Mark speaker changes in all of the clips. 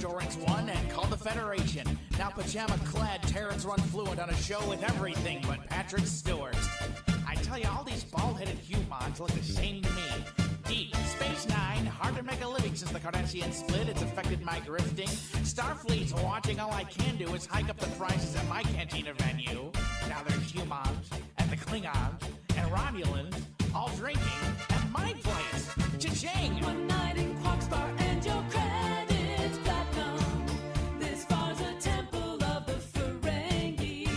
Speaker 1: Bajorans won and called the Federation. Now pajama-clad Terrans run fluent on a show with everything but Patrick Stewart. I tell you, all these bald-headed humans look the same to me. Deep Space Nine, hard to make a living since the Kardashian split. It's affected my grifting. Starfleet's watching. All I can do is hike up the prices at my cantina venue. Now there's humans and the Klingons and Romulans all drinking at my place. Cha-ching!
Speaker 2: One night in Quark's bar and your credit's platinum. This bar's a temple of the Ferengi.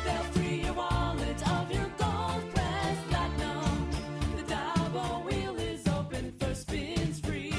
Speaker 2: They'll free your wallet of your gold-pressed platinum. The Dabo wheel is open for spins free.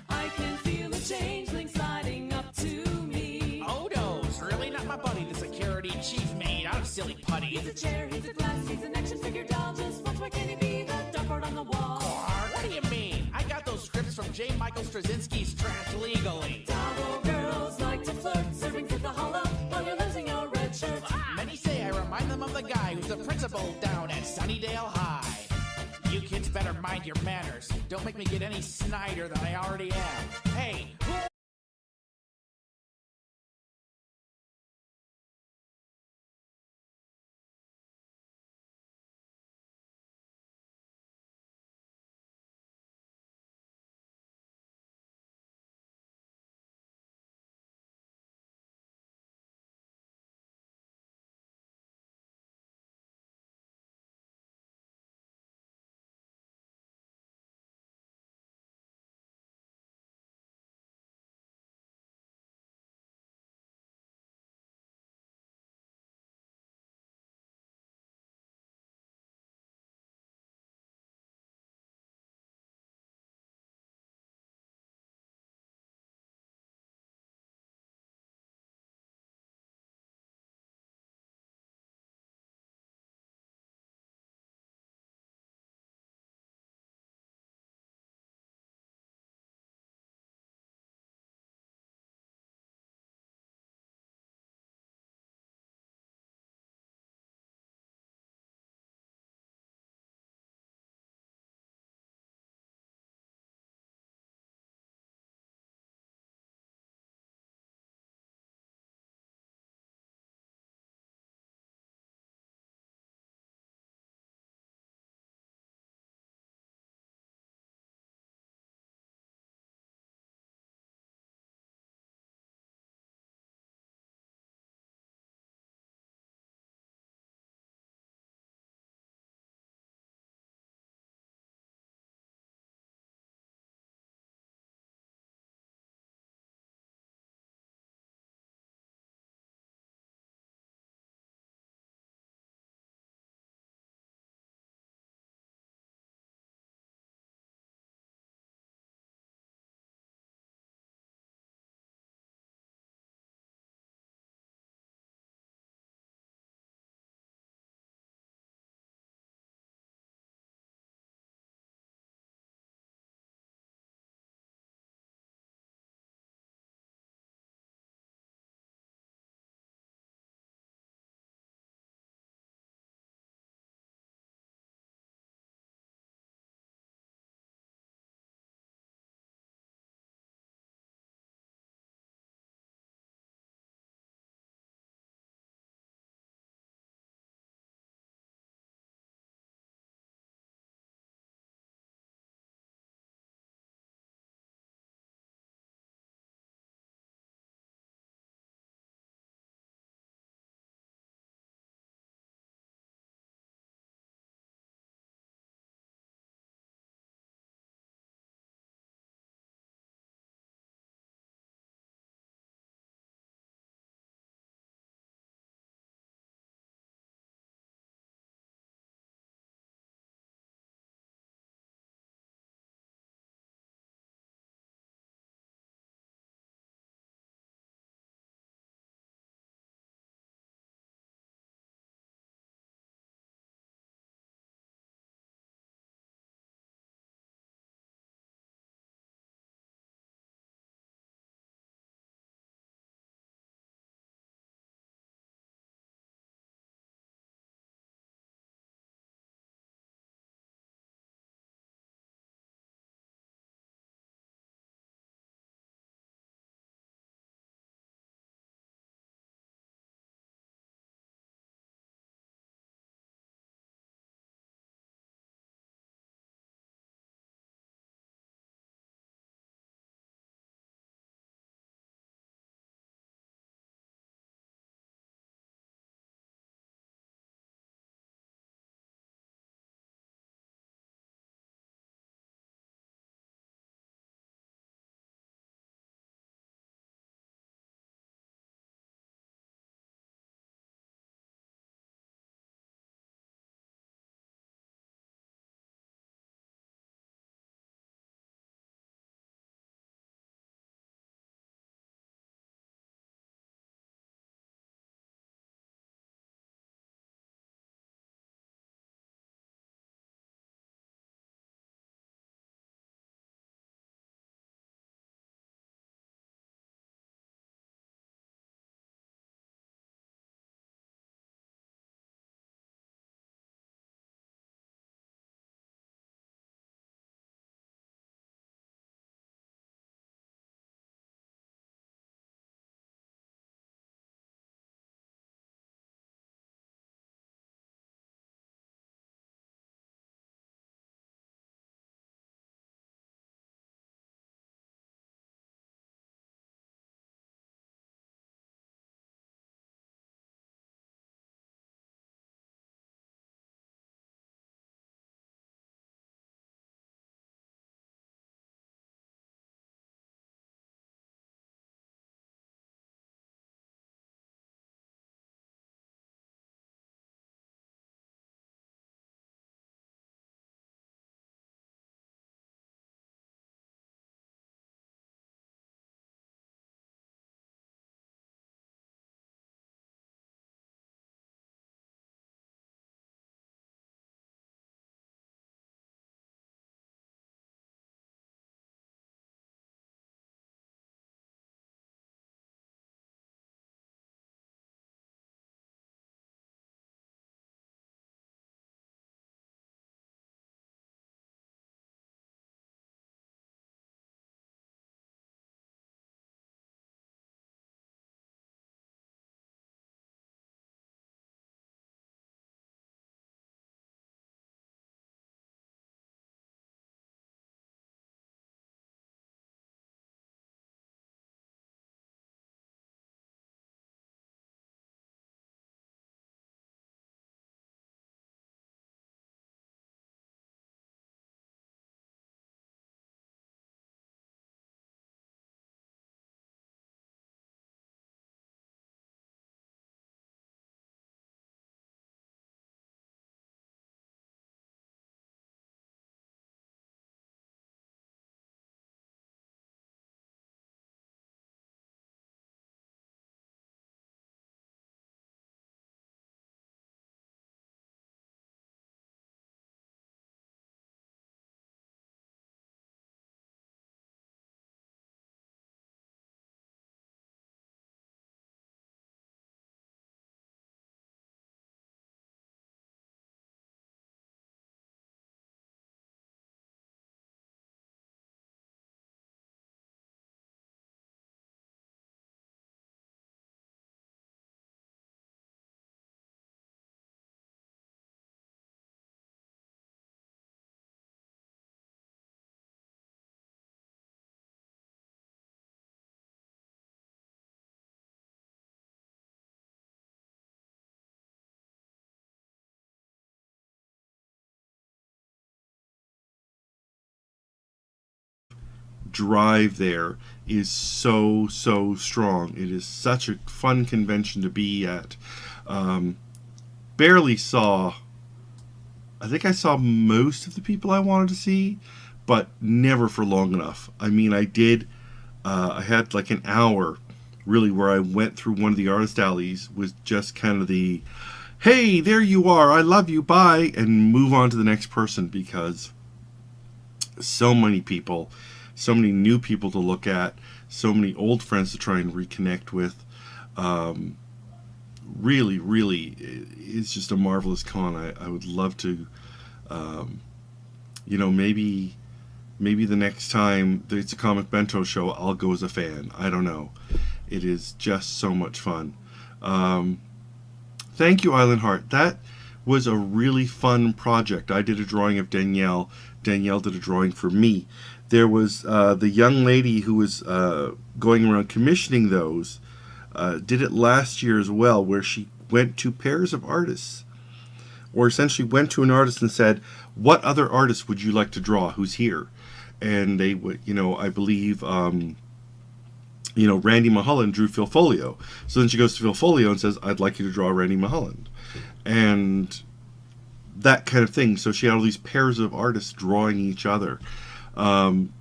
Speaker 2: I can feel a changeling sliding up to me.
Speaker 1: Odo's really not my buddy, the security chief made out of silly putty.
Speaker 2: He's a chair, he's a glass, he's an action figure doll. Just watch, why can't he be the dartboard on the wall?
Speaker 1: What do you mean? I got those scripts from J. Michael Straczynski's Trash Legally.
Speaker 2: Dabo girls like to flirt, serving to the hollow while you're losing your red shirt.
Speaker 1: Many say I remind them of the guy who's the principal down at Sunnydale High. You kids better mind your manners. Don't make me get any snider than I already am. Hey, who
Speaker 3: drive there is so strong. It is such a fun convention to be at. Barely saw, I think I saw most of the people I wanted to see, but never for long enough. I mean, I had like an hour really where I went through one of the artist alleys with just kind of the, hey, there you are, I love you, bye, and move on to the next person, because so many people, so many new people to look at, so many old friends to try and reconnect with. Really, it's just a marvelous con. I would love to, maybe the next time it's a Comic Bento show, I'll go as a fan. I don't know. It is just so much fun. Thank you, Island Heart. That was a really fun project. I did a drawing of Danielle. Danielle did a drawing for me. There was the young lady who was going around commissioning those, did it last year as well, where she went to pairs of artists, or essentially went to an artist and said, what other artist would you like to draw who's here? And they would, I believe, Randy Mulholland drew Phil Folio. So then she goes to Phil Folio and says, I'd like you to draw Randy Mulholland. And that kind of thing. So she had all these pairs of artists drawing each other.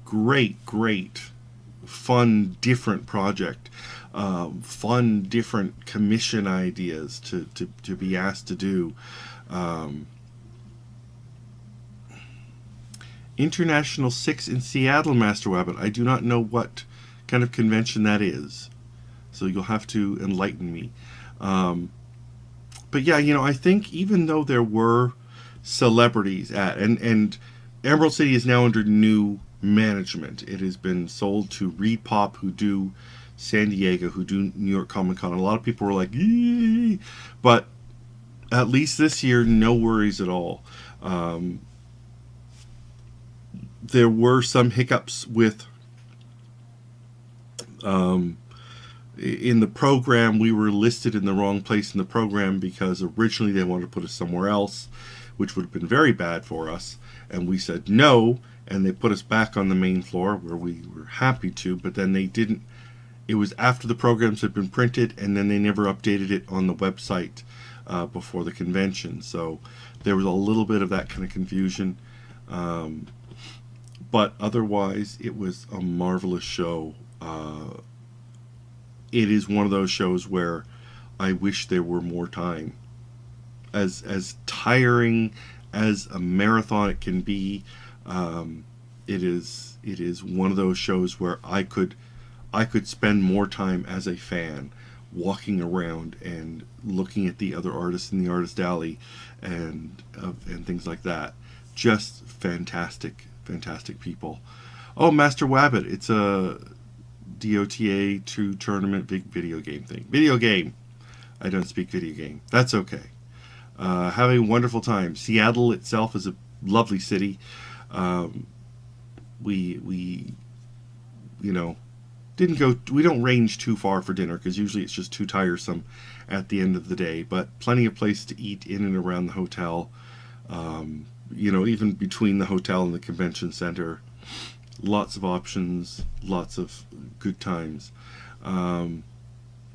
Speaker 3: Great, fun, different project. Fun, different commission ideas to be asked to do. International 6 in Seattle, Master Wabbit. I do not know what kind of convention that is, so you'll have to enlighten me. But yeah, I think even though there were celebrities at, and Emerald City is now under new management. It has been sold to Reed Pop, who do San Diego, who do New York Comic Con. A lot of people were like, yee! But at least this year, no worries at all. There were some hiccups with in the program. We were listed in the wrong place in the program because originally they wanted to put us somewhere else, which would have been very bad for us. And we said no, and they put us back on the main floor where we were happy to, but then they didn't. It was after the programs had been printed, and then they never updated it on the website before the convention. So there was a little bit of that kind of confusion. But otherwise, it was a marvelous show. It is one of those shows where I wish there were more time. As tiring as a marathon it can be, it is one of those shows where I could spend more time as a fan walking around and looking at the other artists in the artist alley and things like that. Just fantastic people. Oh, Master Wabbit, it's a DOTA 2 tournament big video game thing. Video game. I don't speak video game. That's okay. Having a wonderful time. Seattle itself is a lovely city. We we don't range too far for dinner because usually it's just too tiresome at the end of the day, but plenty of place to eat in and around the hotel. Even between the hotel and the convention center, lots of options, lots of good times.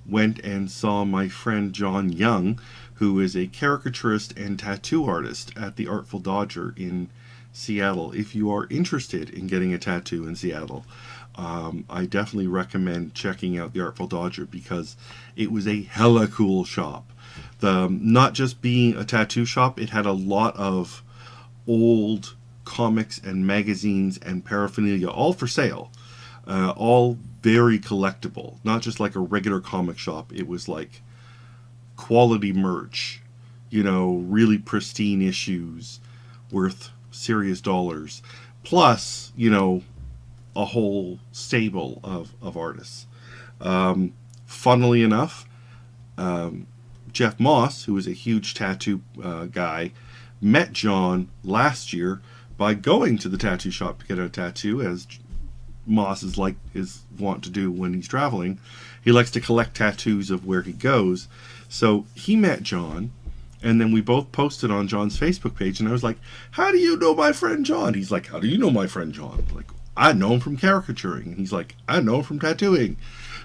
Speaker 3: Went and saw my friend John Young, who is a caricaturist and tattoo artist at the Artful Dodger in Seattle. If you are interested in getting a tattoo in Seattle, I definitely recommend checking out the Artful Dodger because it was a hella cool shop. Not just being a tattoo shop, it had a lot of old comics and magazines and paraphernalia, all for sale, all very collectible, not just like a regular comic shop. It was like quality merch, really pristine issues worth serious dollars, plus a whole stable of artists. Funnily enough, Jeff Moss, who is a huge tattoo guy, met John last year by going to the tattoo shop to get a tattoo, as Moss is wont to do when he's traveling. He likes to collect tattoos of where he goes. So he met John, and then we both posted on John's Facebook page, and I was like, how do you know my friend John? He's like, how do you know my friend John? I'm like, I know him from caricaturing. And he's like, I know him from tattooing.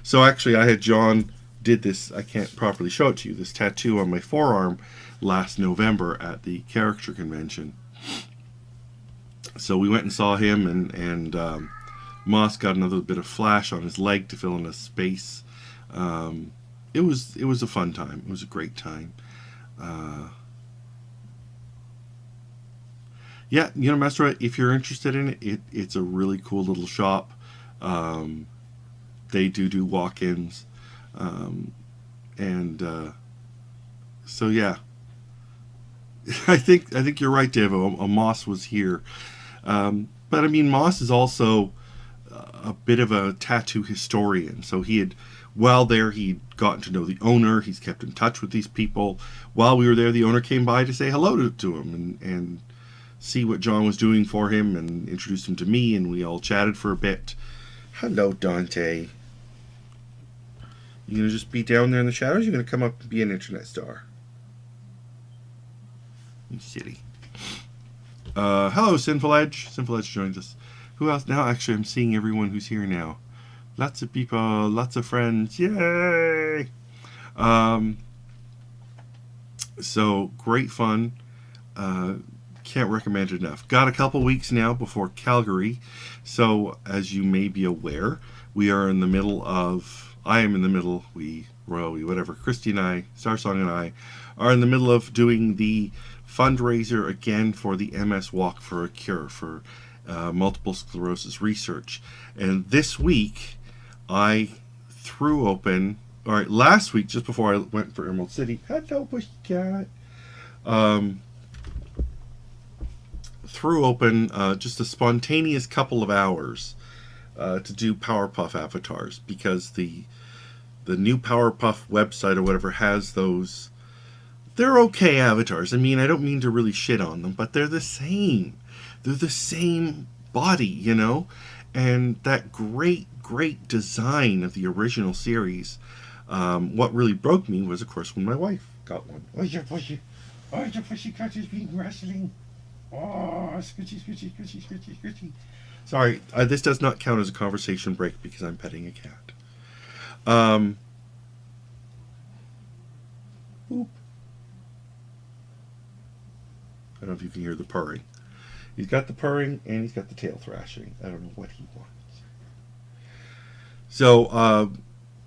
Speaker 3: So actually, I had John did this, I can't properly show it to you, this tattoo on my forearm last November at the caricature convention. So we went and saw him, and Moss got another bit of flash on his leg to fill in a space. It was a fun time. It was a great time. Yeah, Master, if you're interested in it, it's a really cool little shop. They do walk-ins, and so yeah. I think you're right, Dave. Moss was here, but I mean, Moss is also a bit of a tattoo historian. So while there, he'd gotten to know the owner. He's kept in touch with these people. While we were there, the owner came by to say hello to him and see what John was doing for him, and introduced him to me, and we all chatted for a bit. Hello, Dante. You gonna just be down there in the shadows? You're gonna come up and be an internet star? You silly. Hello, Sinful Edge. Sinful Edge joins us. Who else? Now, actually, I'm seeing everyone who's here now. Lots of people, lots of friends. Yay! So, great fun. Can't recommend it enough. Got a couple weeks now before Calgary. So, as you may be aware, we are in the middle of... I am in the middle, whatever. Christy and I, Starsong and I, are in the middle of doing the fundraiser again for the MS Walk for a Cure for multiple sclerosis research. And this week, I threw open... Alright, last week, just before I went for Emerald City... Hello, pussycat! Threw open just a spontaneous couple of hours to do Powerpuff avatars, because the new Powerpuff website or whatever has those. They're okay avatars. I mean, I don't mean to really shit on them, but they're the same. They're the same body, and that great design of the original series. What really broke me was, of course, when my wife got one. Oh, your pussycat is being wrestling. Oh, scritchy, scritchy, scritchy, scritchy, scritchy. Sorry, this does not count as a conversation break because I'm petting a cat. Boop. I don't know if you can hear the purring. He's got the purring and he's got the tail thrashing. I don't know what he wants. So,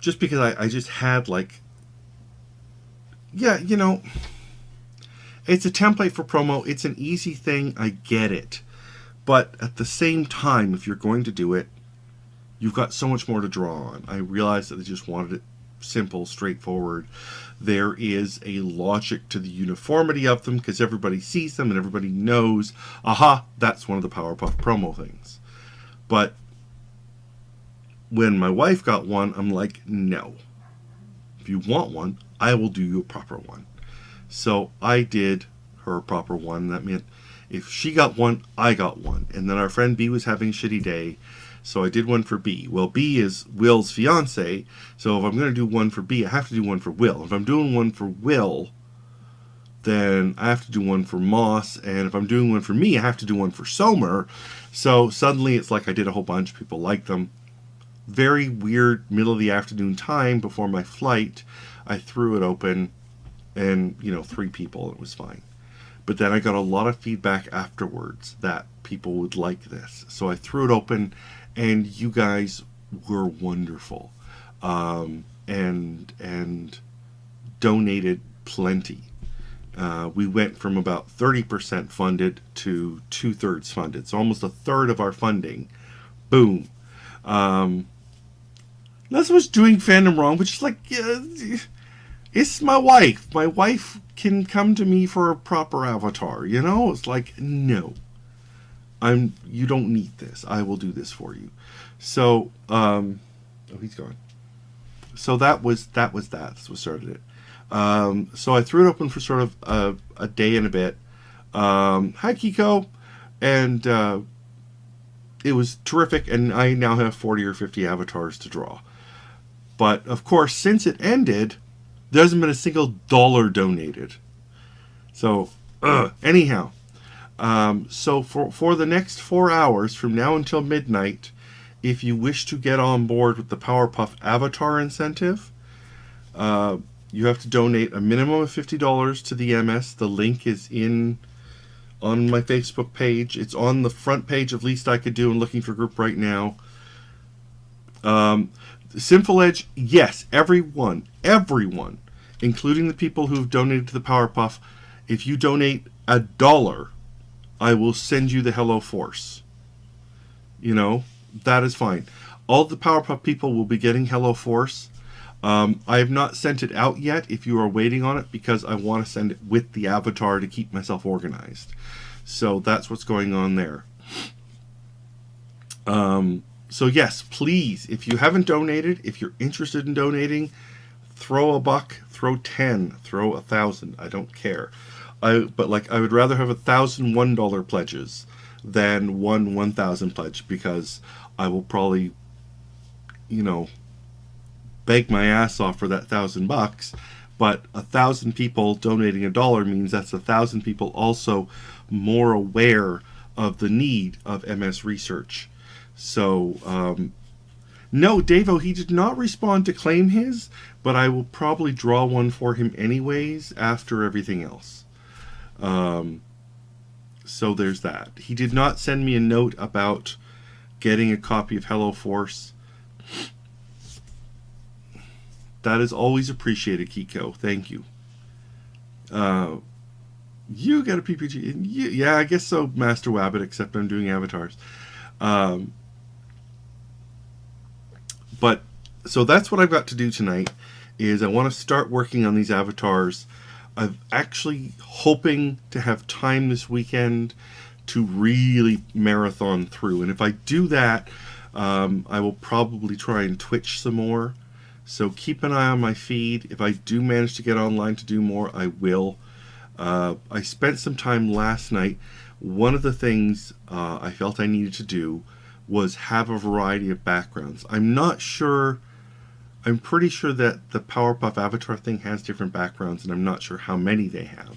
Speaker 3: just because I just had it's a template for promo. It's an easy thing. I get it. But at the same time, if you're going to do it, you've got so much more to draw on. I realized that they just wanted it simple, straightforward. There is a logic to the uniformity of them because everybody sees them and everybody knows, aha, that's one of the Powerpuff promo things. But when my wife got one, I'm like, no. If you want one, I will do you a proper one. So I did her a proper one. That meant if she got one, I got one. And then our friend B was having a shitty day, so I did one for B. Well, B is Will's fiance, so if I'm going to do one for B, I have to do one for Will. If I'm doing one for Will, then I have to do one for Moss, and if I'm doing one for me, I have to do one for Somer. So suddenly it's like I did a whole bunch. People like them. Very weird middle of the afternoon time before my flight, I threw it open, and 3 people, it was fine. But then I got a lot of feedback afterwards that people would like this. So I threw it open, and you guys were wonderful. And donated plenty. We went from about 30% funded to 2/3 funded. So almost a third of our funding. Boom. Not so much doing fandom wrong, but just it's my wife. My wife can come to me for a proper avatar, It's like, no. You don't need this. I will do this for you. So, he's gone. So that was that. That's what started it. So I threw it open for sort of a day and a bit. Hi, Kiko. And it was terrific, and I now have 40 or 50 avatars to draw. But, of course, since it ended, there hasn't been a single dollar donated. So, anyhow, So for the next 4 hours, from now until midnight, if you wish to get on board with the Powerpuff Avatar incentive, you have to donate a minimum of $50 to the MS. The link is on my Facebook page. It's on the front page of Least I Could Do and Looking for Group right now. Sinful Edge, yes, everyone, including the people who've donated to the Powerpuff, if you donate $1, I will send you the Hello Force. You know, that is fine. All the Powerpuff people will be getting Hello Force. I have not sent it out yet if you are waiting on it, because I want to send it with the avatar to keep myself organized. So that's what's going on there. So yes, please, if you haven't donated, if you're interested in donating, throw a buck, throw 10, throw 1,000. I don't care. But I would rather have 1,000 $1 pledges than one 1,000 pledge, because I will probably, beg my ass off for that $1,000. But 1,000 people donating $1 means that's 1,000 people also more aware of the need of MS research. So, no, Davo, he did not respond to claim his, but I will probably draw one for him anyways after everything else. So there's that. He did not send me a note about getting a copy of Hello Force. That is always appreciated, Kiko. Thank you. You got a PPG. Yeah, I guess so, Master Wabbit, except I'm doing avatars. But so that's what I've got to do tonight, is I want to start working on these avatars. I'm actually hoping to have time this weekend to really marathon through. And if I do that, I will probably try and Twitch some more. So keep an eye on my feed. If I do manage to get online to do more, I will. I spent some time last night. One of the things I felt I needed to do was have a variety of backgrounds. I'm pretty sure that the Powerpuff Avatar thing has different backgrounds, and I'm not sure how many they have.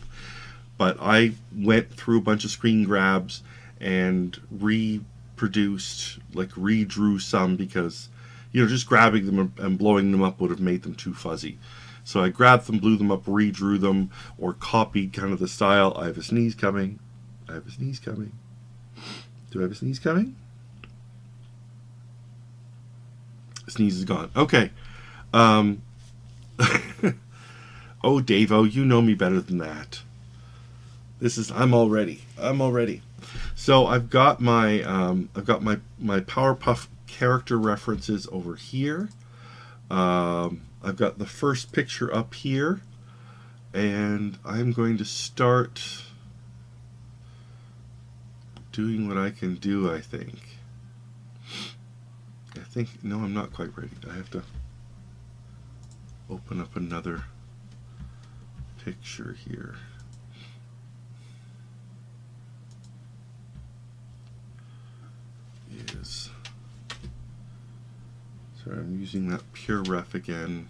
Speaker 3: But I went through a bunch of screen grabs and redrew some, because, just grabbing them and blowing them up would have made them too fuzzy. So I grabbed them, blew them up, redrew them, or copied kind of the style. I have a sneeze coming. Do I have a sneeze coming? Sneeze is gone. Okay. Oh, Davo, you know me better than that. I'm all ready. So I've got my Powerpuff character references over here. I've got the first picture up here, and I'm going to start doing what I can do, I think. No, I'm not quite ready. I have to open up another picture here. Sorry, I'm using that pure ref again.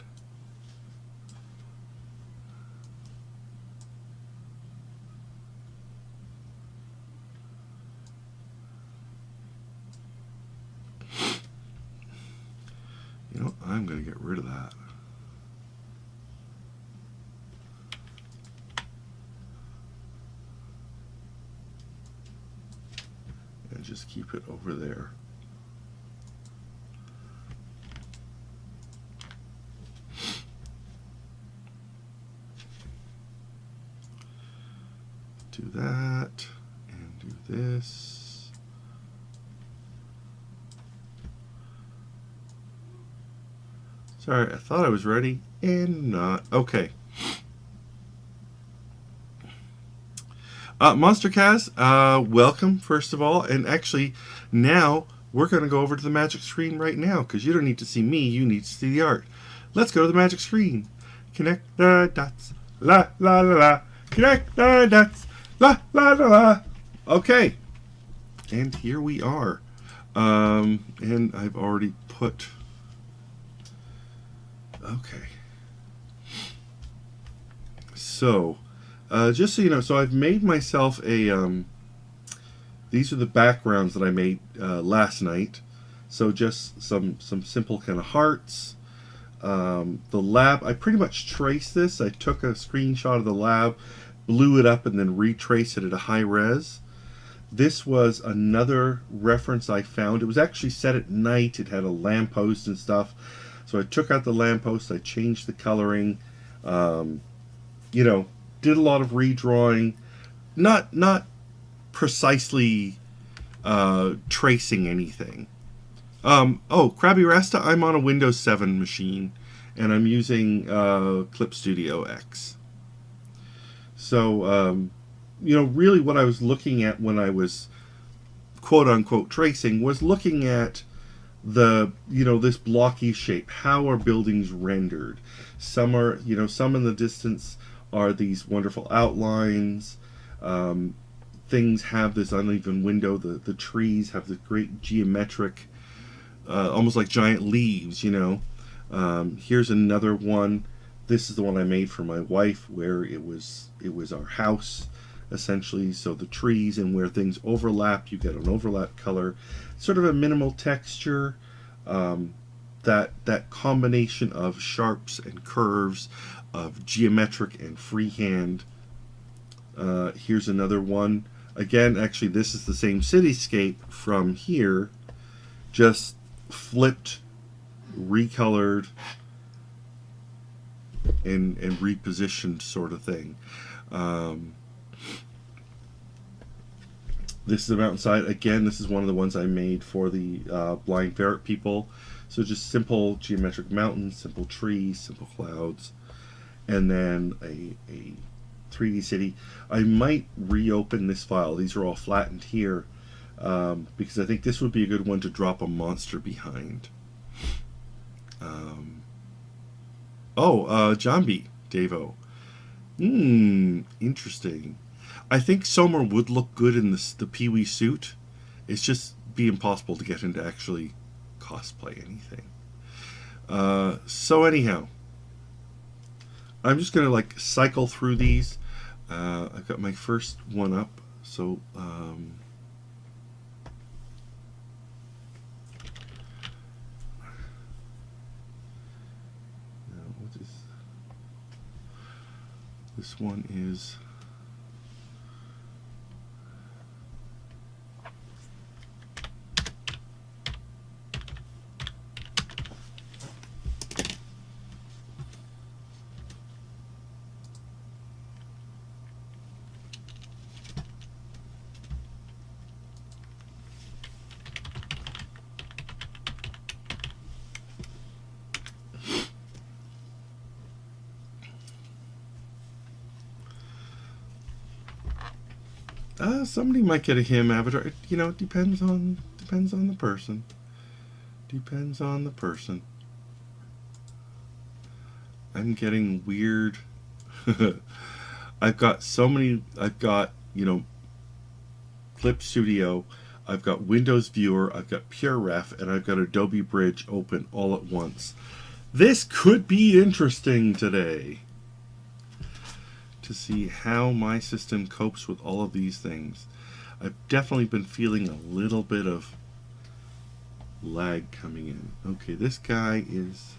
Speaker 3: I'm going to get rid of that. And just keep it over there. Do that, and do this. Sorry, I thought I was ready, and not. Okay. Monster Kaz, welcome, first of all. And actually, now, we're going to go over to the magic screen right now, because you don't need to see me, you need to see the art. Let's go to the magic screen. Connect the dots. La, la, la, la. Connect the dots. La, la, la, la. Okay. And here we are. And I've already put... Okay. So, just so you know, so I've made myself a These are the backgrounds that I made last night. So just some simple kind of hearts. The lab, I pretty much traced this. I took a screenshot of the lab, blew it up, and then retraced it at a high res. This was another reference I found. It was actually set at night. It had a lamppost and stuff. So I took out the lamppost. I changed the coloring. You know, did a lot of redrawing. Not precisely tracing anything. Oh, Krabby Rasta, I'm on a Windows 7 machine, and I'm using Clip Studio X. So, you know, really what I was looking at when I was quote-unquote tracing was looking at the, you know, this blocky shape. How are buildings rendered? Some are, you know, some in the distance are these wonderful outlines. Things have this uneven window. The trees have the great geometric, almost like giant leaves, you know. Here's another one. This is the one I made for my wife, where it was our house, essentially. So the trees and where things overlap, you get an overlap color, sort of a minimal texture. That combination of sharps and curves, of geometric and freehand. Here's another one. Again, actually, this is the same cityscape from here, just flipped, recolored, and repositioned, sort of thing. This is a mountainside. Again, this is one of the ones I made for the blind ferret people. So just simple geometric mountains, simple trees, simple clouds, and then a 3D city. I might reopen this file. These are all flattened here, because I think this would be a good one to drop a monster behind. Jambi, Davo. Interesting. I think Somer would look good in the Pee-wee suit. It's just be impossible to get him to actually cosplay anything. So anyhow, I'm just gonna like cycle through these. I've got my first one up, so what is this one is somebody might get a him avatar. You know, it depends on the person. Depends on the person. I'm getting weird. I've got so many. I've got, you know, Clip Studio. I've got Windows Viewer. I've got PureRef, and I've got Adobe Bridge open all at once. This could be interesting today, to see how my system copes with all of these things. I've definitely been feeling a little bit of lag coming in. Okay, this guy is...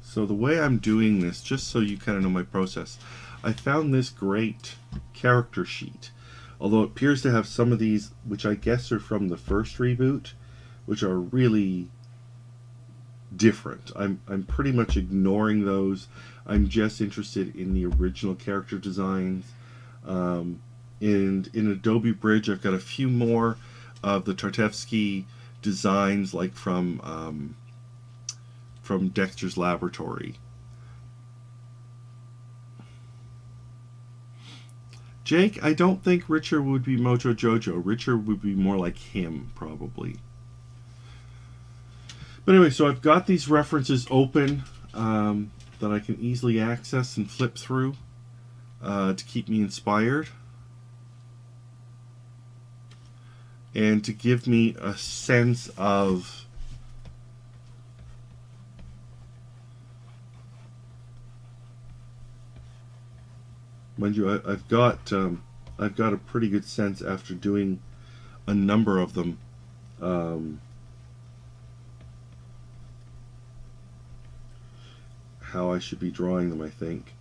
Speaker 3: So the way I'm doing this, just so you kind of know my process, I found this great character sheet. Although it appears to have some of these, which I guess are from the first reboot, which are really different. I'm pretty much ignoring those. I'm just interested in the original character designs. And in Adobe Bridge, I've got a few more of the Tartevsky designs, like from Dexter's Laboratory. Jake, I don't think Richard would be Mojo Jojo. Richard would be more like him, probably. But anyway, so I've got these references open that I can easily access and flip through to keep me inspired. And to give me a sense of mind you, I've got a pretty good sense after doing a number of them. How I should be drawing them, I think.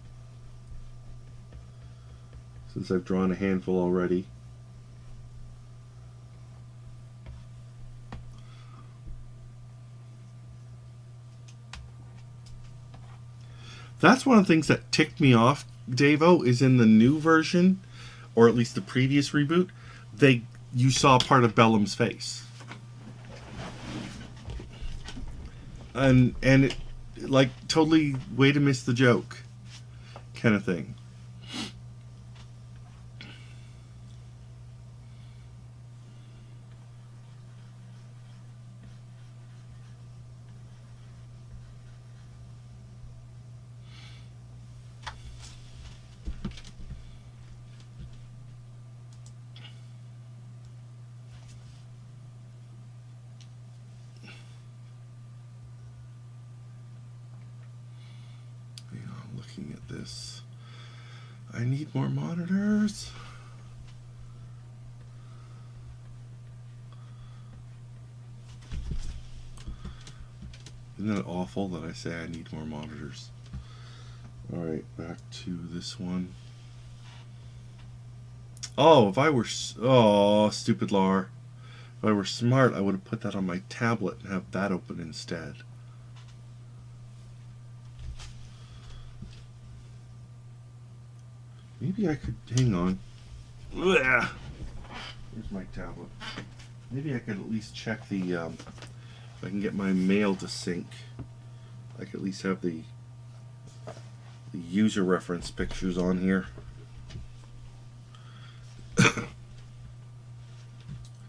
Speaker 3: Since I've drawn a handful already. That's one of the things that ticked me off, Davo, is in the new version, or at least the previous reboot, you saw part of Bellum's face. And it, like, totally way to miss the joke kind of thing. Looking at this, I need more monitors. Isn't that awful that I say I need more monitors? Alright, back to this one. Oh, if I were... Oh, stupid Lar. If I were smart, I would have put that on my tablet and have that open instead. Maybe I could... Hang on. Ugh. Here's my tablet. Maybe I could at least check the... if I can get my mail to sync. I could at least have the user reference pictures on here. I'm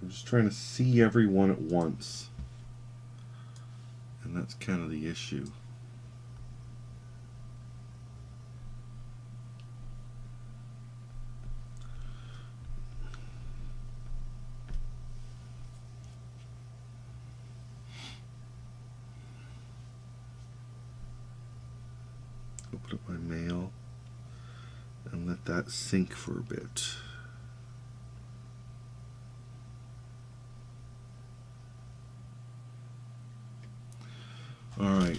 Speaker 3: just trying to see everyone at once. And that's kind of the issue. Open up my mail and let that sync for a bit. All right.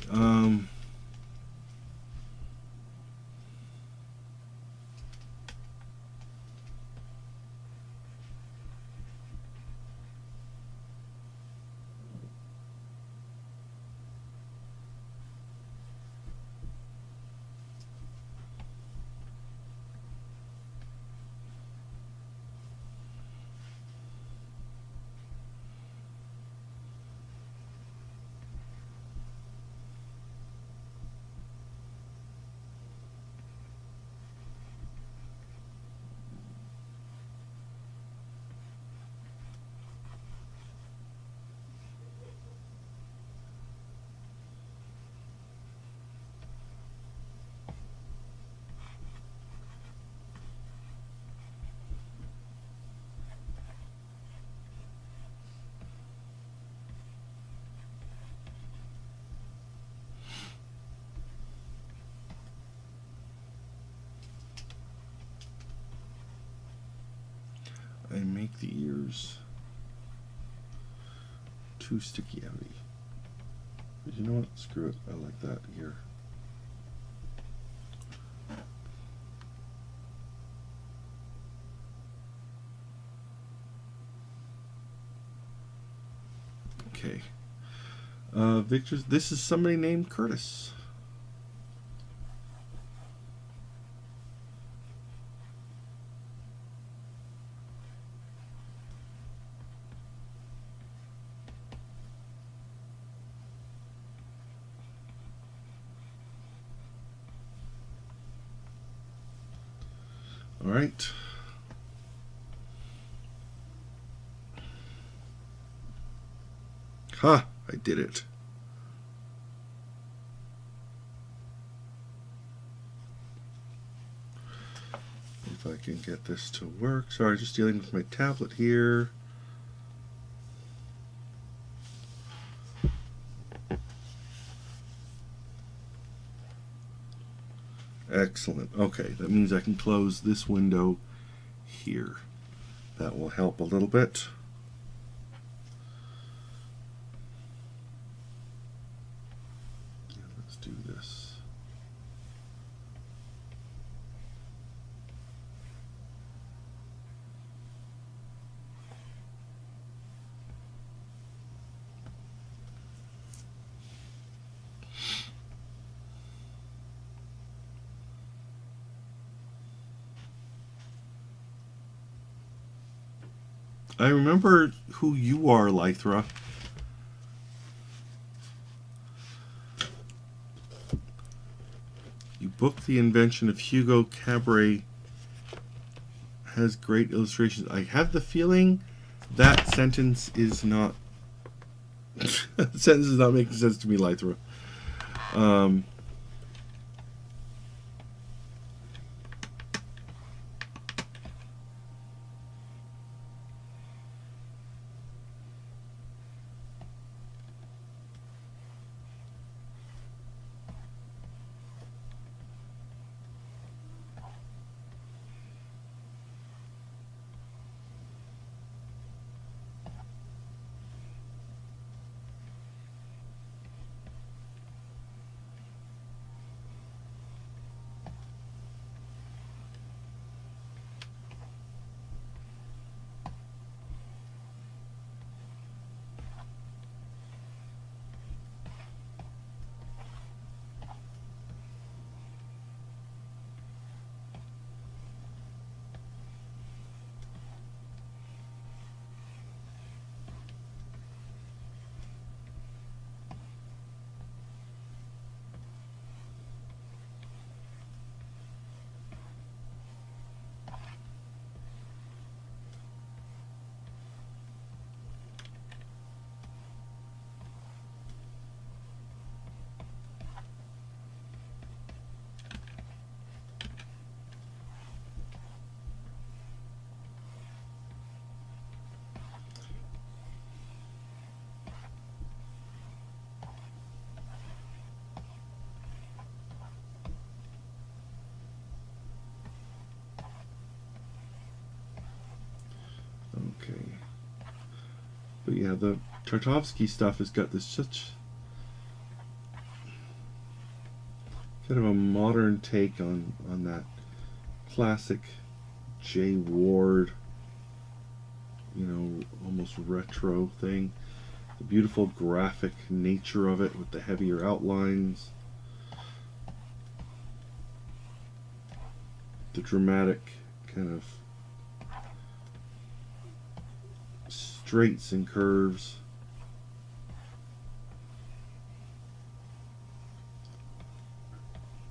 Speaker 3: I make the ears too sticky outy. But you know what? Screw it. I like that here. Okay. Victor, this is somebody named Curtis. All right. Ha! I did it. If I can get this to work. Sorry, just dealing with my tablet here. Excellent. Okay, that means I can close this window here. That will help a little bit. Let's do this. I remember who you are, Lythra. You booked the invention of Hugo Cabret. Has great illustrations. I have the feeling that sentence is not... that sentence is not making sense to me, Lythra. Okay. But yeah, the Tartovsky stuff has got this such kind of a modern take on that classic J. Ward, you know, almost retro thing. The beautiful graphic nature of it with the heavier outlines. The dramatic kind of straights and curves.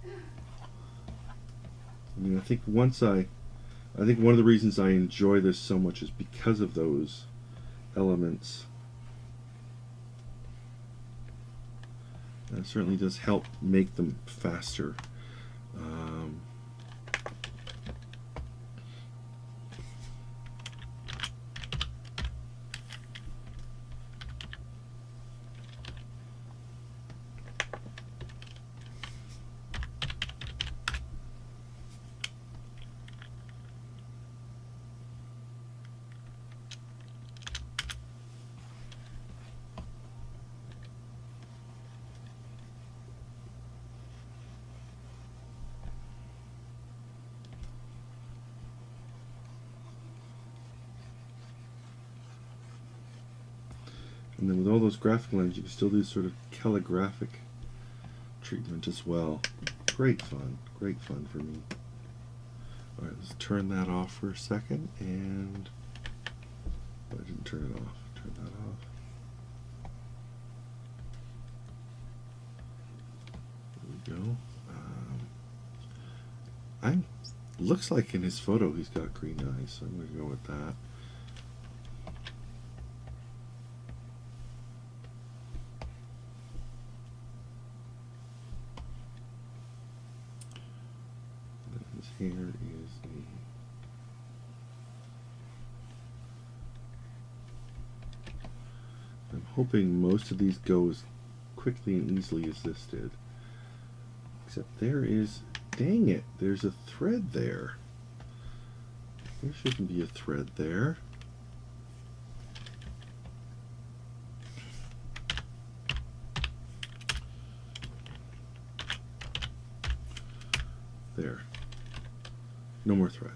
Speaker 3: I mean, I think one of the reasons I enjoy this so much is because of those elements. That certainly does help make them faster. And then with all those graphic lines, you can still do sort of calligraphic treatment as well. Great fun for me. Alright, let's turn that off for a second, and I didn't turn it off. Turn that off. There we go. Looks like in his photo he's got green eyes, so I'm going to go with that. Here is a... I'm hoping most of these go as quickly and easily as this did. Except there is... Dang it, there's a thread there. There shouldn't be a thread there. There. No more thread.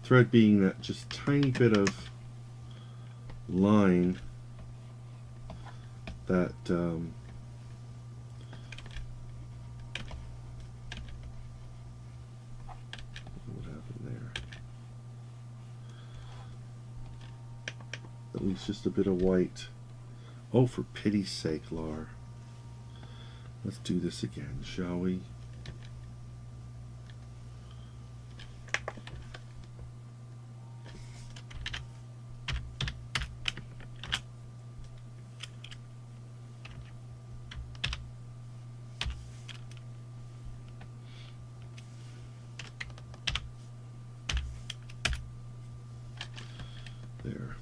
Speaker 3: Thread being that just tiny bit of line that what happened there? At least just a bit of white. Oh, for pity's sake, Lar. Let's do this again, shall we? There.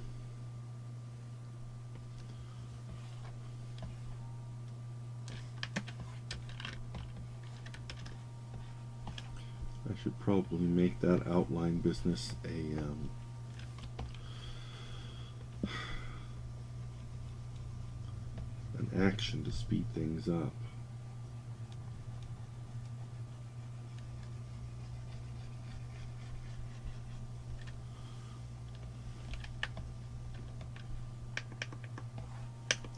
Speaker 3: I should probably make that outline business an action to speed things up.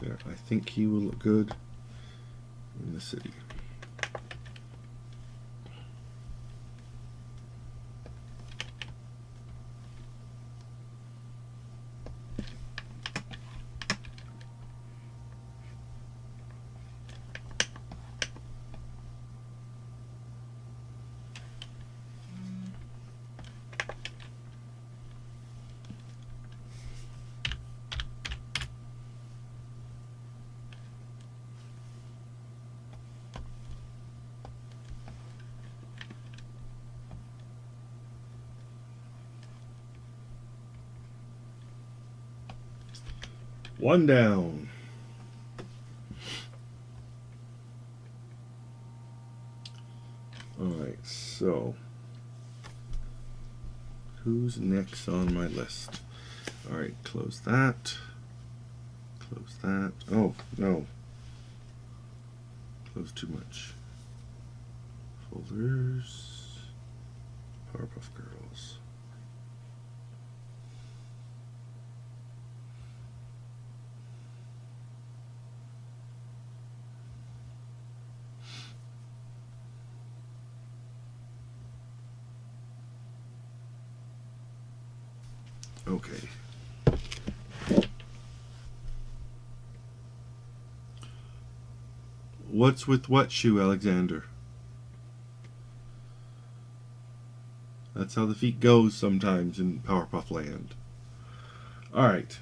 Speaker 3: There, I think he will look good in the city. One down. Alright, so who's next on my list? Alright, close that. Close that. Oh, no. Close too much. Folders. Powerpuff Girls. Okay. What's with what shoe, Alexander? That's how the feet goes sometimes in Powerpuff Land. Alright.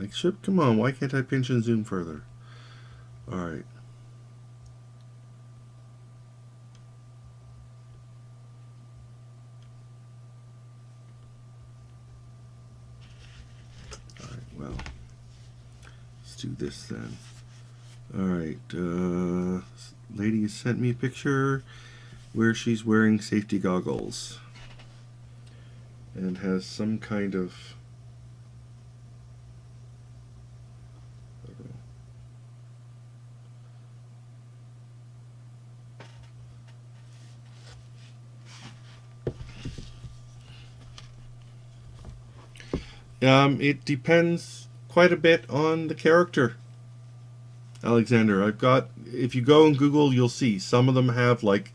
Speaker 3: I should, come on, why can't I pinch and zoom further? Alright. Alright, well, let's do this then. Alright, lady has sent me a picture where she's wearing safety goggles and has some kind of It depends quite a bit on the character, Alexander. If you go and Google, you'll see some of them have like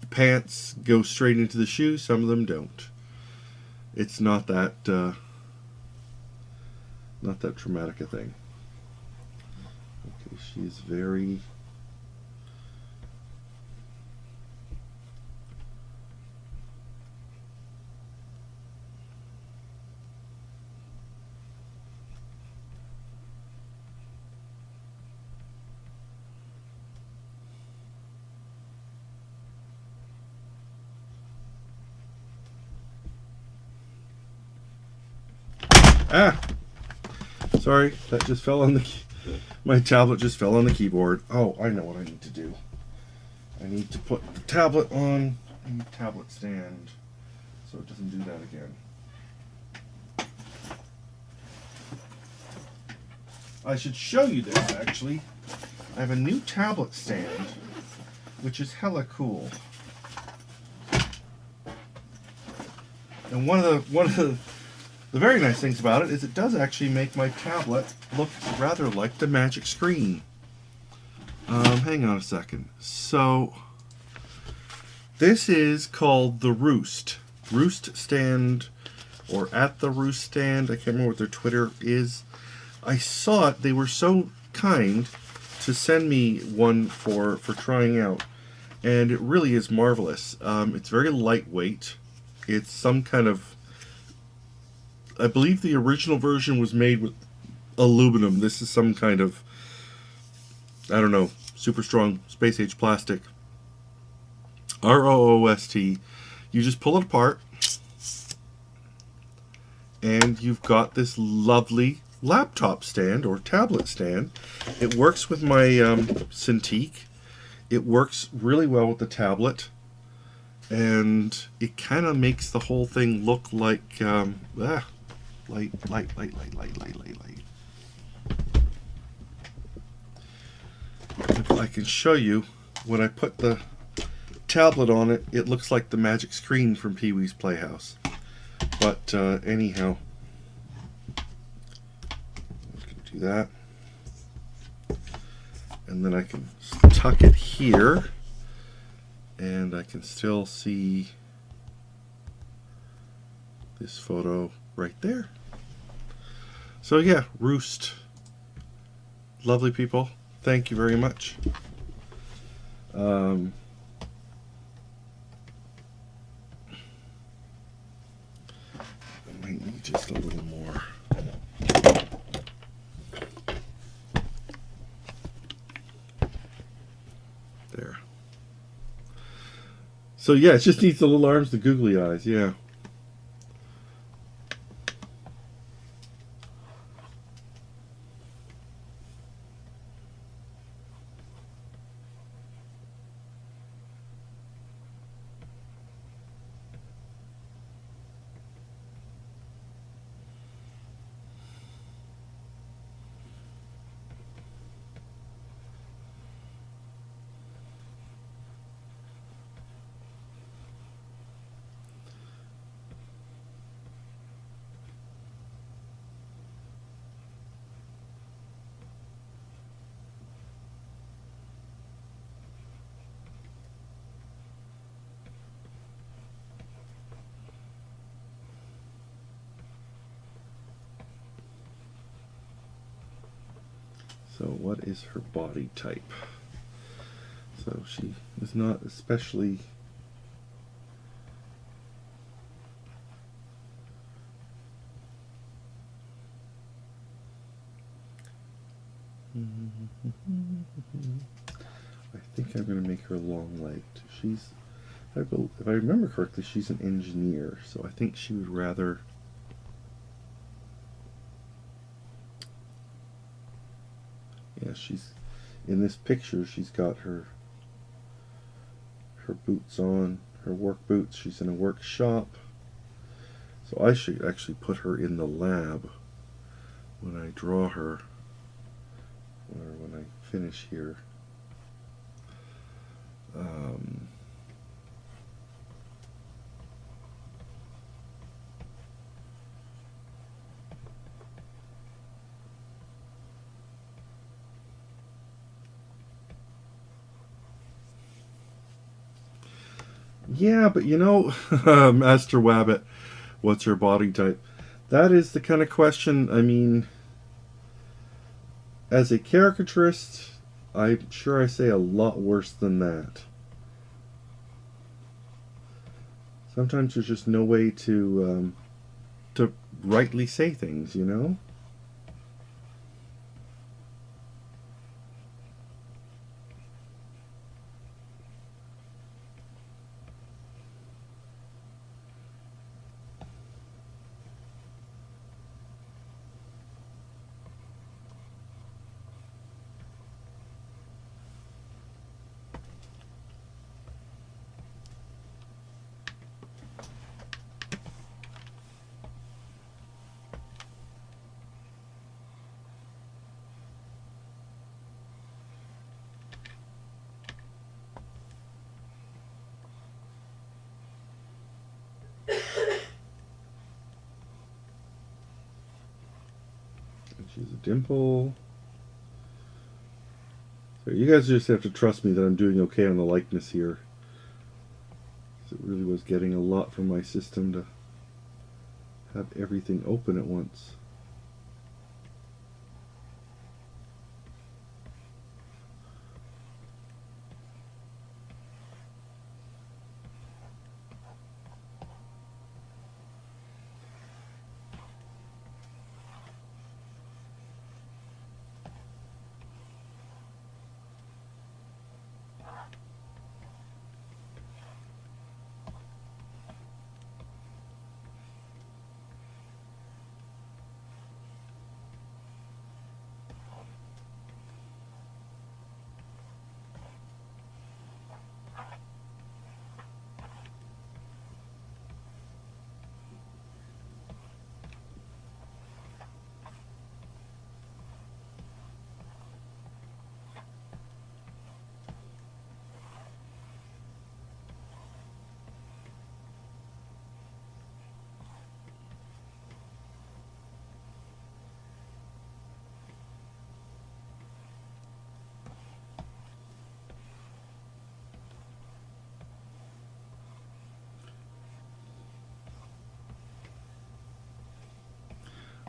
Speaker 3: the pants go straight into the shoe, some of them don't. It's not that traumatic a thing. Okay, she is very. Ah! Sorry, that just fell on the my tablet just fell on the keyboard. Oh, I know what I need to do. I need to put the tablet on a tablet stand so it doesn't do that again. I should show you this actually. I have a new tablet stand which is hella cool. And one of the very nice things about it is it does actually make my tablet look rather like the Magic Screen. Hang on a second. So, this is called the Roost stand, or at the Roost stand. I can't remember what their Twitter is. I saw it. They were so kind to send me one for trying out, and it really is marvelous. It's very lightweight. It's some kind of, I believe the original version was made with aluminum. This is some kind of, I don't know, super strong space age plastic. ROOST. You just pull it apart and you've got this lovely laptop stand or tablet stand. It works with my Cintiq. It works really well with the tablet. And it kind of makes the whole thing look like light. If I can show you, when I put the tablet on it, it looks like the Magic Screen from Pee-wee's Playhouse. But anyhow, I can do that. And then I can tuck it here. And I can still see this photo right there. So yeah, Roost. Lovely people. Thank you very much. I might need just a little more. There. So yeah, it just needs the little arms, the googly eyes, yeah. So what is her body type? So she is not especially I think I'm going to make her long-legged. She's, if I remember correctly, she's an engineer, so I think she would rather. Yeah, she's in this picture. She's got her boots on, her work boots. She's in a workshop. So I should actually put her in the lab when I draw her, or when I finish here. Yeah, but you know, Master Wabbit, what's your body type? That is the kind of question, I mean, as a caricaturist, I'm sure I say a lot worse than that. Sometimes there's just no way to rightly say things, you know? And she's a dimple. So you guys just have to trust me that I'm doing okay on the likeness here. It really was getting a lot from my system to have everything open at once.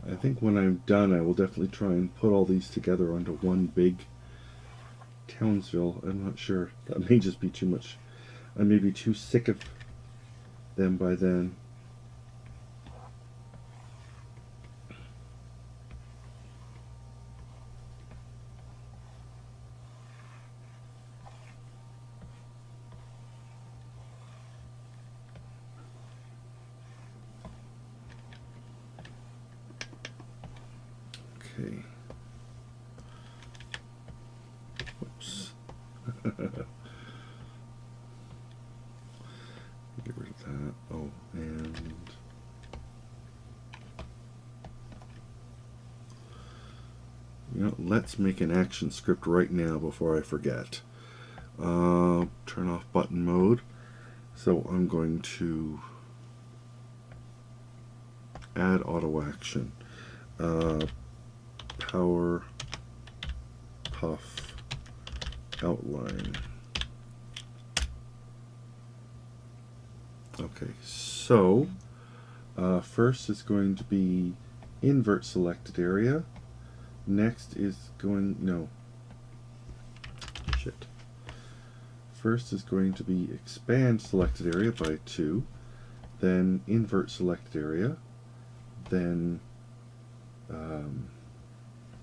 Speaker 3: I think when I'm done, I will definitely try and put all these together onto one big Townsville. I'm not sure. That may just be too much. I may be too sick of them by then. Okay. Whoops. Get rid of that. Oh, and you know, let's make an action script right now before I forget. Turn off button mode. So I'm going to add auto action. Power puff outline. Okay, so first is going to be invert selected area. Next is going, no, shit. First is going to be expand selected area by 2, then invert selected area, then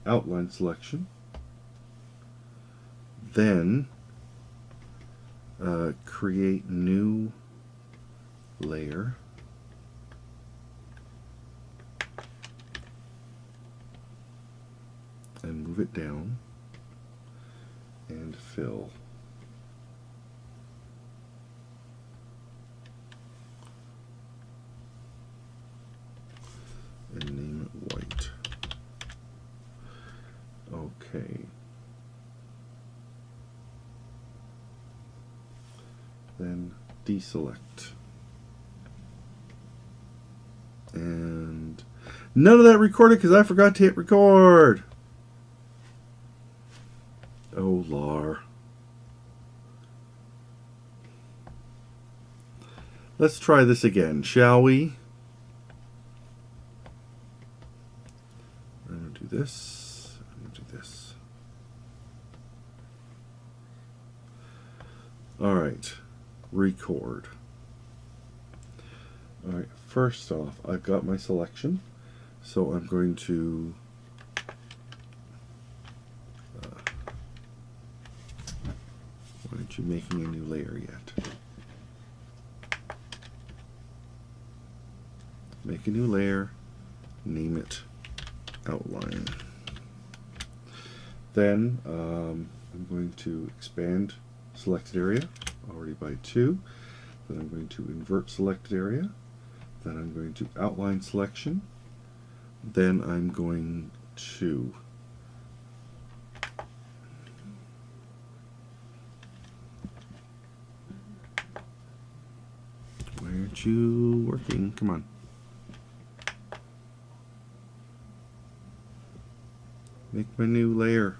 Speaker 3: outline selection, then create new layer, and move it down and fill. And name it white. Okay. Then deselect. And none of that recorded because I forgot to hit record. Oh, Lar. Let's try this again, shall we? I'm going to do this. I'm going to do this. Alright. Record. Alright, first off, I've got my selection. So I'm going to why aren't you making a new layer yet? Make a new layer, name it outline. Then I'm going to expand selected area, already by 2. Then I'm going to invert selected area. Then I'm going to outline selection. Then I'm going to why aren't you working? Come on. Make my new layer.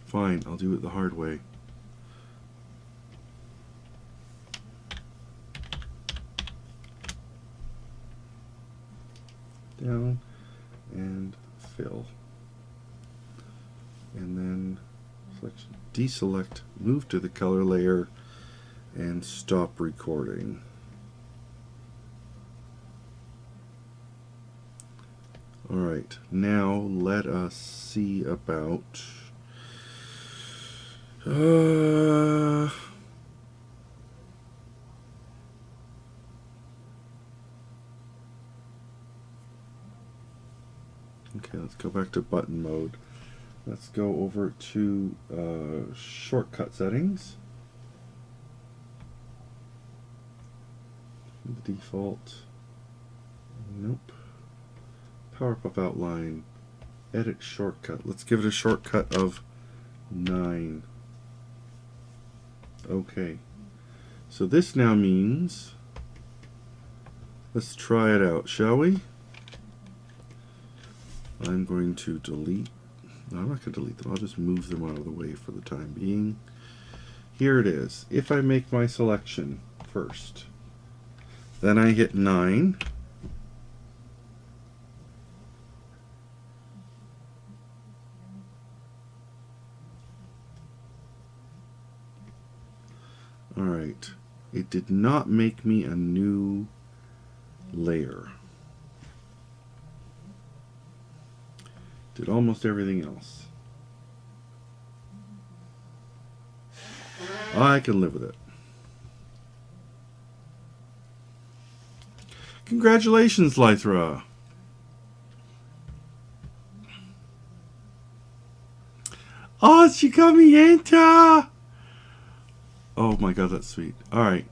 Speaker 3: Fine, I'll do it the hard way. Down and fill. And then selection, deselect, move to the color layer, and stop recording. Alright, now let us see about okay, let's go back to button mode. Let's go over to shortcut settings. The default. Nope. PowerPuff outline. Edit shortcut. Let's give it a shortcut of 9. Okay. So this now means, let's try it out, shall we? I'm going to delete. No, I'm not going to delete them. I'll just move them out of the way for the time being. Here it is. If I make my selection first, then I hit 9. Alright. It did not make me a new layer. Did almost everything else. I can live with it. Congratulations, Lythra. Oh, Chikamienta! Oh my god, that's sweet. Alright.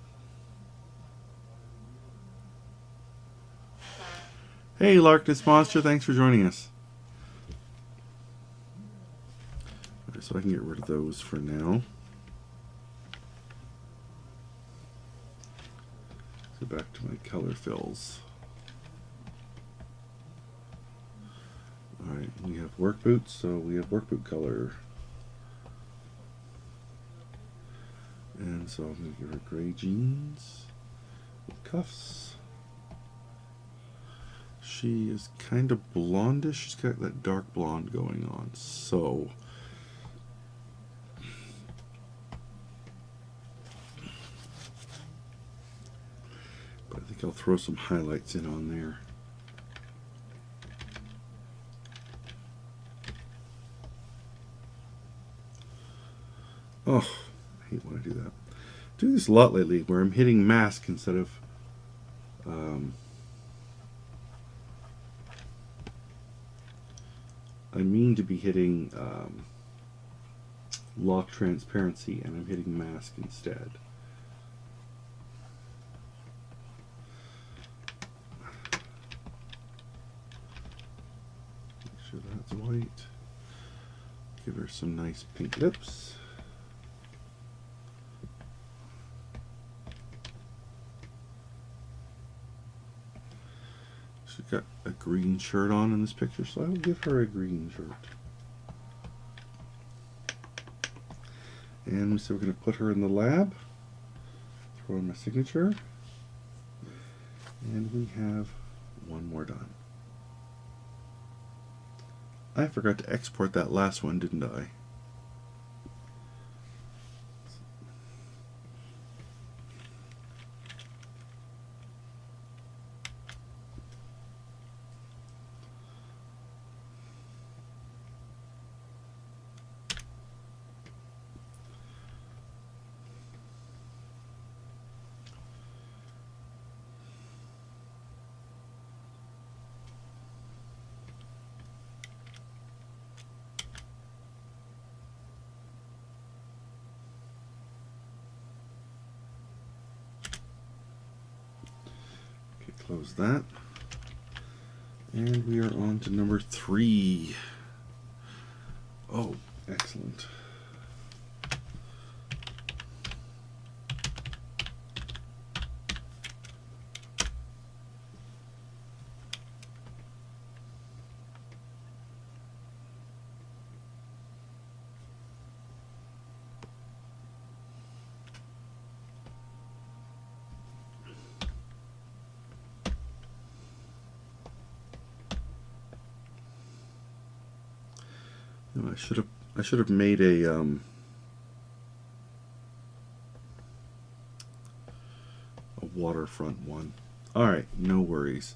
Speaker 3: Hey, Lartist Monster, thanks for joining us. Okay, so I can get rid of those for now. Go back to my color fills. Alright, we have work boots, so we have work boot color. And so I'm going to give her gray jeans with cuffs. She is kind of blondish. She's got that dark blonde going on. So but I think I'll throw some highlights in on there. Oh, I hate when I do that. I do this a lot lately where I'm hitting mask instead of I mean to be hitting lock transparency, and I'm hitting mask instead. Make sure that's white. Give her some nice pink lips. She's got a green shirt on in this picture, so I will give her a green shirt. And so we're going to put her in the lab, throw in my signature, and we have one more done. I forgot to export that last one, didn't I? Close that. And we are on to number 3. Oh, excellent. No, I should have made a waterfront one. All right, no worries.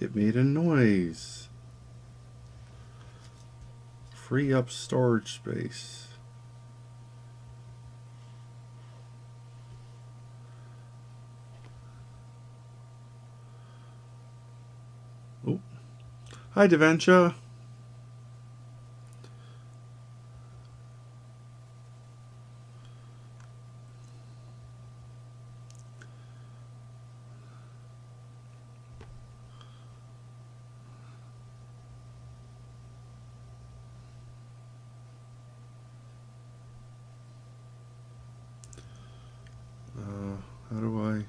Speaker 3: It made a noise. Free up storage space. Oh. Hi, Deventia. How do I...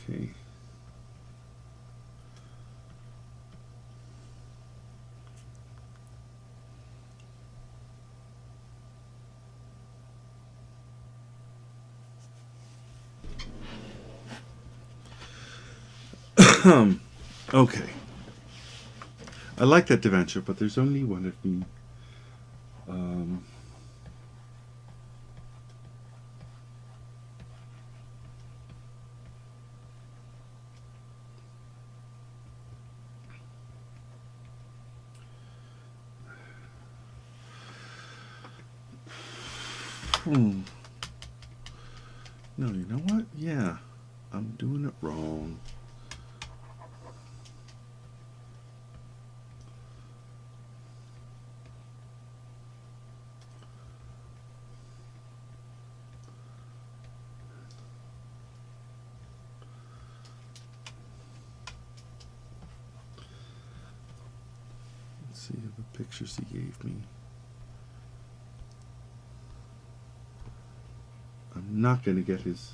Speaker 3: Okay. Okay. I like that Deventure, but there's only one of me. No, you know what? Yeah, I'm doing it wrong. Let's see the pictures he gave me. I'm not going to get his...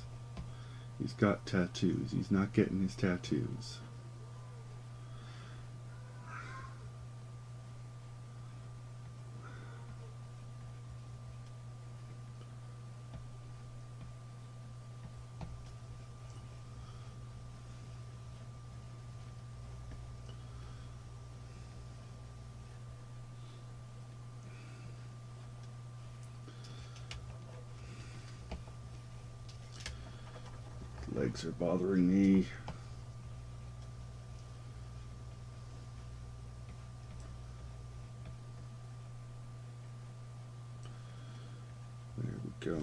Speaker 3: He's got tattoos. He's not getting his tattoos. Legs are bothering me. There we go.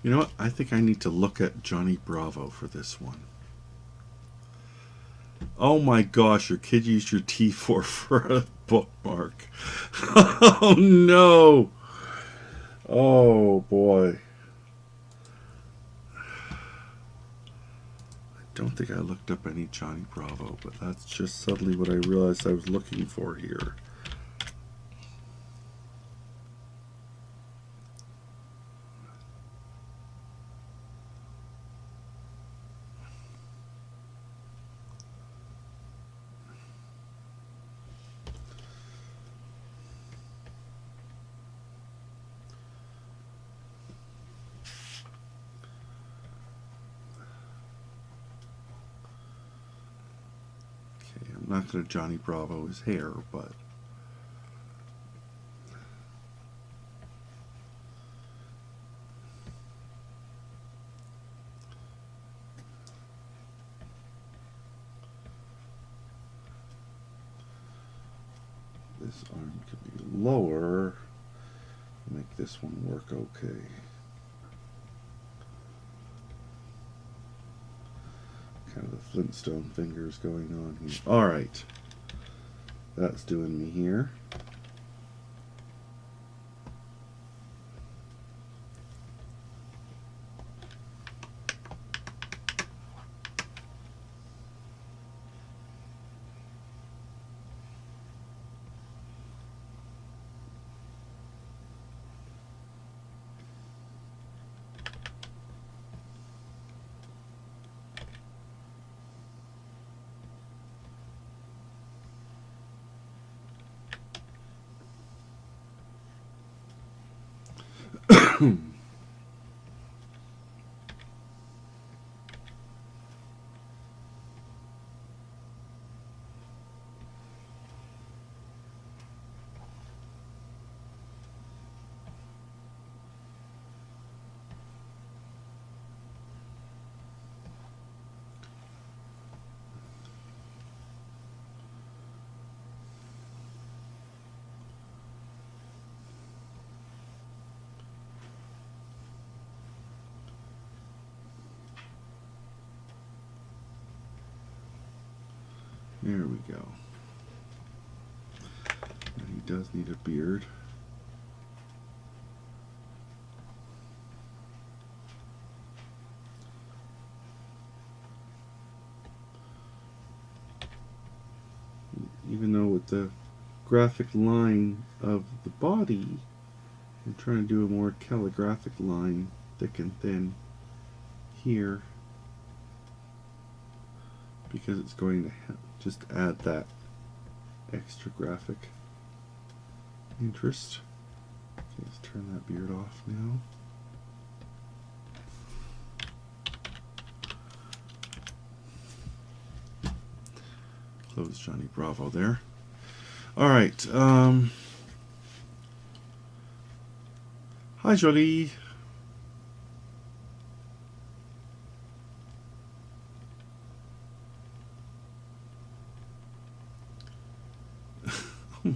Speaker 3: You know what? I think I need to look at Johnny Bravo for this one. Oh my gosh, your kid used your T4 for a bookmark. Oh no! Oh boy. I don't think I looked up any Johnny Bravo, but that's just suddenly what I realized I was looking for here. I'm not going to Johnny Bravo his hair, but this arm could be lower. Make this one work okay. Kind of the Flintstone fingers going on here. All right, that's doing me here. There we go. And he does need a beard. Even though with the graphic line of the body, I'm trying to do a more calligraphic line, thick and thin, here, because it's going to just add that extra graphic interest. Okay, let's turn that beard off now. Close Johnny Bravo there. All right. Hi, Jolie.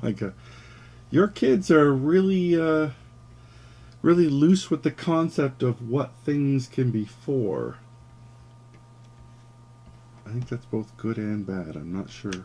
Speaker 3: Like, your kids are really, really loose with the concept of what things can be for. I think that's both good and bad. I'm not sure.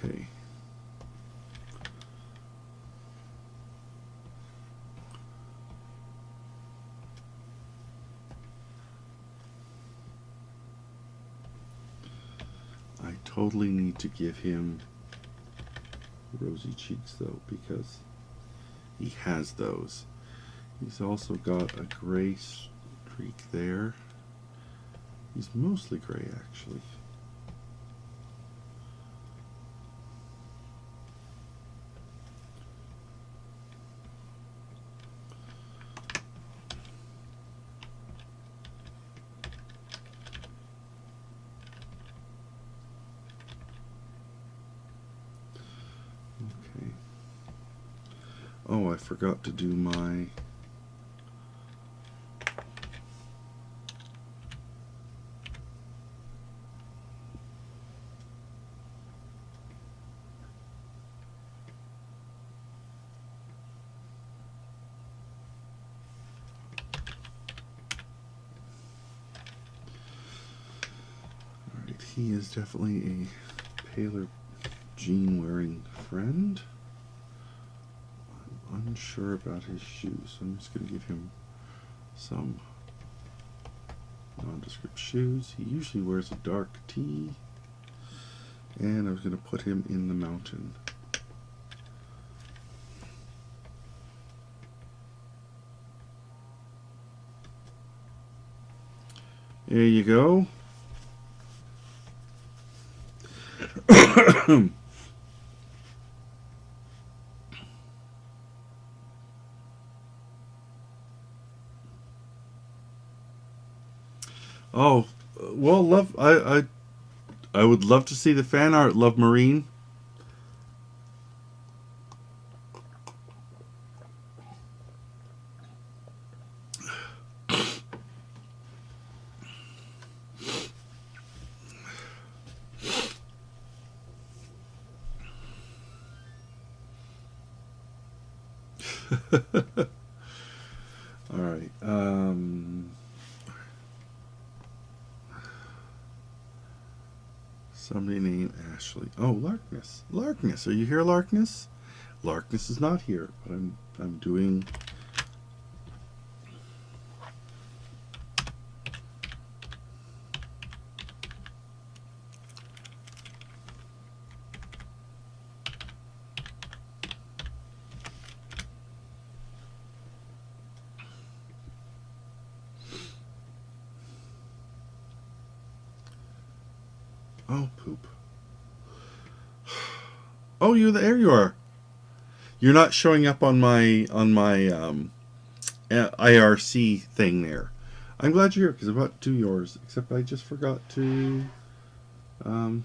Speaker 3: Okay. I totally need to give him rosy cheeks though, because he has those. He's also got a gray streak there. He's mostly gray actually. Okay. Oh, I forgot to do my he is definitely a paler jean wearing friend. I'm unsure about his shoes, so I'm just going to give him some nondescript shoes. He usually wears a dark tee, and I was going to put him in the mountain. There you go. Oh, well, I would love to see the fan art, Love Marine. All right. Somebody named Ashley. Oh, Larkness. Larkness. Are you here, Larkness? Larkness is not here, but I'm doing. Oh, poop. Oh, there you are. You're not showing up on my IRC thing there. I'm glad you're here because I'm about to do yours. Except I just forgot to. Hang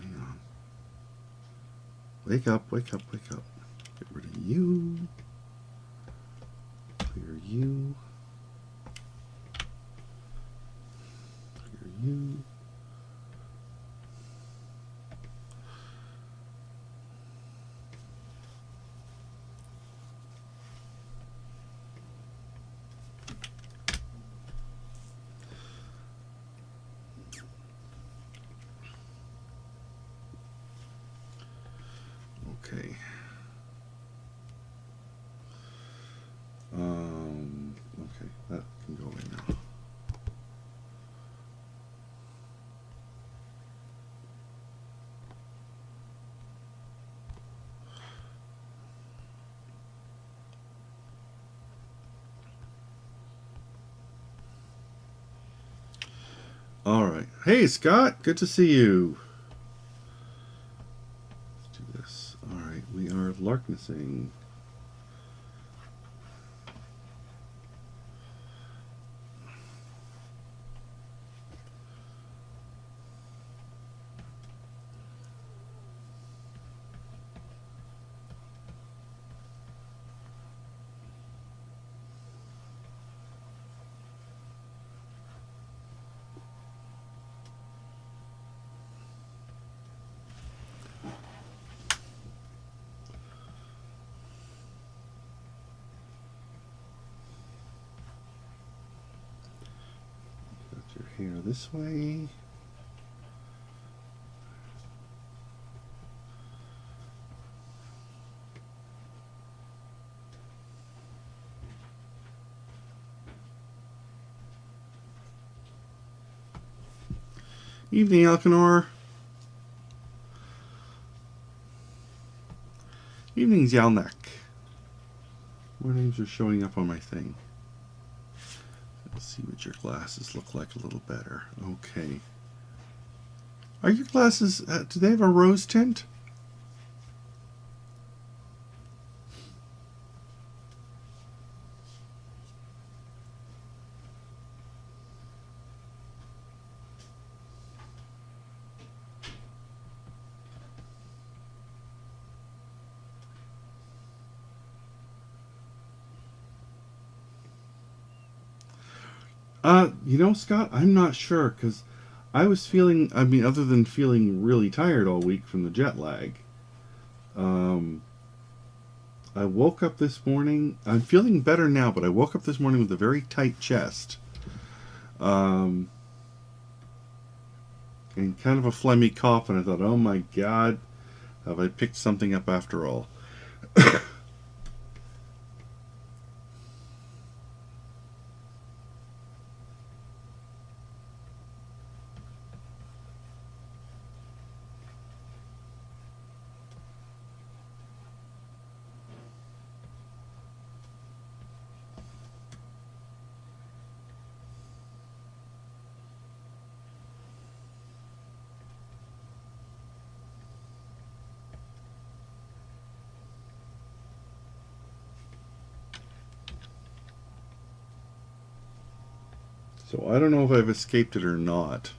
Speaker 3: on. Wake up! Wake up! Wake up! Get rid of you. Clear you. Clear you. Okay. Okay, that can go in now. All right. Hey, Scott. Good to see you. Let's do this. All right. We are Lartnessing. Got your hair this way. Evening, Elkanor. Evening, Zalnek. More names are showing up on my thing. Let's see what your glasses look like a little better. Okay. Are your glasses, do they have a rose tint? You know, Scott, I'm not sure, because I was feeling, I mean, other than feeling really tired all week from the jet lag, I woke up this morning, I'm feeling better now, but I woke up this morning with a very tight chest. And kind of a phlegmy cough, and I thought, oh my God, have I picked something up after all? So I don't know if I've escaped it or not.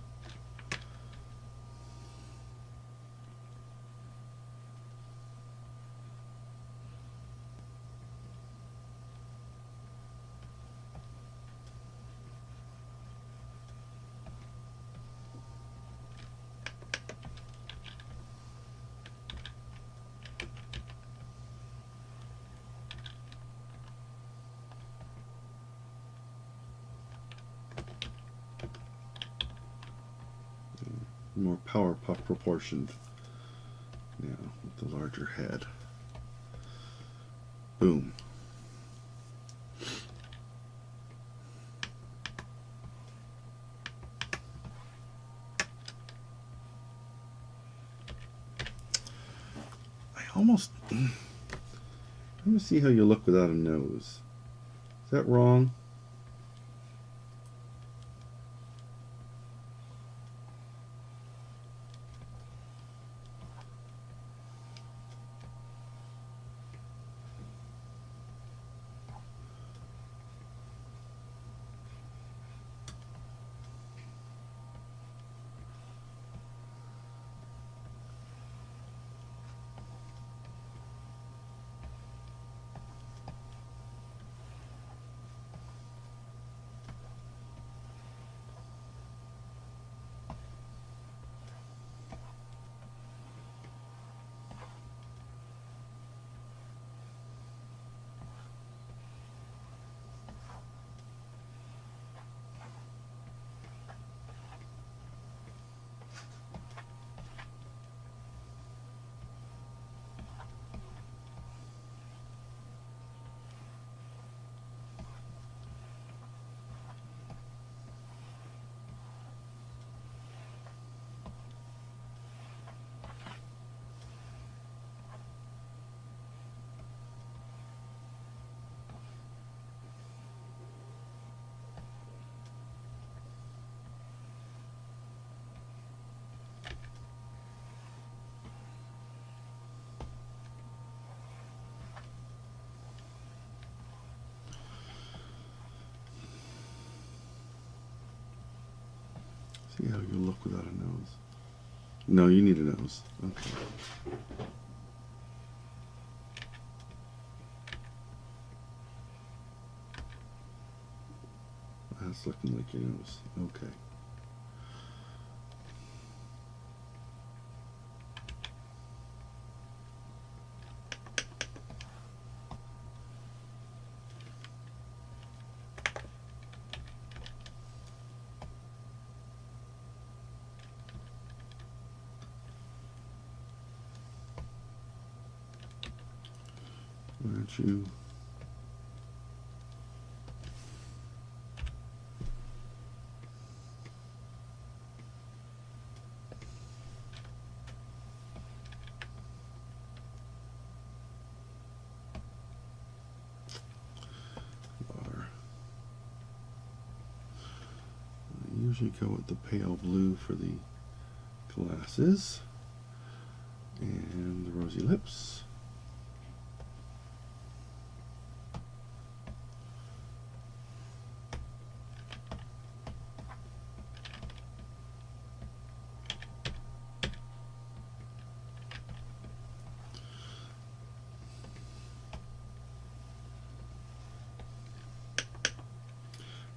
Speaker 3: More Powerpuff proportioned now with the larger head. Boom. I almost... Let me see how you look without a nose. Is that wrong? See how you look without a nose. No, you need a nose. Okay. That's looking like your nose. Okay. Why don't you... I usually go with the pale blue for the glasses and the rosy lips.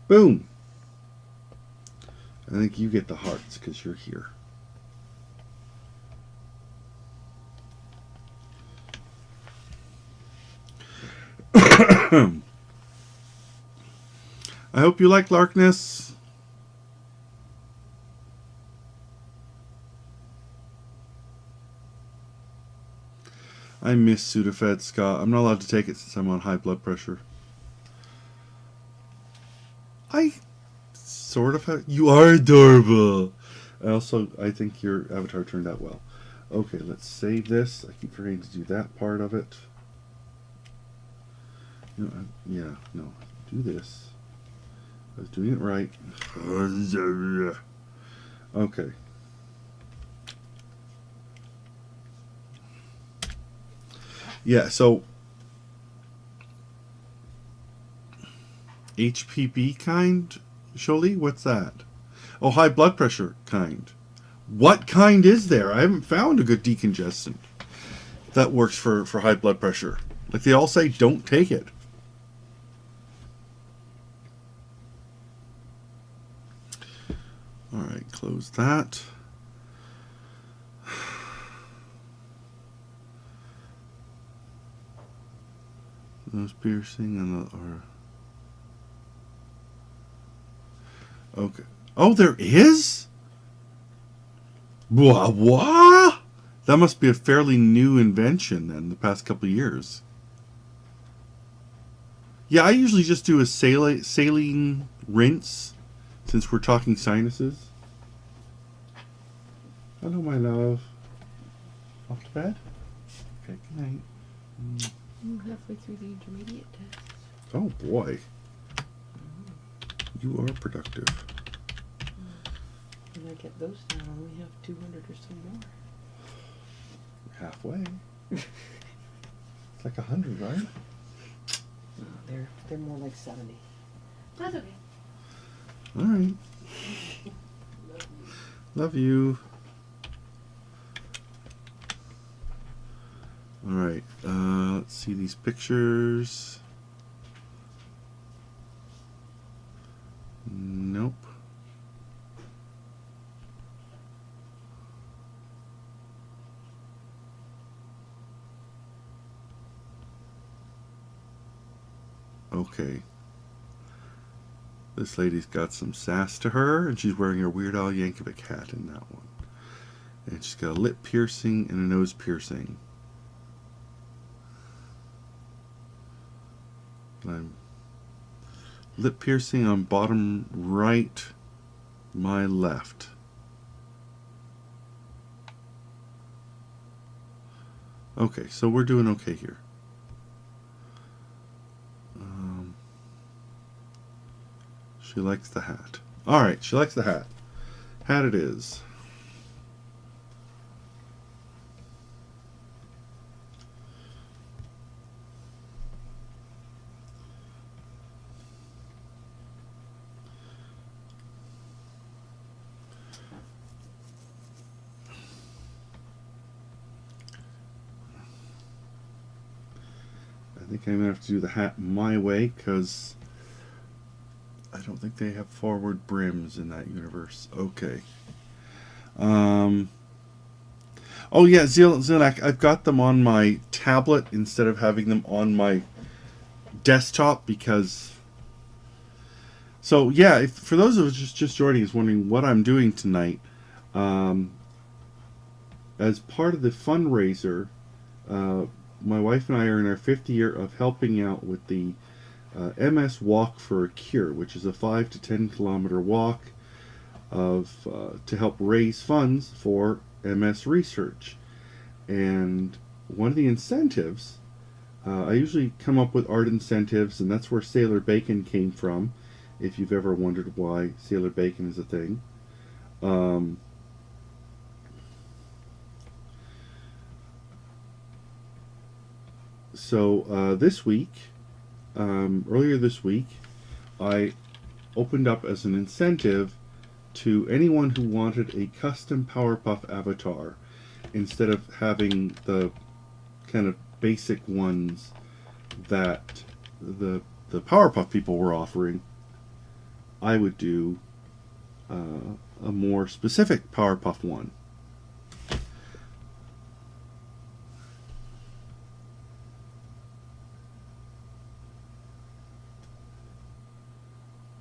Speaker 3: Boom! I think you get the hearts because you're here. I hope you like Larkness. I miss Sudafed, Scott. I'm not allowed to take it since I'm on high blood pressure. I sort of have... You are adorable. I think your avatar turned out well. Okay, let's save this. I keep forgetting to do that part of it. No, yeah, no. Do this. I was doing it right. Okay. Yeah, so HPB kind, Sholi? What's that? Oh, high blood pressure kind. What kind is there? I haven't found a good decongestant that works for high blood pressure. Like they all say, don't take it. All right, close that. Nose piercing and okay. Oh, there is? What? That must be a fairly new invention in the past couple of years. Yeah, I usually just do a saline rinse since we're talking sinuses. Hello, my love. Off to bed? Okay, good night.
Speaker 4: I'm halfway through the intermediate test.
Speaker 3: Oh, boy. You are productive.
Speaker 4: When I get those down, I only have 200 or so more.
Speaker 3: Halfway. It's like 100, right?
Speaker 4: They're more like 70.
Speaker 2: That's okay.
Speaker 3: All right. Love you. All right. Let's see these pictures. Nope. Okay. This lady's got some sass to her, and she's wearing her Weird Al Yankovic hat in that one. And she's got a lip piercing and a nose piercing. Lip piercing on bottom right, my left. Okay, so we're doing okay here. She likes the hat. All right, she likes the hat. Hat it is. I think I'm going to have to do the hat my way because I don't think they have forward brims in that universe. Okay. Oh yeah, Zilak, I've got them on my tablet instead of having them on my desktop because... So yeah, for those of us just joining us wondering what I'm doing tonight, as part of the fundraiser, my wife and I are in our 5th year of helping out with the MS Walk for a Cure, which is a 5 to 10 kilometer walk to help raise funds for MS research. And one of the incentives, I usually come up with art incentives, and that's where Sailor Bacon came from, if you've ever wondered why Sailor Bacon is a thing. So this week, earlier this week, I opened up as an incentive to anyone who wanted a custom Powerpuff avatar instead of having the kind of basic ones that the Powerpuff people were offering. I would do a more specific Powerpuff one.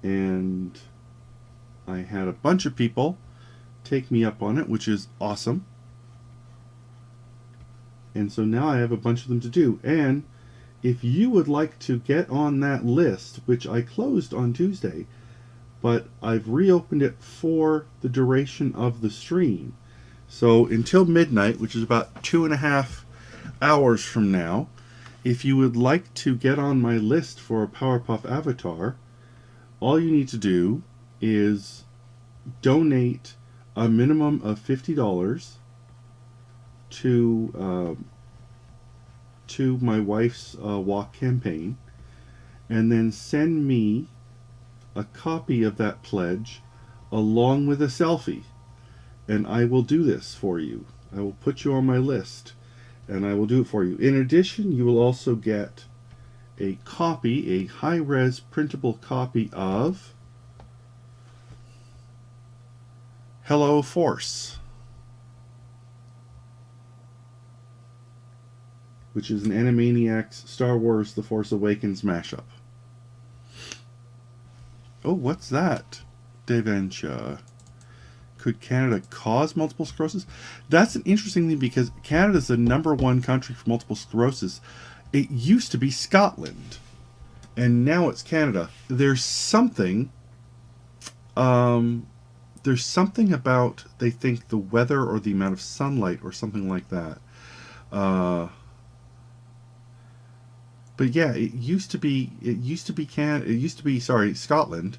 Speaker 3: And I had a bunch of people take me up on it, which is awesome. And so now I have a bunch of them to do. And if you would like to get on that list, which I closed on Tuesday, but I've reopened it for the duration of the stream. So until midnight, which is about 2.5 hours from now, if you would like to get on my list for a Powerpuff avatar, all you need to do is donate a minimum of $50 to my wife's walk campaign, and then send me a copy of that pledge along with a selfie, and I will do this for you. I will put you on my list and I will do it for you. In addition, you will also get a copy, a high-res printable copy of Hello Force, which is an Animaniacs Star Wars The Force Awakens mashup. Oh, what's that? Deventia. Could Canada cause multiple sclerosis? That's an interesting thing because Canada's the #1 country for multiple sclerosis. It used to be Scotland, and now it's Canada. There's something about, they think, the weather or the amount of sunlight or something like that. But yeah, it used to be Scotland,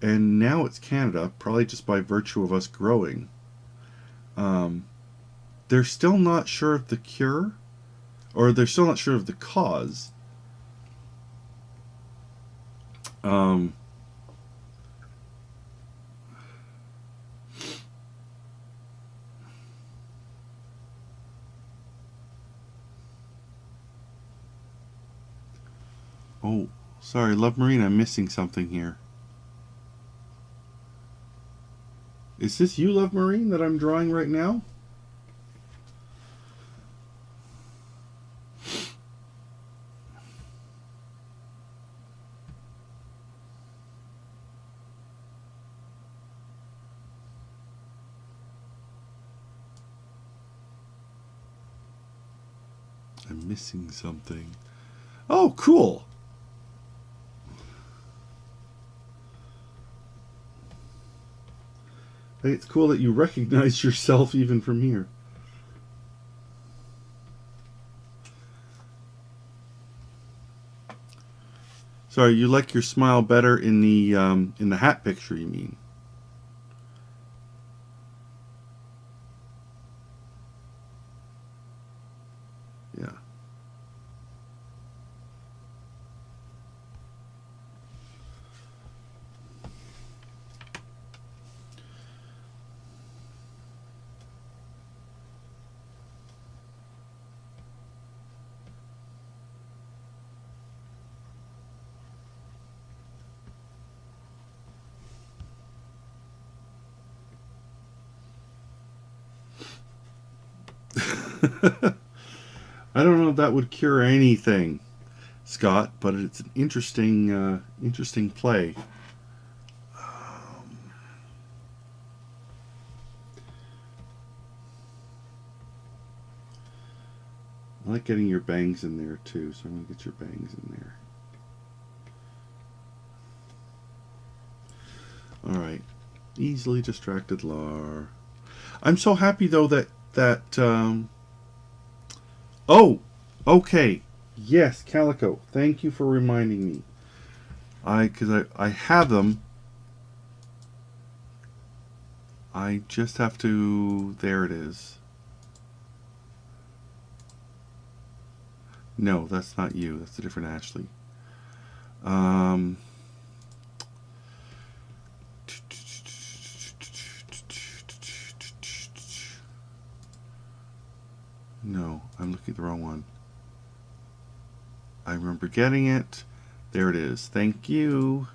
Speaker 3: and now it's Canada, probably just by virtue of us growing. They're still not sure of the cure, or they're still not sure of the cause. Oh, sorry, Love Marine, I'm missing something here. Is this you, Love Marine, that I'm drawing right now? I'm missing something. Oh, cool. Hey, it's cool that you recognize yourself even from here. Sorry, you like your smile better in the hat picture, you mean? Yeah. I don't know if that would cure anything, Scott, but it's an interesting play. I like getting your bangs in there too, so I'm going to get your bangs in there. Alright. Easily distracted Lar. I'm so happy though that oh, okay. Yes, Calico. Thank you for reminding me. Because I have them. I just have to... There it is. No, that's not you. That's a different Ashley. No, I'm looking at the wrong one. I remember getting it. There it is. Thank you.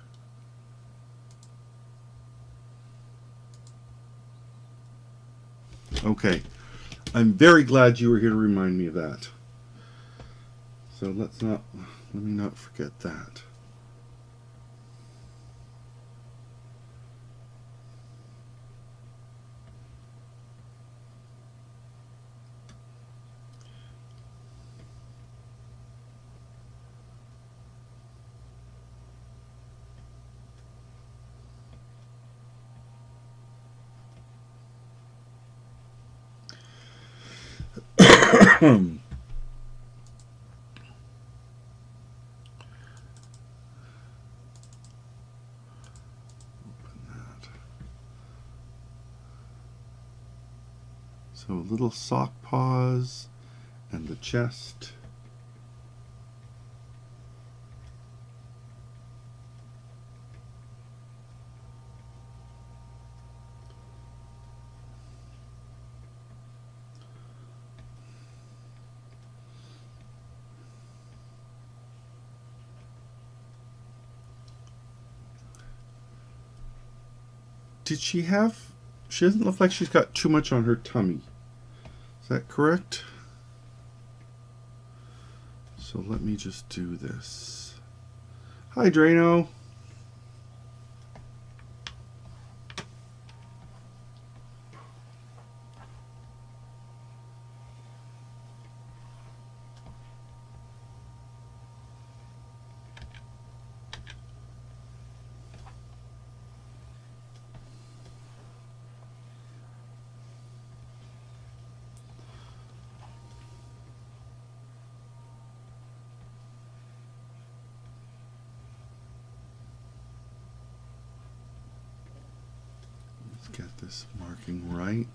Speaker 3: Okay. I'm very glad you were here to remind me of that. So let me not forget that. So little sock paws and the chest. She doesn't look like she's got too much on her tummy. Is that correct? So let me just do this. Hi, Drano. Let's get this marking right.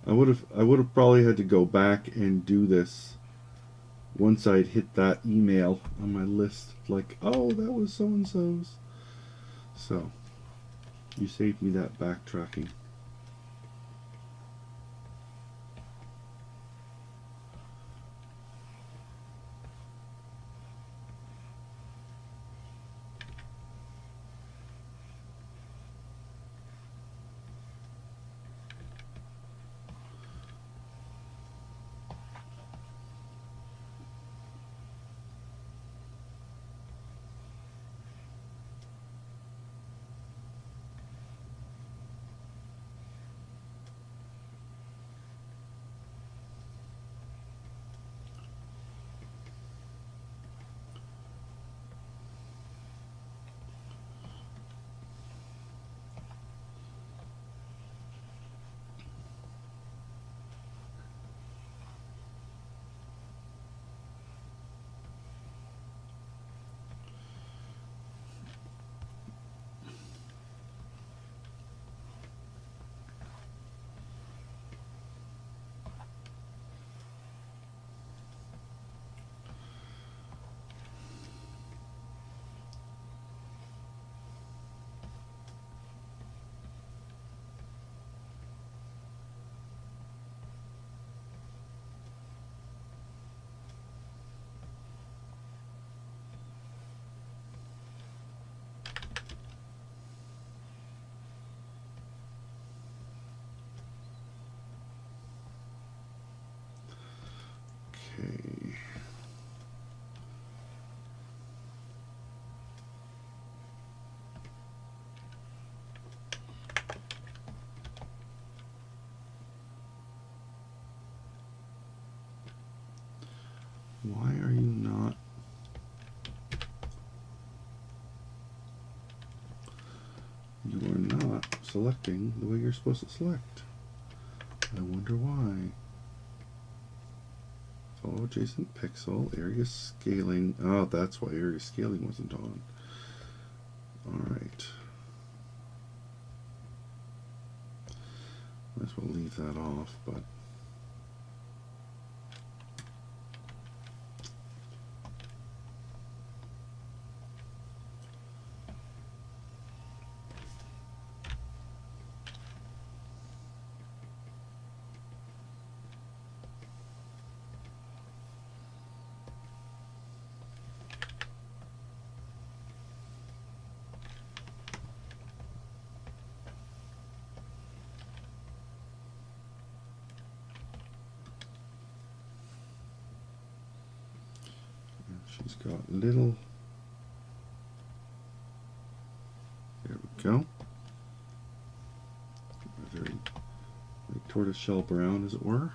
Speaker 3: I would have probably had to go back and do this once I'd hit that email on my list, like, oh, that was so and so's. So you saved me that backtracking. Why are you not? You are not selecting the way you're supposed to select. I wonder why. Follow adjacent pixel, area scaling. Oh, that's why area scaling wasn't on. Alright. Might as well leave that off, but she's got little. There we go. A very like tortoiseshell brown, as it were.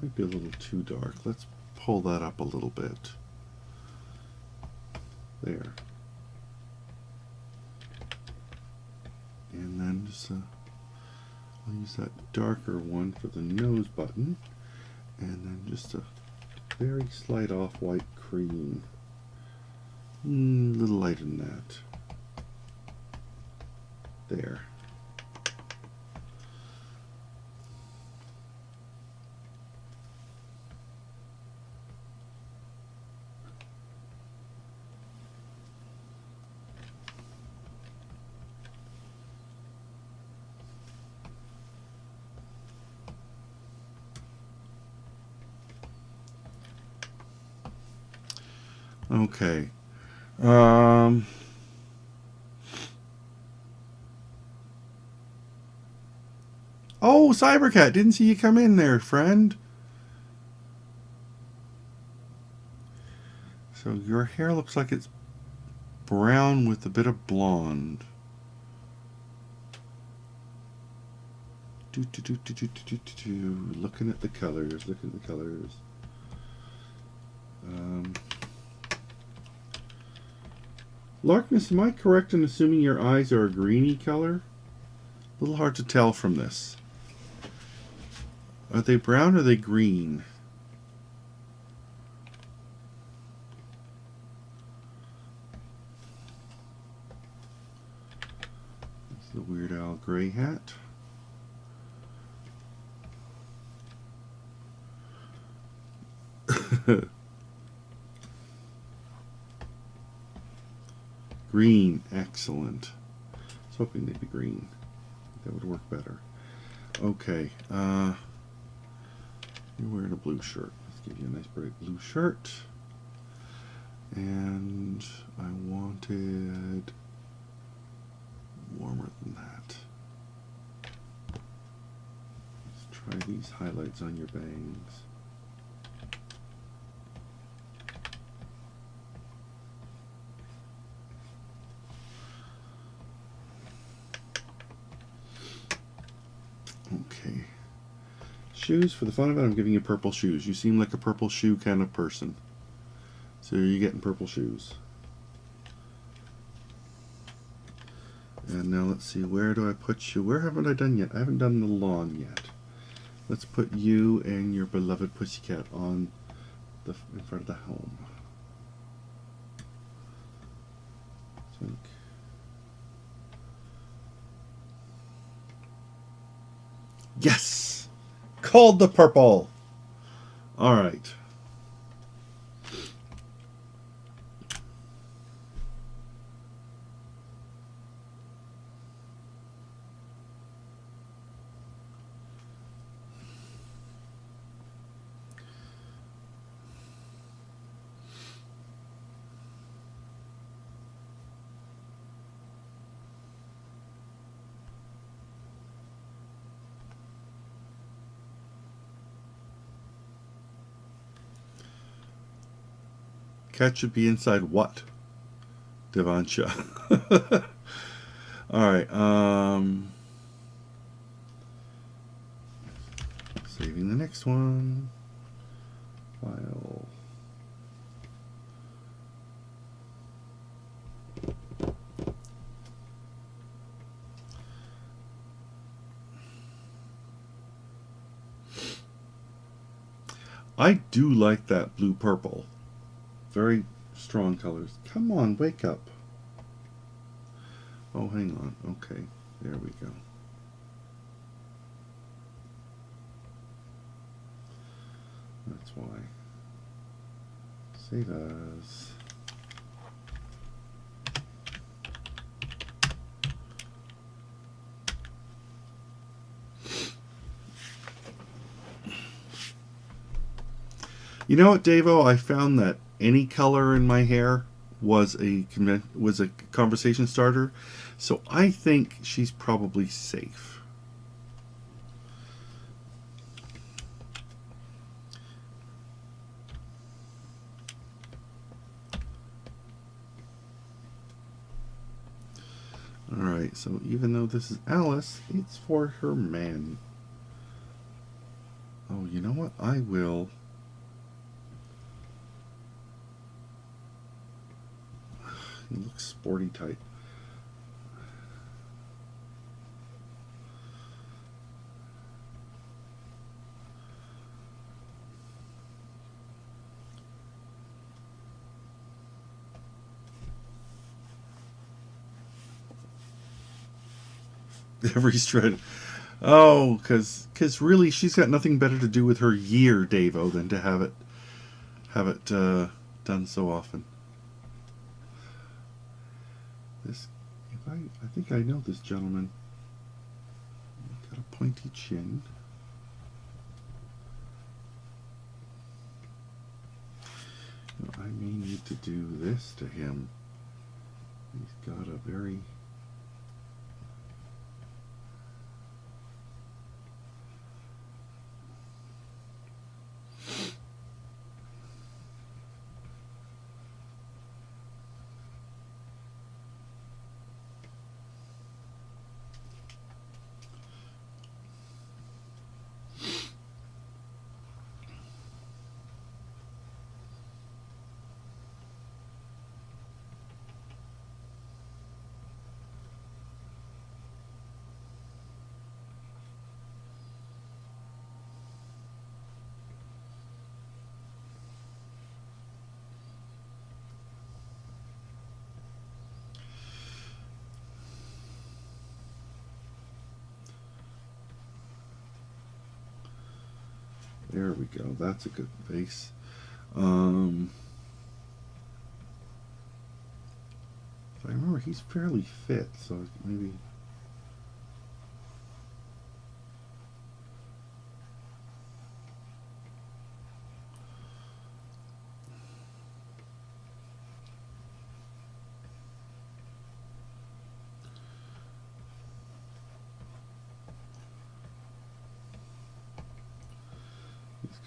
Speaker 3: Might be a little too dark. Let's pull that up a little bit. There. And then just I'll use that darker one for the nose button, and then just a very slight off-white cream. A little lighter than that. There. Okay. Oh, Cybercat, didn't see you come in there, friend. So your hair looks like it's brown with a bit of blonde. Looking at the colors, looking at the colors. Larkness, am I correct in assuming your eyes are a greeny color? A little hard to tell from this. Are they brown or are they green? That's the Weird Al gray hat. Green, excellent. I was hoping they'd be green. That would work better. Okay, you're wearing a blue shirt. Let's give you a nice bright blue shirt. And I wanted warmer than that. Let's try these highlights on your bangs. Okay. Shoes, for the fun of it, I'm giving you purple shoes. You seem like a purple shoe kind of person. So you're getting purple shoes. And now let's see, where do I put you? Where haven't I done yet? I haven't done the lawn yet. Let's put you and your beloved pussycat on in front of the home. Think. Yes! Called the purple! Alright. Cat should be inside what? Devansha. Alright, saving the next one. File. I do like that blue purple. Very strong colors. Come on, wake up. Oh, hang on. Okay, there we go. That's why. Save as. You know what, Davo? I found that any color in my hair was a conversation starter, so I think she's probably safe. Alright, so even though this is Alice, it's for her man. Oh, you know what? I will. He looks sporty type. Every shred. Oh, because really she's got nothing better to do with her year, Davo, than to have it done so often. This, I think I know this gentleman. Got a pointy chin. I may need to do this to him. He's got a very There we go. That's a good base. If I remember, he's fairly fit, so maybe.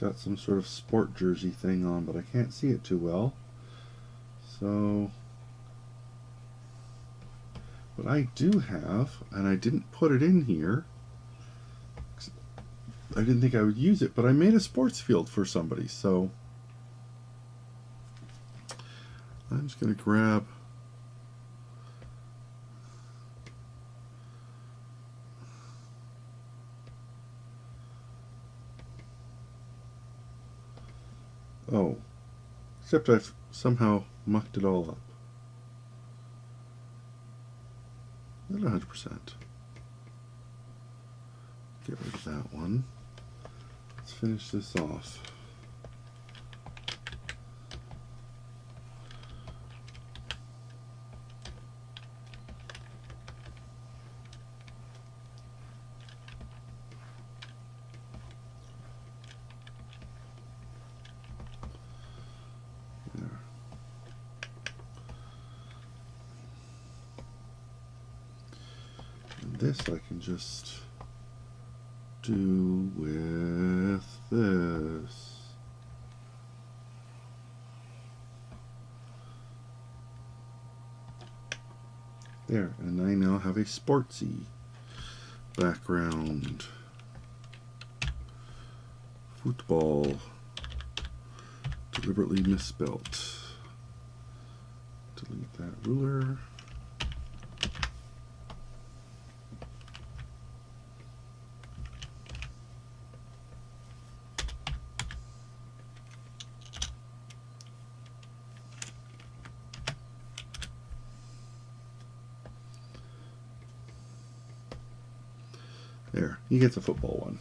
Speaker 3: Got some sort of sport jersey thing on, but I can't see it too well. So, what I do have, and I didn't put it in here, I didn't think I would use it, but I made a sports field for somebody, so I'm just going to grab oh, except I've somehow mucked it all up. Not 100%. Get rid of that one. Let's finish this off. This I can just do with this. There, and I now have a sportsy background. Football. Deliberately misspelt. Delete that ruler. There, he gets a football one.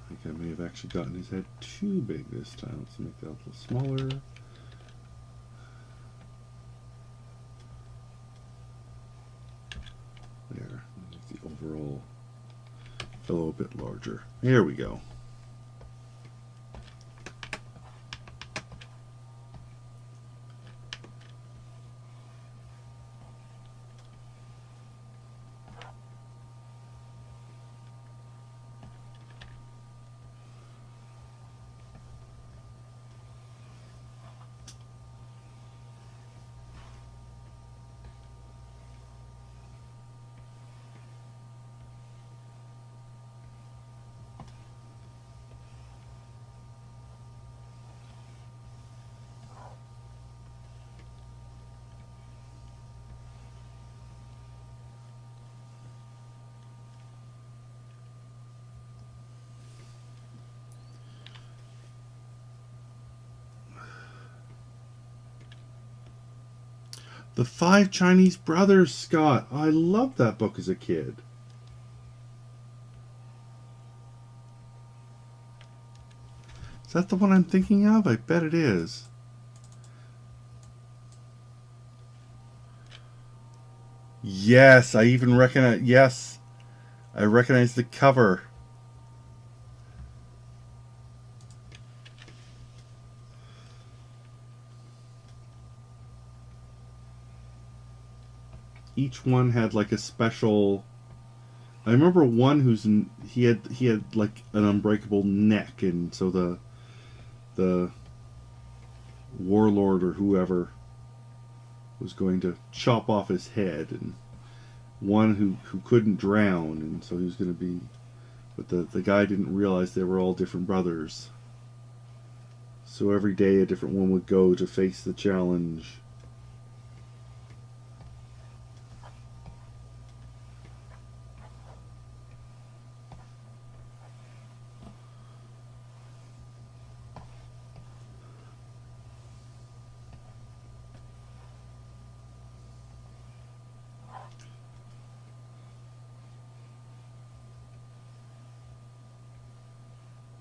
Speaker 3: I think I may have actually gotten his head too big this time. Let's make that a little smaller. There, make the overall fellow a bit larger. Here we go. The Five Chinese Brothers, Scott. I loved that book as a kid. Is that the one I'm thinking of? I bet it is. Yes, I even recognize. Yes, I recognize the cover. Each one had like a special. I remember one he had like an unbreakable neck, and so the warlord or whoever was going to chop off his head, and one who couldn't drown, and so he was going to be, but the guy didn't realize they were all different brothers. So every day a different one would go to face the challenge.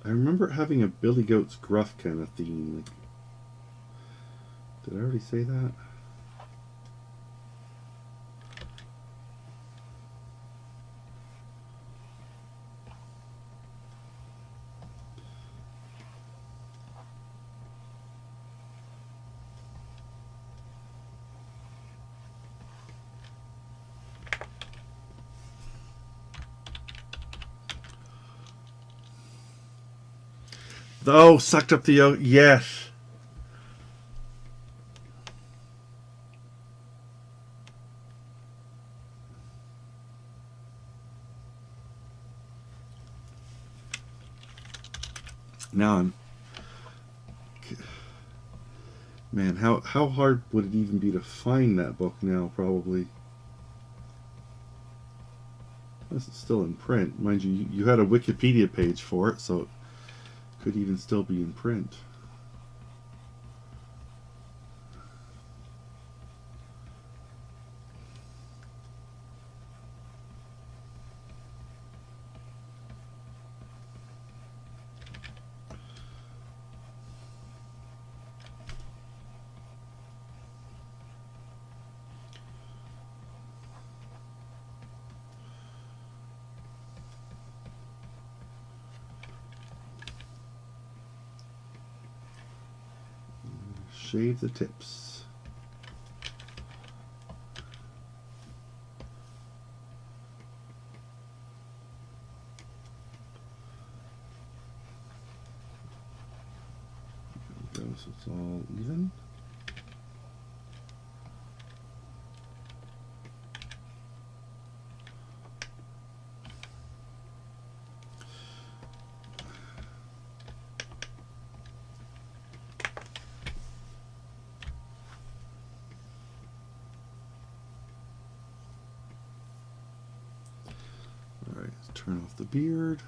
Speaker 3: I remember having a Billy Goat's Gruff kind of theme. Like, did I already say that? Oh, sucked up the yolk. Yes. Now I'm... Man, how hard would it even be to find that book now, probably? This is still in print. Mind you, you had a Wikipedia page for it, so it could even still be in print. shave the tips. There we go, so it's all even. Alright, let's turn off the beard.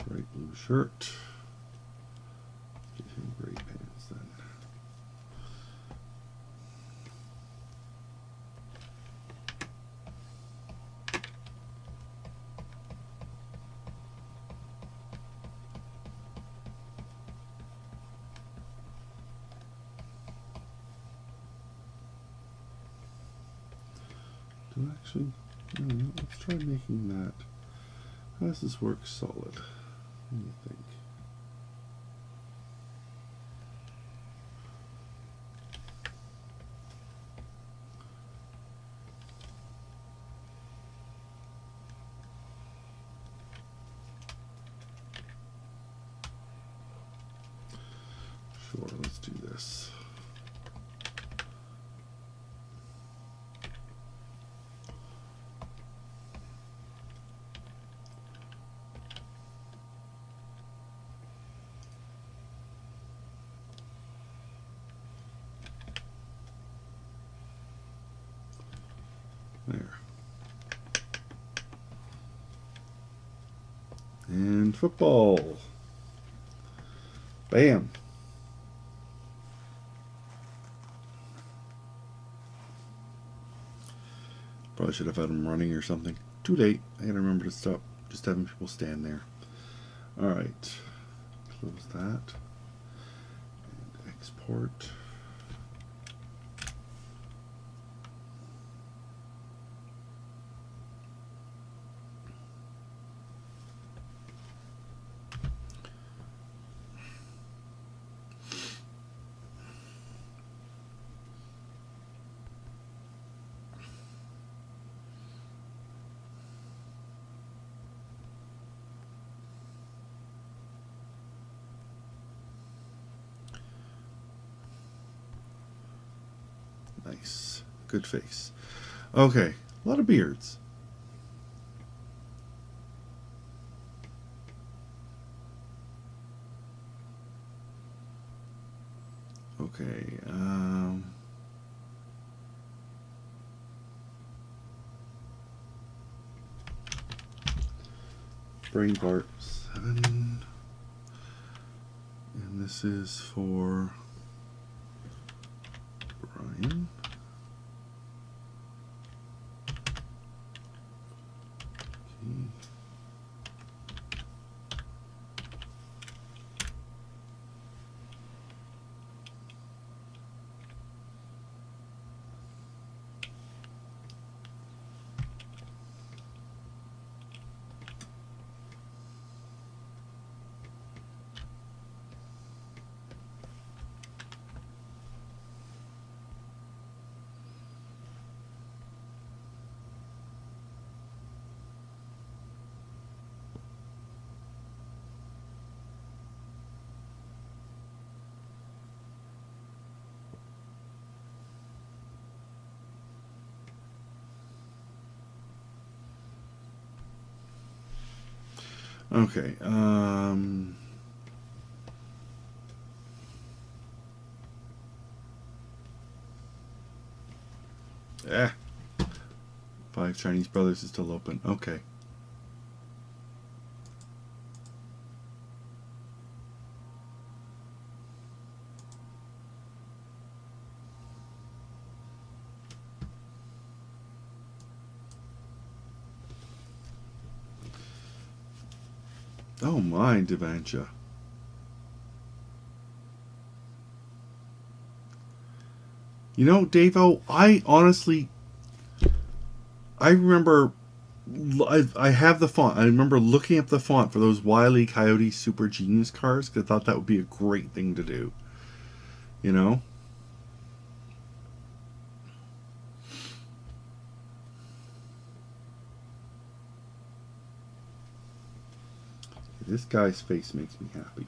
Speaker 3: Bright blue shirt. Get him gray pants then. Do I actually? No, let's try making that. How does this work solid? What do you think? Sure, let's do this. There. And football. Bam. Probably should have had him running or something. Too late. I gotta remember to stop just having people stand there. Alright. Close that. And export. Nice. Good face. Okay. A lot of beards. Okay. Brain part 7. And this is for Brian. Okay. Okay. Five Chinese Brothers is still open. Okay. Oh my, Devancha. You know, Davo, I remember, I have the font. I remember looking up the font for those Wile E. Coyote Super Genius cars because I thought that would be a great thing to do. You know? This guy's face makes me happy.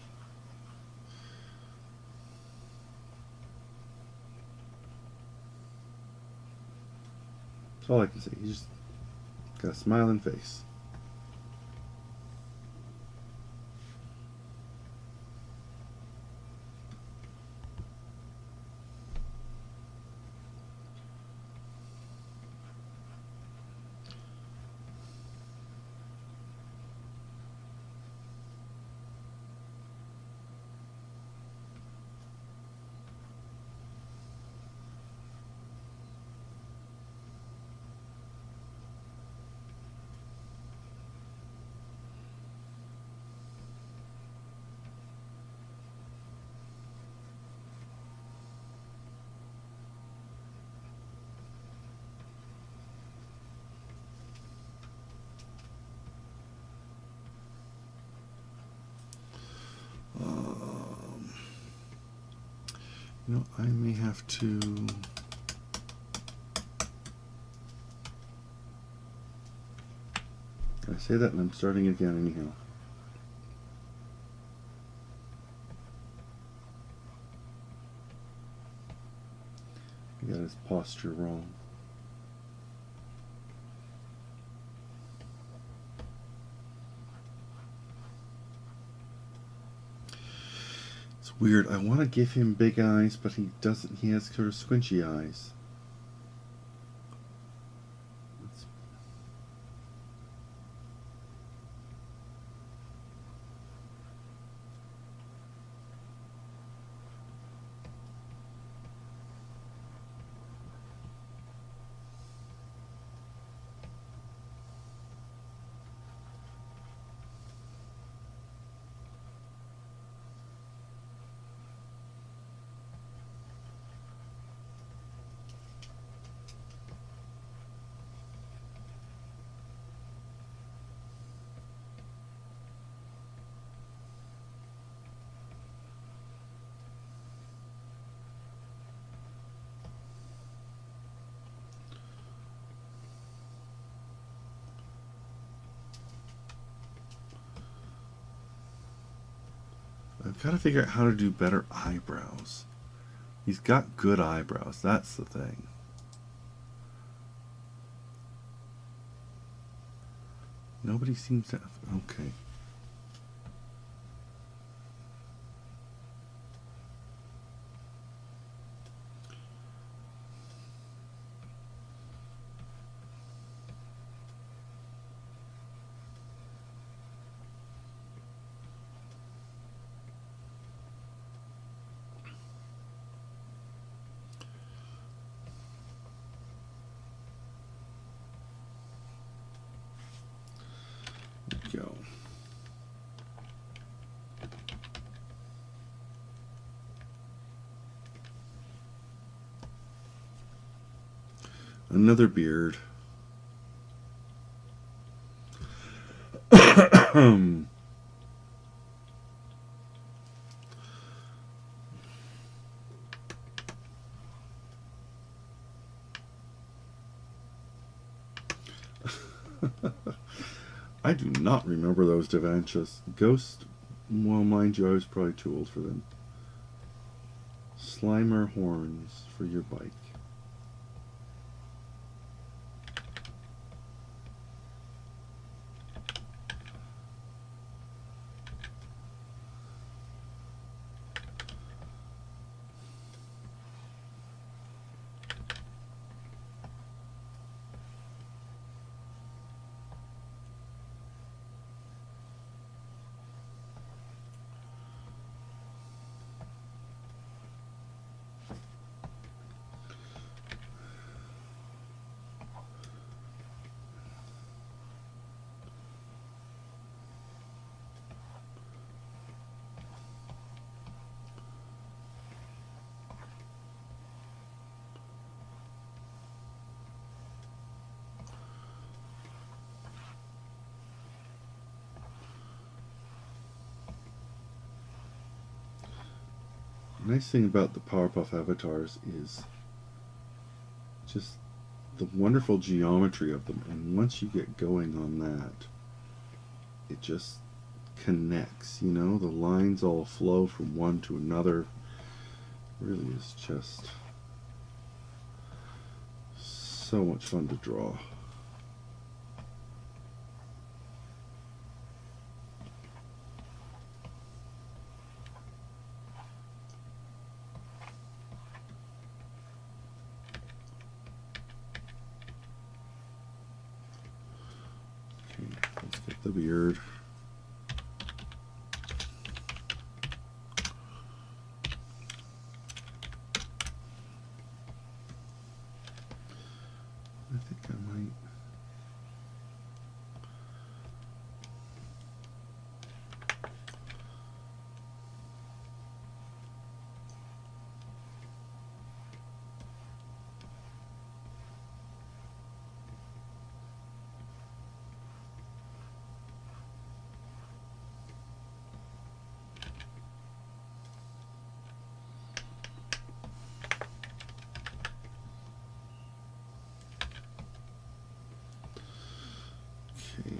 Speaker 3: That's all I can say. He's just got a smiling face. You know, I may have to. I say that and I'm starting again anyhow. I got his posture wrong. It's weird. I want to give him big eyes, but he doesn't. He has sort of squinchy eyes. I've got to figure out how to do better eyebrows. He's got good eyebrows. That's the thing. Nobody seems to have. Okay. Go. Another beard. I do not remember those Devanchas. Ghost, well, mind you, I was probably too old for them. Slimer horns for your bike. nice thing about the Powerpuff avatars is just the wonderful geometry of them, and once you get going on that, it just connects, you know, the lines all flow from one to another. Really is just so much fun to draw. Okay, let's get the beard. I think I might. Okay.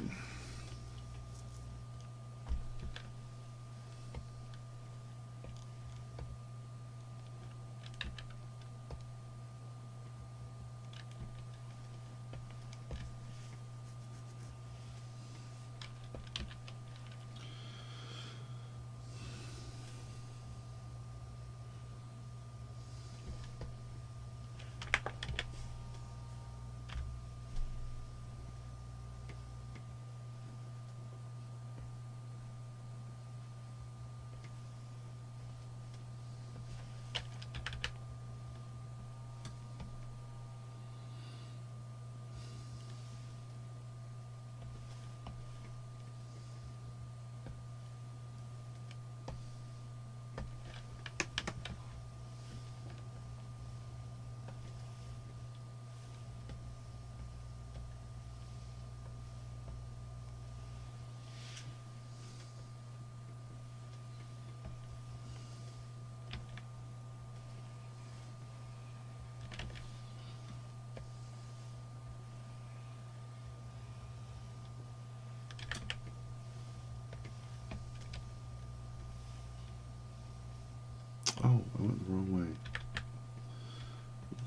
Speaker 3: Oh, I went the wrong way.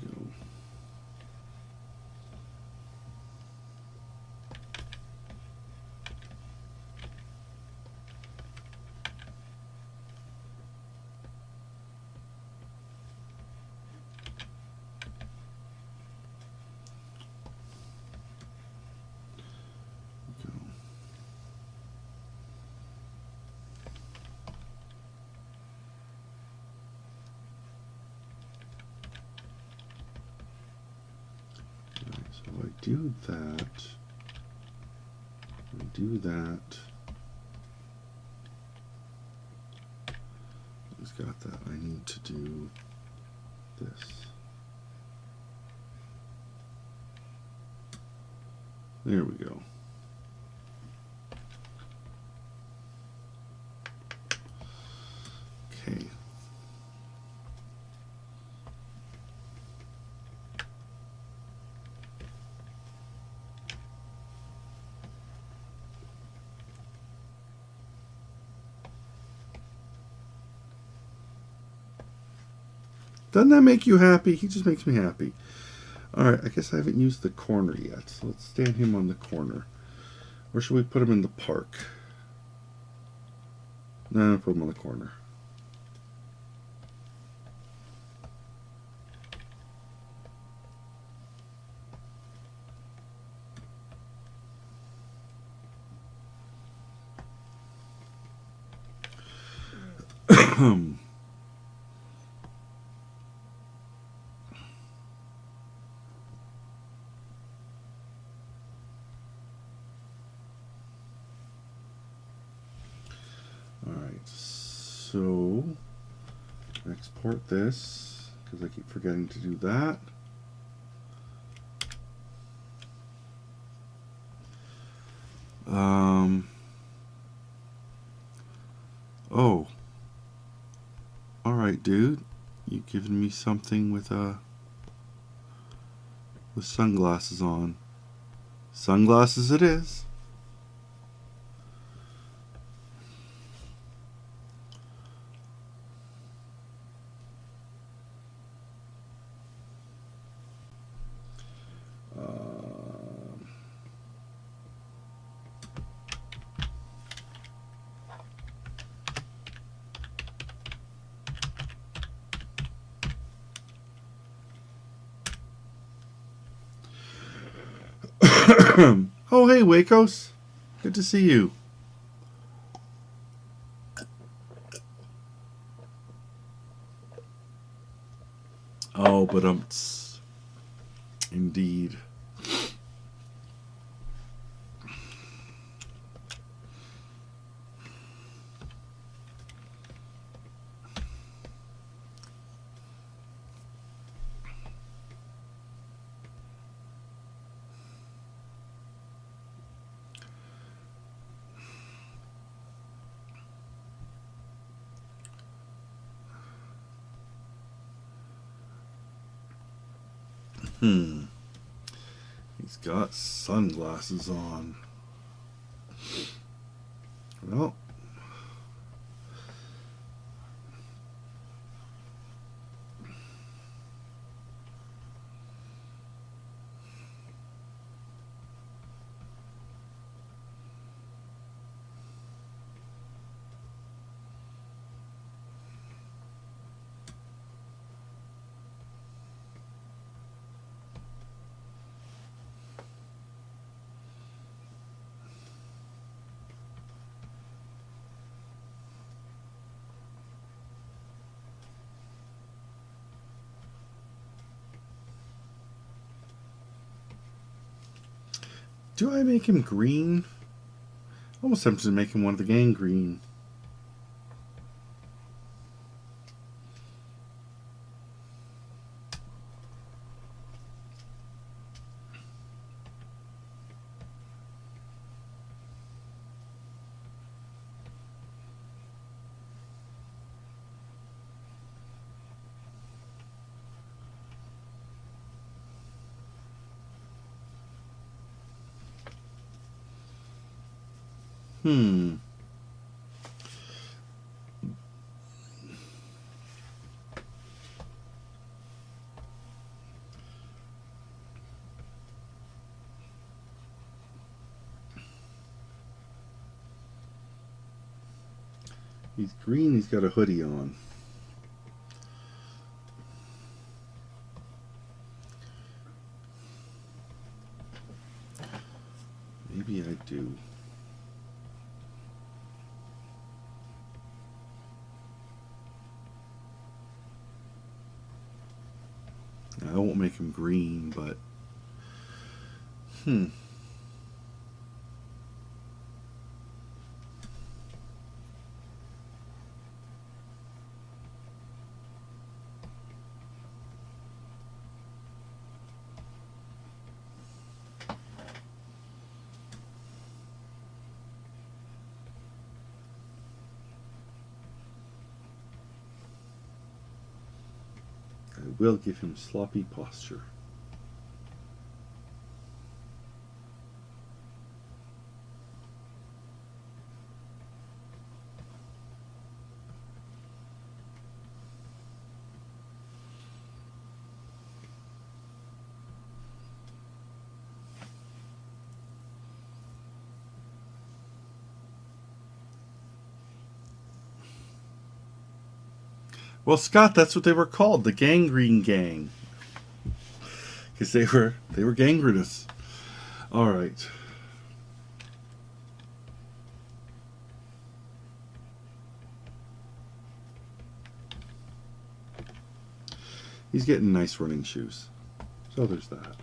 Speaker 3: There we go. Go. Right, so I do that. I do that. He's got that. I need to do this. There we go. Okay. Doesn't that make you happy? He just makes me happy. Alright, I guess I haven't used the corner yet, so let's stand him on the corner. Or should we put him in the park? No, put him on the corner. Alright, so export this, because I keep forgetting to do that. Oh, Alright, dude. You giving me something with sunglasses on. Sunglasses it is. Oh, hey, Wacos. Good to see you. Oh, but indeed. He's got sunglasses on. Well, do I make him green? Almost tempted to make him one of the gang green. He's green, he's got a hoodie on. Maybe I do. I won't make him green, but I will give him sloppy posture. Well, Scott, that's what they were called, the Gangrene Gang, because they were gangrenous. All right. He's getting nice running shoes, so there's that.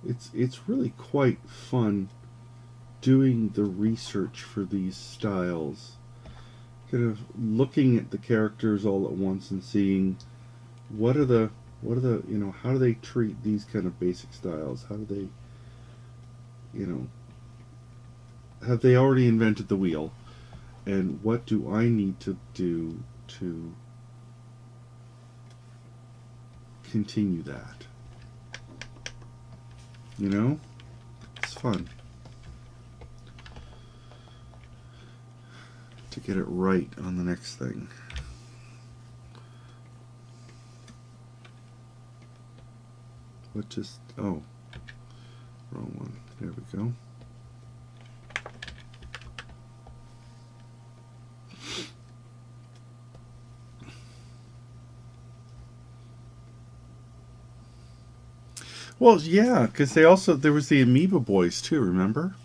Speaker 3: it's really quite fun doing the research for these styles, kind of looking at the characters all at once and seeing what are the how do they treat these kind of basic styles? How do they, have they already invented the wheel? And what do I need to do to continue that? It's fun to get it right on the next thing. Oh, wrong one. There we go. Well, yeah, because there was the Amoeba Boys too. Remember,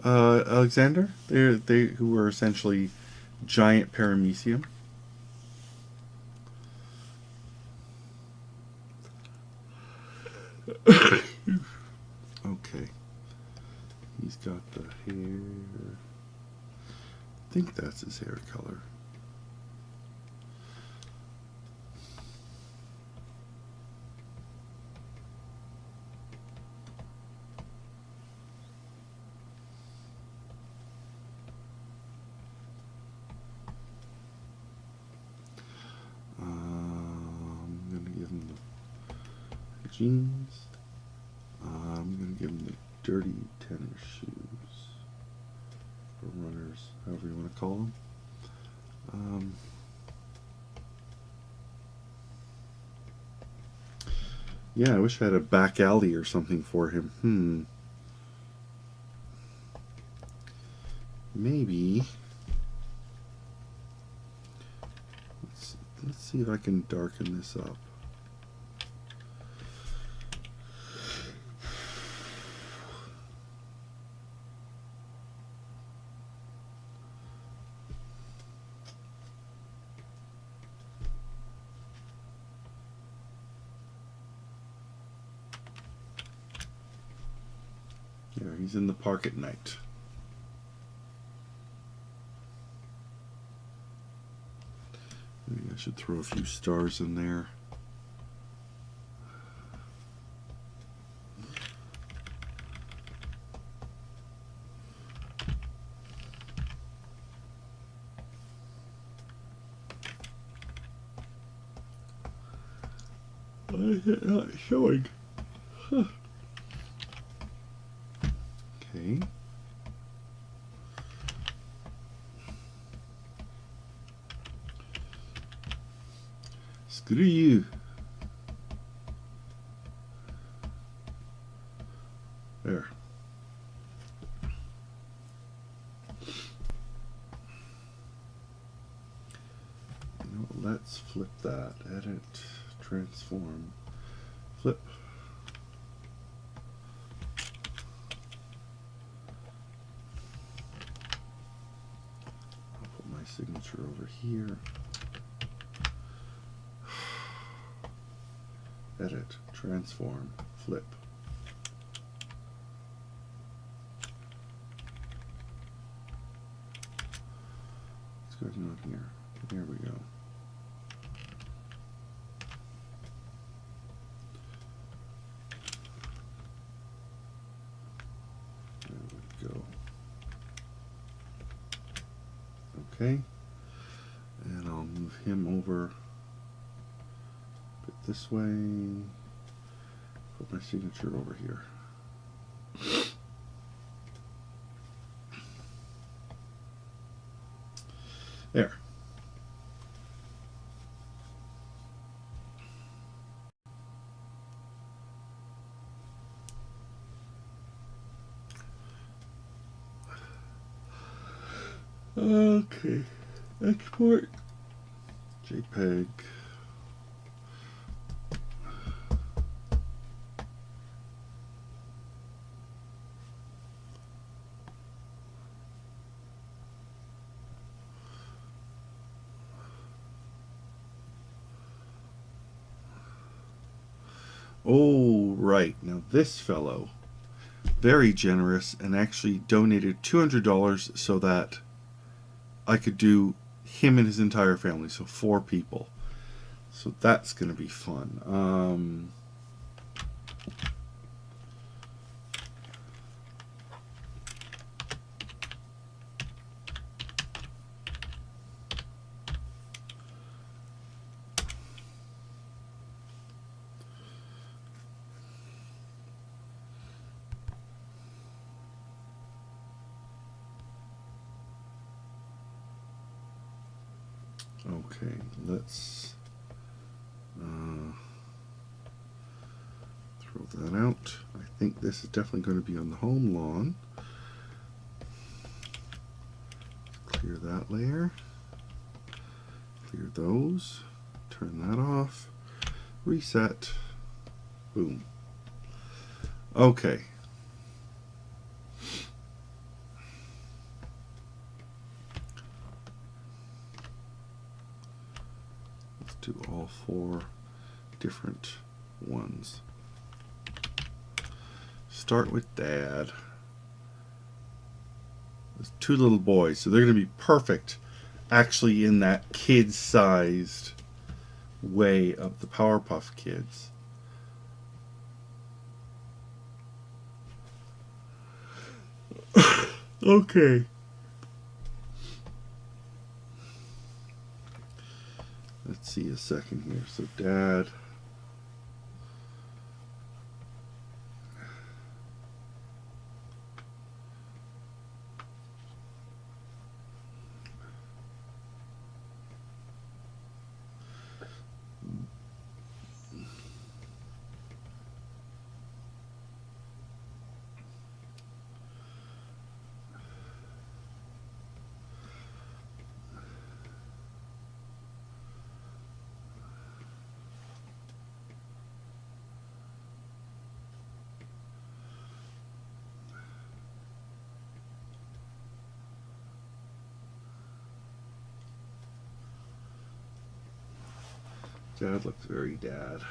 Speaker 3: Alexander? They who were essentially giant paramecium. Okay, he's got the hair. I think that's his hair color. I'm gonna give him the jeans. I'm gonna give him the dirty tennis shoes, or runners, however you want to call them. Yeah, I wish I had a back alley or something for him. Maybe. Let's see if I can darken this up. Yeah, he's in the park at night. Maybe I should throw a few stars in there. Why is it not showing? Huh. Okay. Screw you. There. Let's flip that. Edit, transform, flip. I'll put my signature over here. Edit, transform, flip. What's going on here? Here we go. There we go. Okay. And I'll move him over a bit this way. Put my signature over here. There. Okay. Export. JPEG. Oh, right. Now this fellow, very generous, and actually donated $200 so that I could do him and his entire family, so 4 people. So that's going to be fun. Okay, let's throw that out. I think this is definitely going to be on the home lawn. Clear that layer. Clear those. Turn that off. Reset. Boom. Okay. Let's do all 4 different ones. Start with Dad. There's 2 little boys, so they're going to be perfect actually in that kid-sized way of the Powerpuff Kids. Okay. Let's see a second here. So Dad. Dad looks very dad.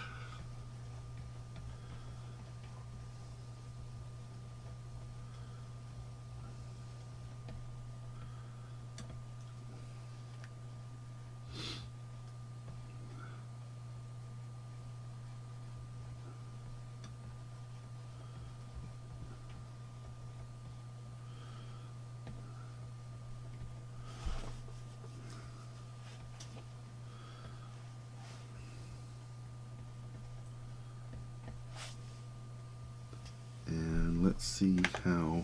Speaker 3: And let's see how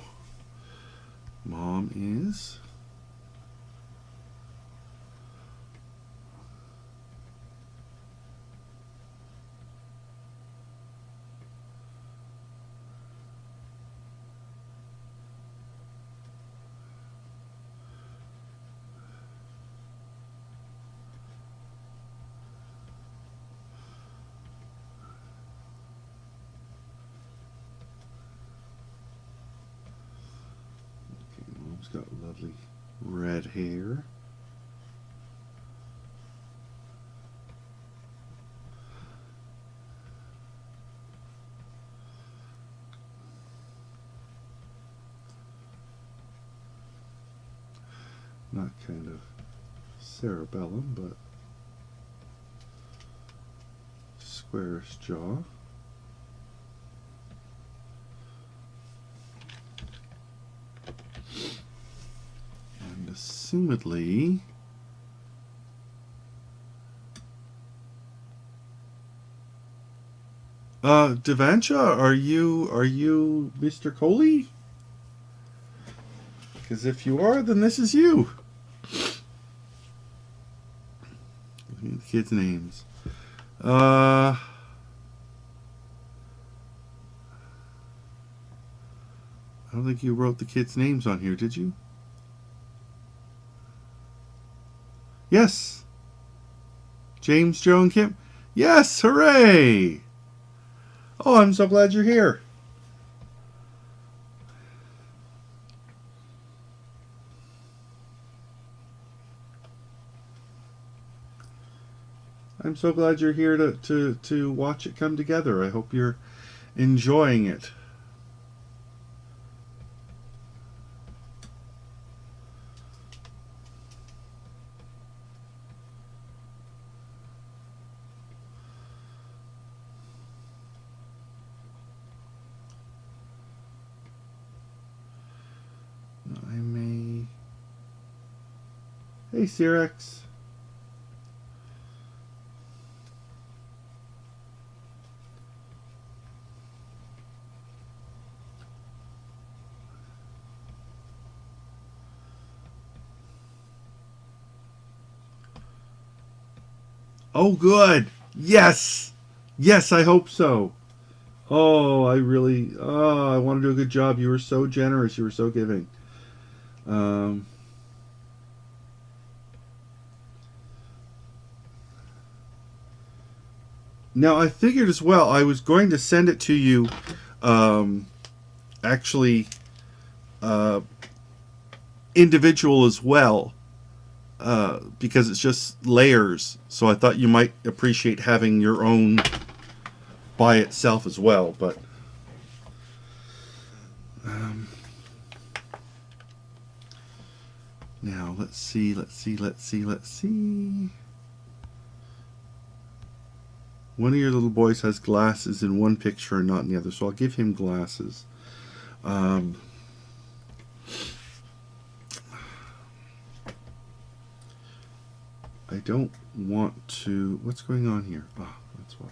Speaker 3: Mom is. Mom's got lovely red hair. Not kind of cerebellum, but squarish jaw. And assumedly Devancha, are you Mr. Coley? Because if you are, then this is you. Give me the kids' names. I don't think you wrote the kids' names on here, did you? Yes. James, Joe, and Kim. Yes, hooray! Oh, I'm so glad you're here. I'm so glad you're here to watch it come together. I hope you're enjoying it. I may... Hey, Cyrex. Oh, good. Yes. Yes, I hope so. Oh, I want to do a good job. You were so generous. You were so giving. Um, Now, I figured as well, I was going to send it to you, um, actually, uh, individual as well, because it's just layers. So I thought you might appreciate having your own by itself as well. But now let's see. One of your little boys has glasses in one picture and not in the other, so I'll give him glasses. Um, I don't want to... What's going on here? Oh, that's why.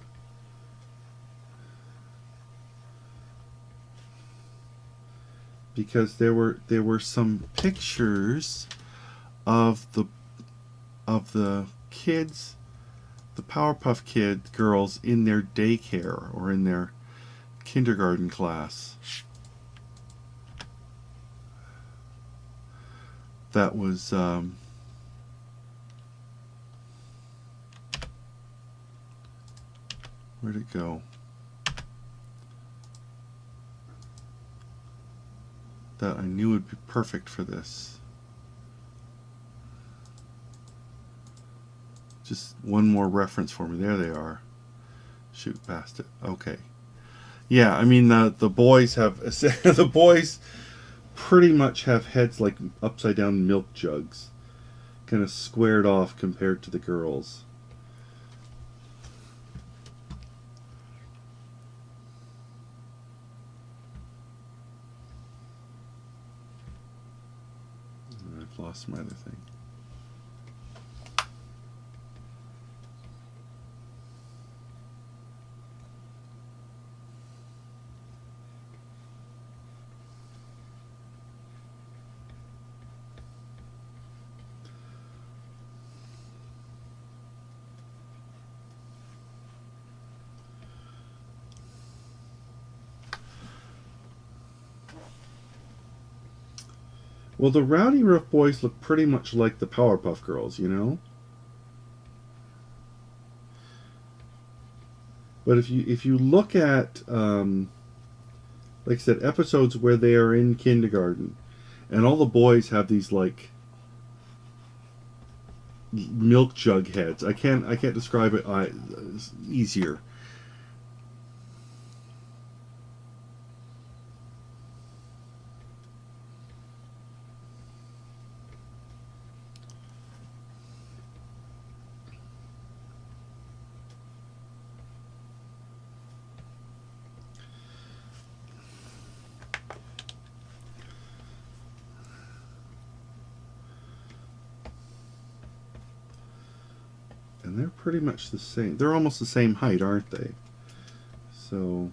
Speaker 3: Because there were some pictures of the kids, the Powerpuff Kid girls in their daycare or in their kindergarten class. That was where'd it go? That I knew would be perfect for this. Just one more reference for me. There they are. Shoot past it. Okay. Yeah, I mean the boys have the boys pretty much have heads like upside down milk jugs, kind of squared off compared to the girls. I've lost my other thing. Well, the Rowdy Rough Boys look pretty much like the Powerpuff Girls, you know? But if you look at, like I said, episodes where they are in kindergarten, and all the boys have these like milk jug heads. I can't describe it easier. And they're pretty much the same. They're almost the same height, aren't they? So...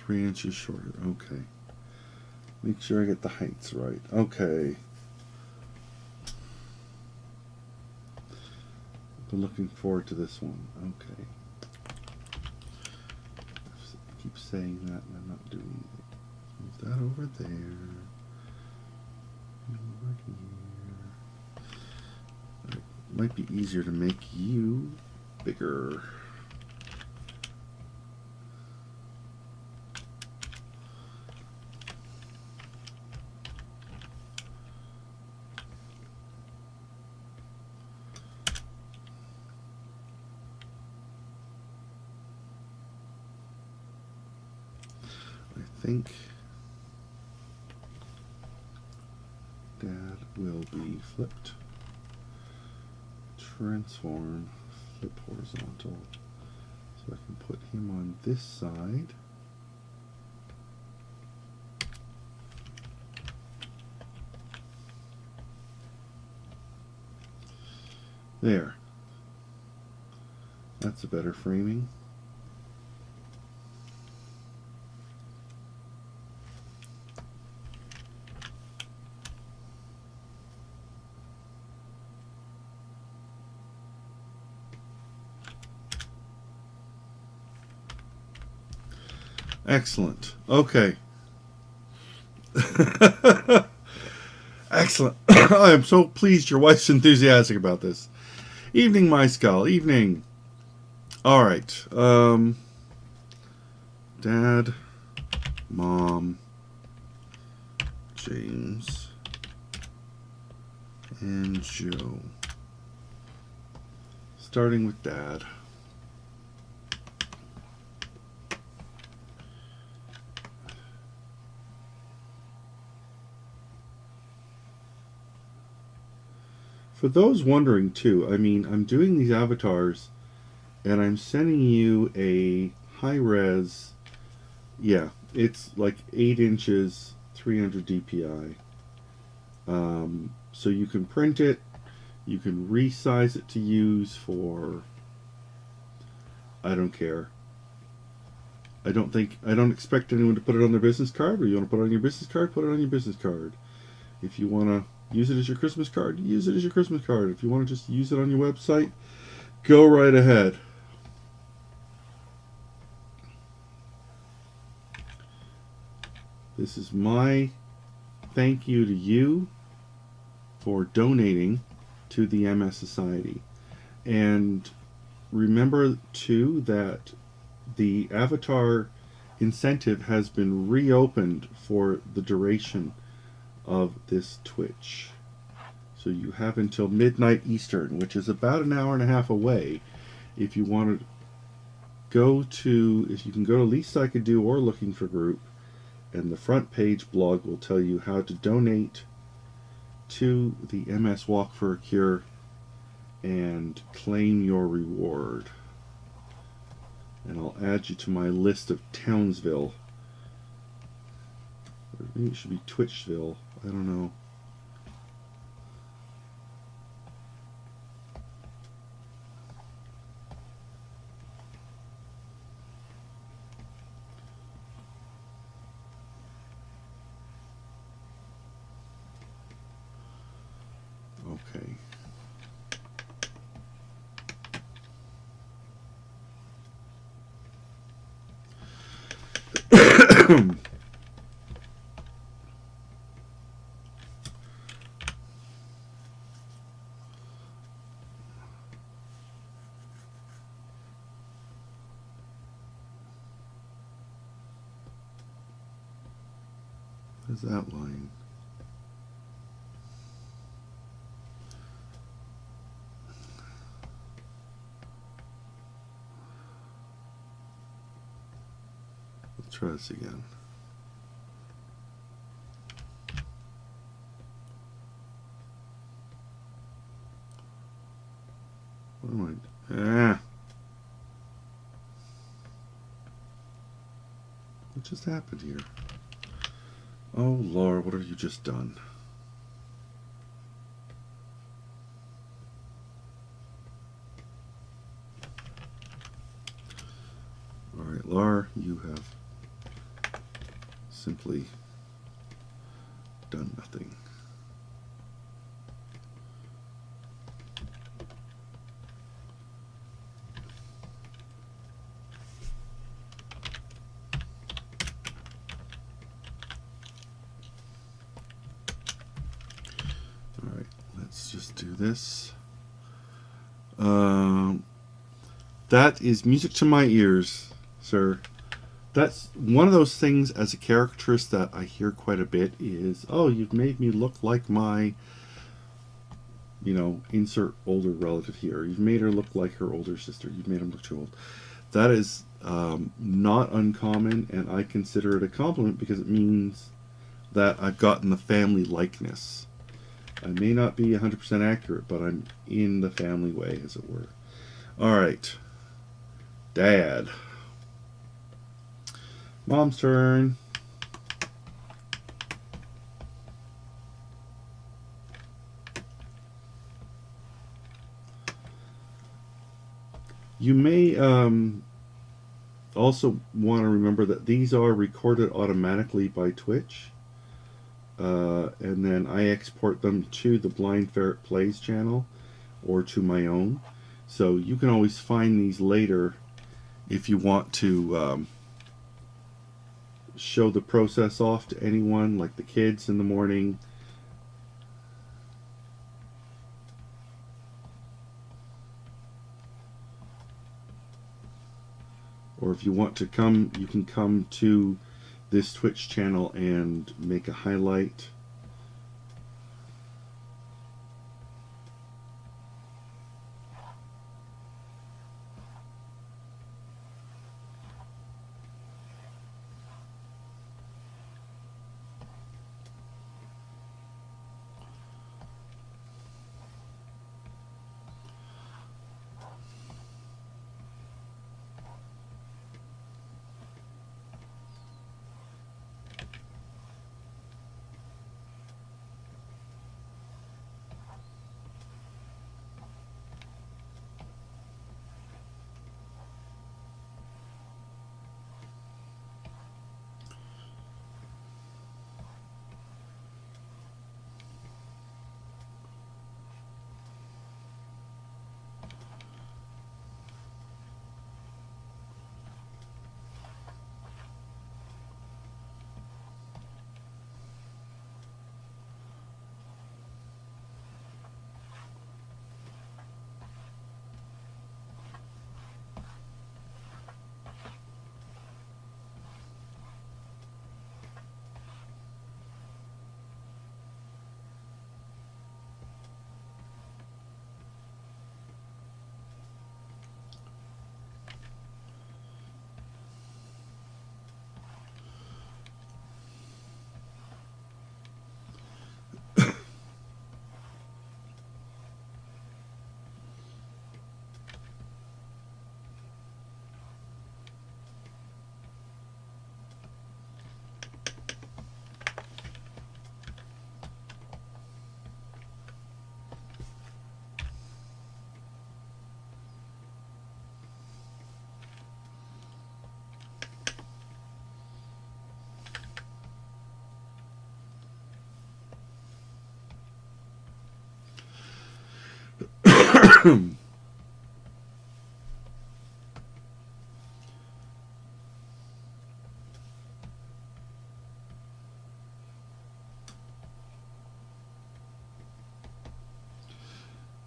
Speaker 3: 3 inches shorter. Okay. Make sure I get the heights right. Okay. Been looking forward to this one. Okay. I keep saying that and I'm not doing it. Move that over there. Over here. It might be easier to make you bigger. I think Dad will be flipped. Transform, flip horizontal. So I can put him on this side. There. That's a better framing. Excellent. Okay. Excellent. I am so pleased your wife's enthusiastic about this. Evening, my skull. Evening. All right. Dad, Mom, James, and Joe. Starting with Dad. For those wondering too, I mean, I'm doing these avatars and I'm sending you a high-res, yeah, it's like 8 inches, 300 DPI. So you can print it, you can resize it to use for, I don't care. I don't expect anyone to put it on their business card, or you want to put it on your business card, put it on your business card. If you want to use it as your Christmas card, use it as your Christmas card. If you want to just use it on your website, go right ahead. This is my thank you to you for donating to the MS Society. And remember too that the avatar incentive has been reopened for the duration of this Twitch. So you have until midnight Eastern, which is about an hour and a half away. If you want to go to, if you can go to Least I Could Do or Looking for Group, and the front page blog will tell you how to donate to the MS Walk for a Cure and claim your reward. And I'll add you to my list of Townsville. Or maybe it should be Twitchville. I don't know. Okay. His outline. Let's try this again. What am I? What just happened here? Oh Lord, what have you just done? Alright, Laura, you have simply done nothing. All right, let's just do this. That is music to my ears, sir. That's one of those things as a caricaturist that I hear quite a bit is, oh, you've made me look like my, insert older relative here. You've made her look like her older sister. You've made him look too old. That is not uncommon, and I consider it a compliment because it means that I've gotten the family likeness. I may not be 100% accurate, but I'm in the family way, as it were. All right. Dad. Mom's turn. You may also want to remember that these are recorded automatically by Twitch. And then I export them to the Blind Ferret Plays channel or to my own. So you can always find these later if you want to show the process off to anyone, like the kids in the morning. Or if you want to come, you can come to this Twitch channel and make a highlight.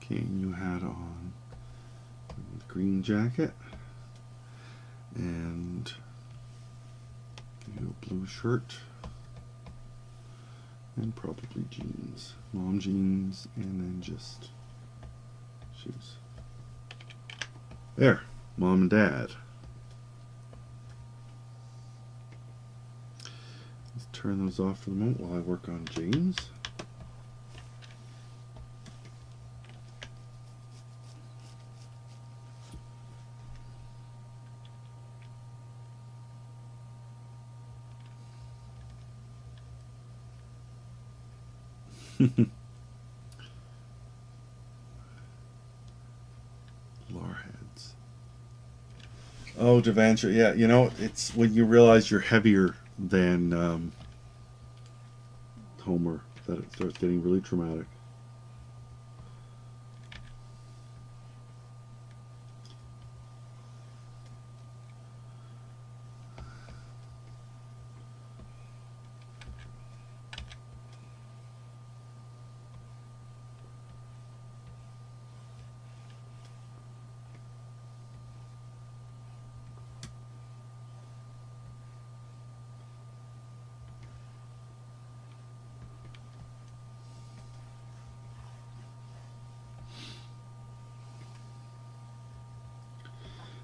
Speaker 3: Okay, you had on the green jacket and you a blue shirt and probably jeans, mom jeans, and then just shoes. There, mom and dad. Let's turn those off for the moment while I work on James. Larheads. Oh, Devantra, yeah, it's when you realize you're heavier than Homer, that it starts getting really traumatic.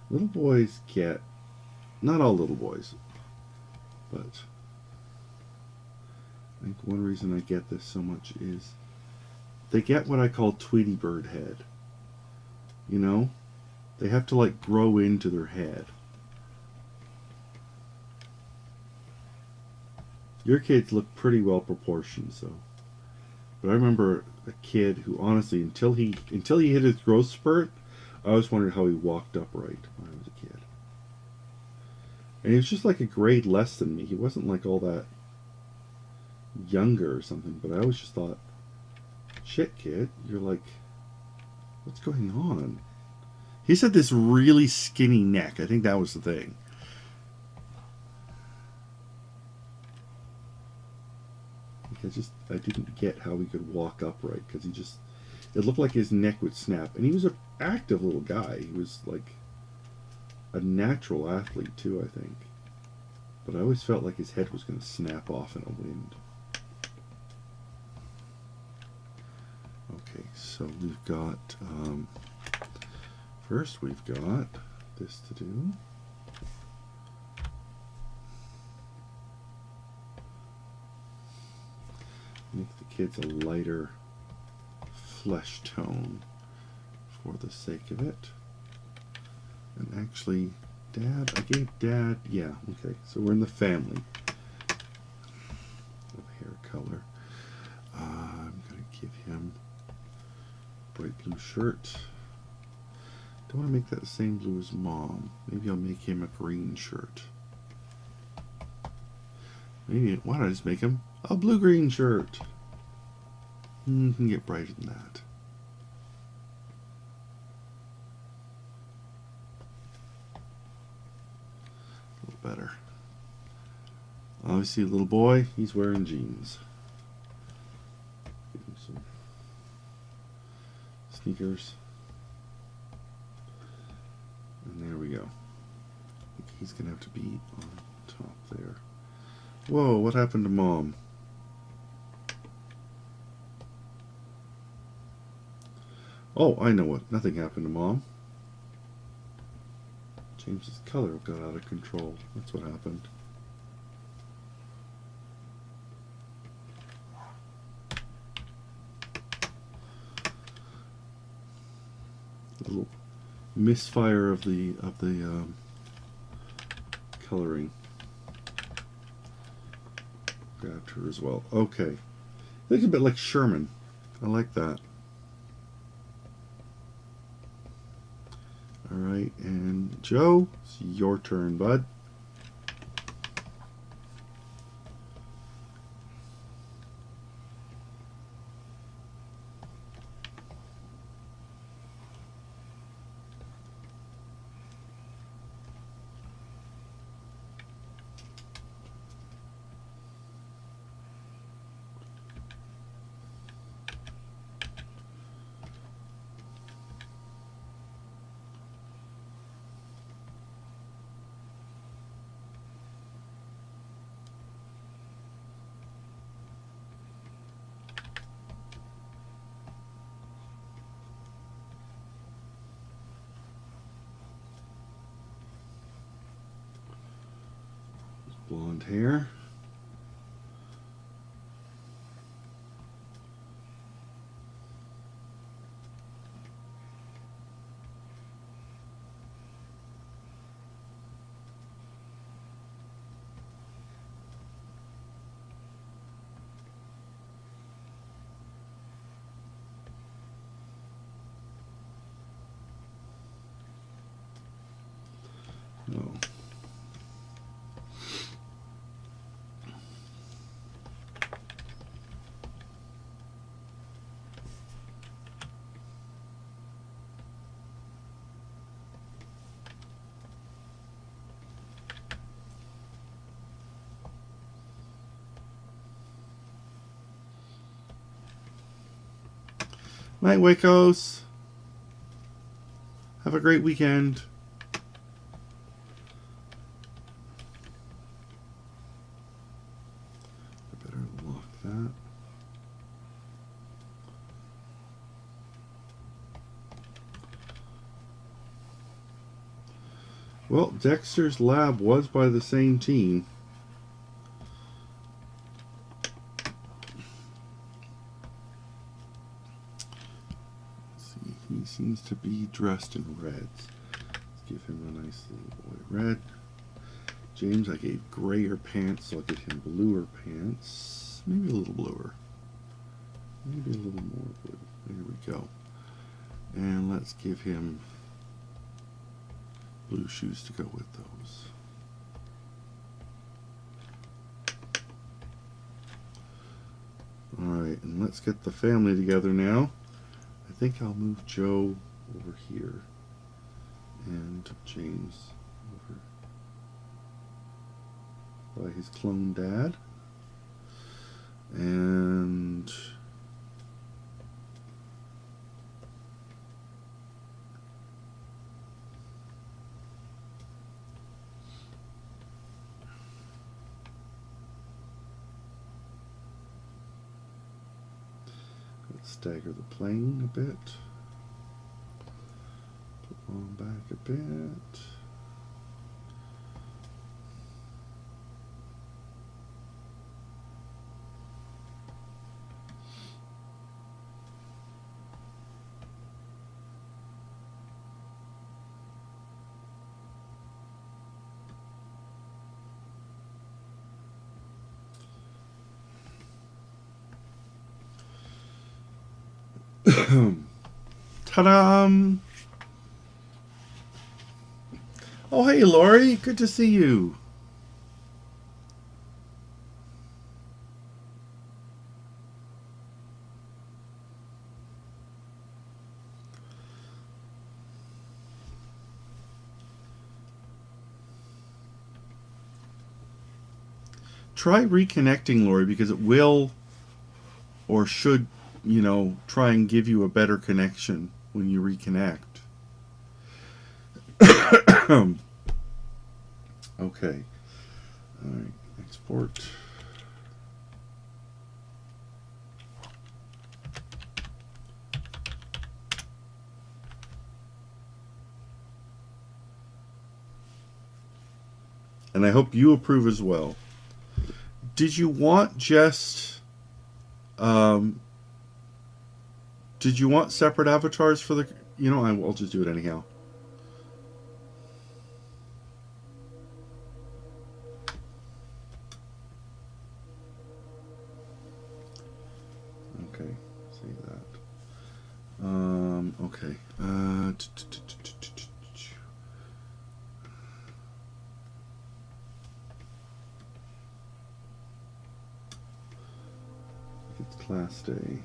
Speaker 3: Little boys get, not all little boys, but I think one reason I get this so much is they get what I call Tweety Bird head. You know? They have to like grow into their head. Your kids look pretty well proportioned, so. But I remember a kid who honestly, until he hit his growth spurt, I always wondered how he walked upright when I was a kid. And he was just like a grade less than me. He wasn't like all that younger or something, but I always just thought, shit, kid, you're like, what's going on? He said this really skinny neck. I think that was the thing. I didn't get how he could walk upright, because it looked like his neck would snap. And he was an active little guy. He was like a natural athlete too, I think. But I always felt like his head was going to snap off in a wind. Okay, so we've got, first we've got this to do. Make the kids a lighter flesh tone for the sake of it. And actually, Dad, I gave Dad, yeah, okay, so we're in the family of hair color. I'm going to give him a bright blue shirt. Don't want to make that the same blue as Mom. Maybe I'll make him a green shirt. Maybe, why don't I just make him a blue-green shirt? You can get brighter than that. A little better. Obviously, little boy, he's wearing jeans. Give him some sneakers. And there we go. I think he's going to have to be on top there. Whoa, what happened to Mom? Oh, I know what. Nothing happened to Mom. James's color got out of control. That's what happened. A little misfire of the coloring. Grabbed her as well. Okay. Looks a bit like Sherman. I like that. Alright, and Joe, it's your turn, bud. Blonde hair. No. Night, Wacos. Have a great weekend. I better lock that. Well, Dexter's Lab was by the same team. Let's see, he seems to be dressed in reds. Let's give him a nice little boy red. James, I gave grayer pants, so I'll give him bluer pants. Maybe a little bluer. Maybe a little more blue. There we go. And let's give him blue shoes to go with those. Alright, and let's get the family together now. I think I'll move Joe over here and James over by his clone dad. And let's stagger the plane a bit. Put on back a bit. Ta-da! Oh, hey, Lori. Good to see you. Try reconnecting, Lori, because it will or should, you know, try and give you a better connection when you reconnect. Okay. All right. Export. And I hope you approve as well. Did you want just did you want separate avatars for the, you know, I'll just do it anyhow. Okay, see that. Okay. It's class day.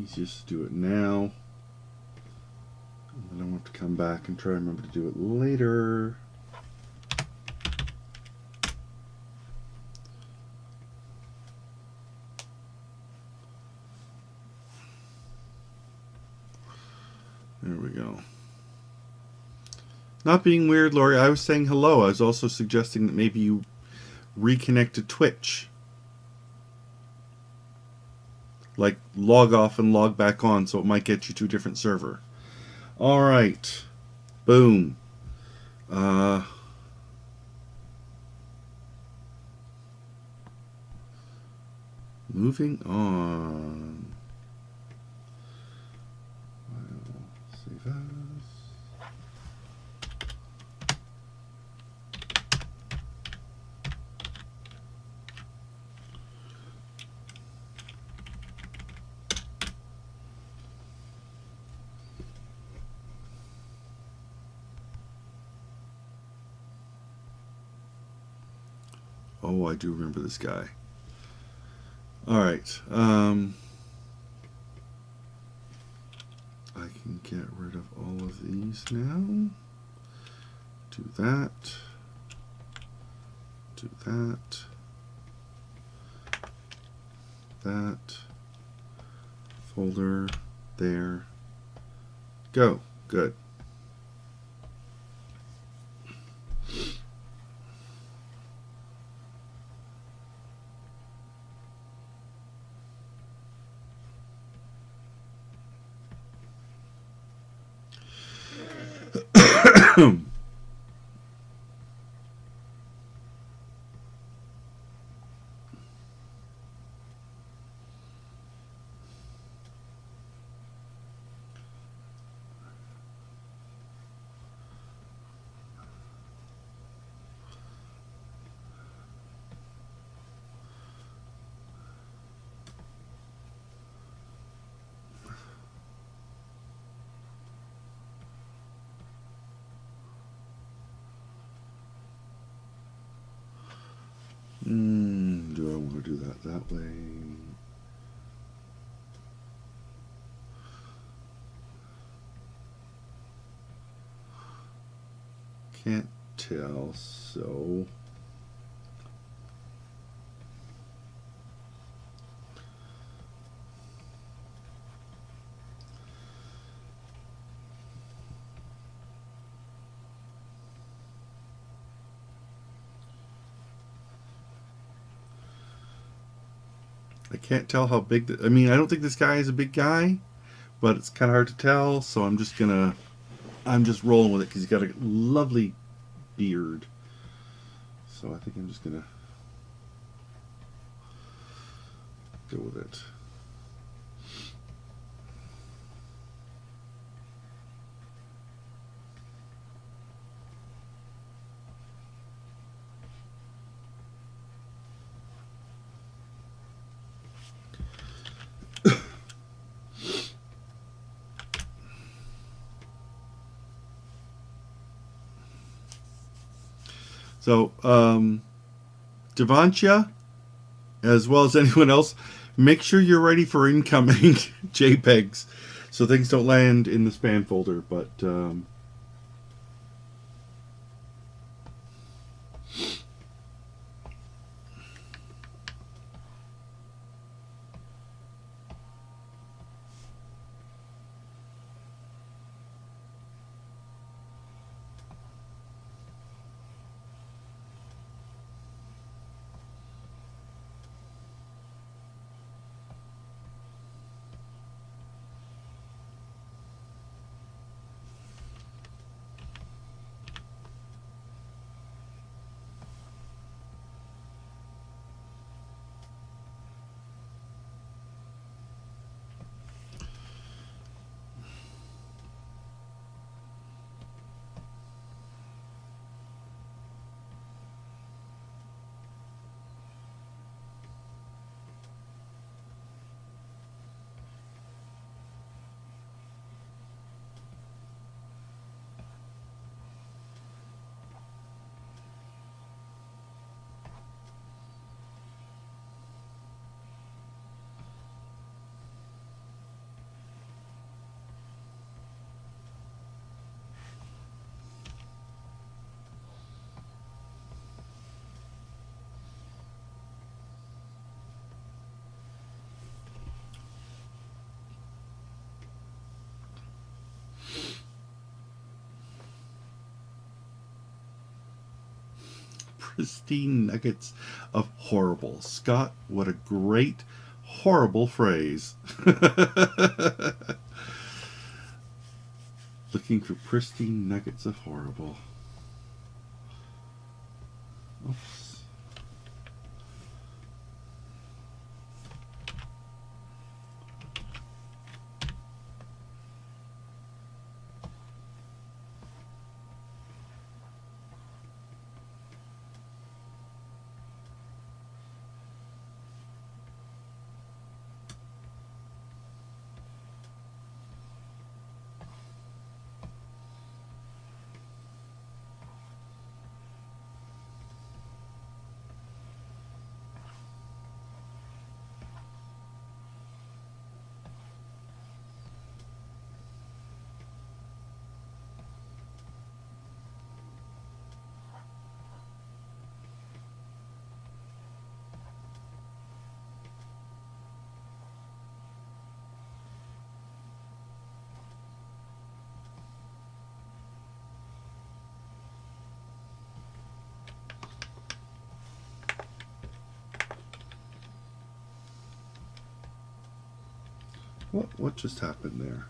Speaker 3: Easiest to do it now. And then I want to come back and try and remember to do it later. There we go. Not being weird, Lori, I was saying hello. I was also suggesting that maybe you reconnect to Twitch. Like, log off and log back on, so it might get you to a different server. Alright. Boom. Moving on. I'll save as. Oh, I do remember this guy. All right. I can get rid of all of these now. Do that. Do that. That. Folder. There. Go. Good. Do I want to do that way? Can't tell, so I can't tell how big. I mean, I don't think this guy is a big guy, but it's kind of hard to tell. So I'm just rolling with it because he's got a lovely beard. So I think I'm just gonna go with it. So, Devantia, as well as anyone else, make sure you're ready for incoming JPEGs so things don't land in the spam folder. But pristine nuggets of horrible. Scott, what a great, horrible phrase. Looking for pristine nuggets of horrible. Oops. What just happened there?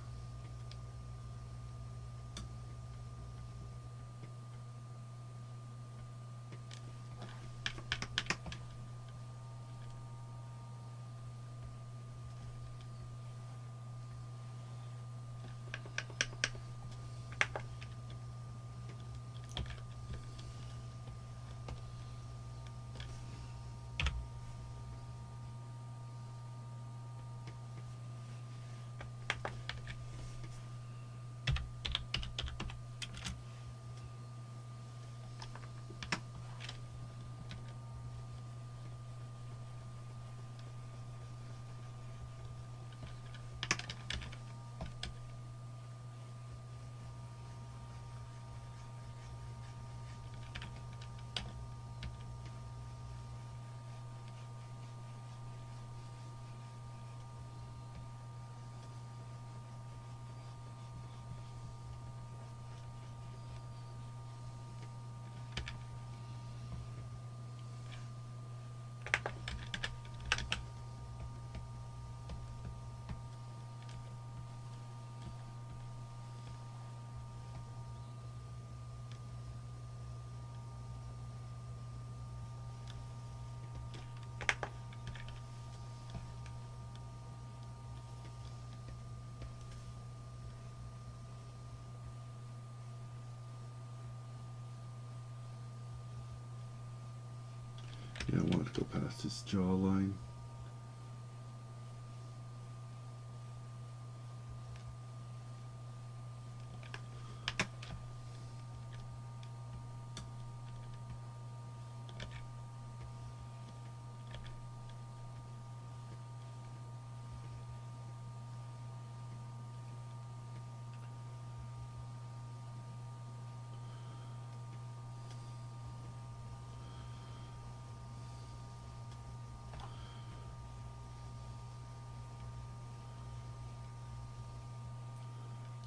Speaker 3: Yeah, I want to go past his jawline.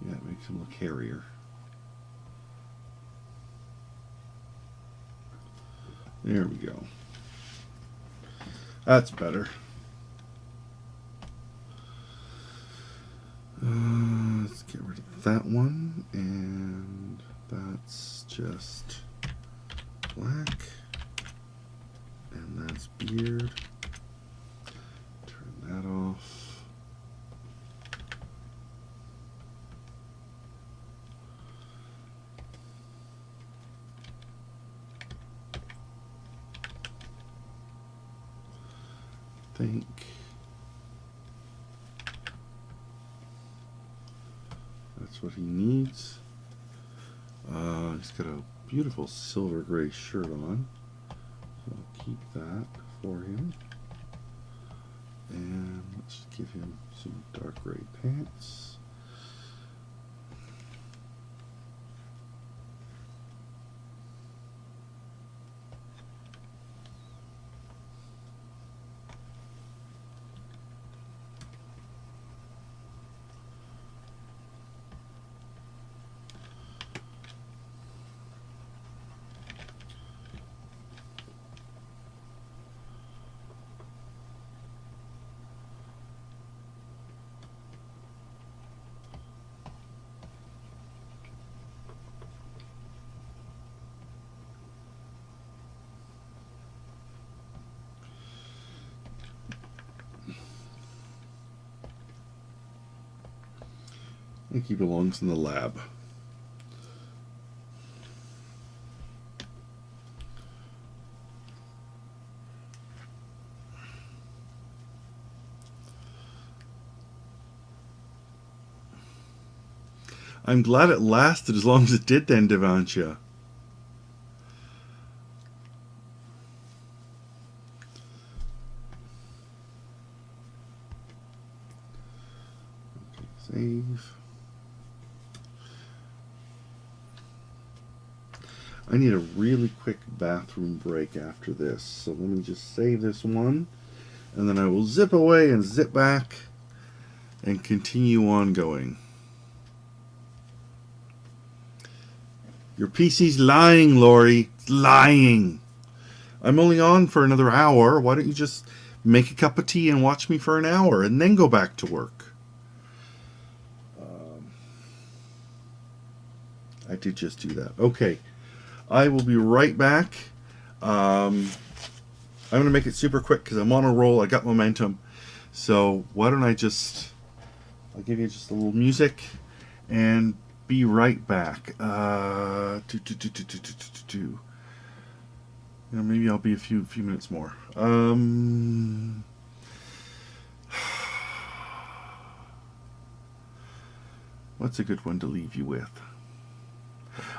Speaker 3: Yeah, it makes him look hairier. There we go. That's better. Let's get rid of that one, and that's just black, and that's beard. Turn that off. Think that's what he needs. He's got a beautiful silver gray shirt on, so I'll keep that for him. And let's give him some dark gray pants. I think he belongs in the lab. I'm glad it lasted as long as it did then, Devantia. Okay, save. I need a really quick bathroom break after this, so let me just save this one, and then I will zip away and zip back and continue on going. Your PC's lying, Lori. It's lying. I'm only on for another hour. Why don't you just make a cup of tea and watch me for an hour and then go back to work? I did just do that. Okay. I will be right back. I'm going to make it super quick because I'm on a roll. I got momentum. So why don't I I'll give you just a little music and be right back. Maybe I'll be a few minutes more. What's a good one to leave you with?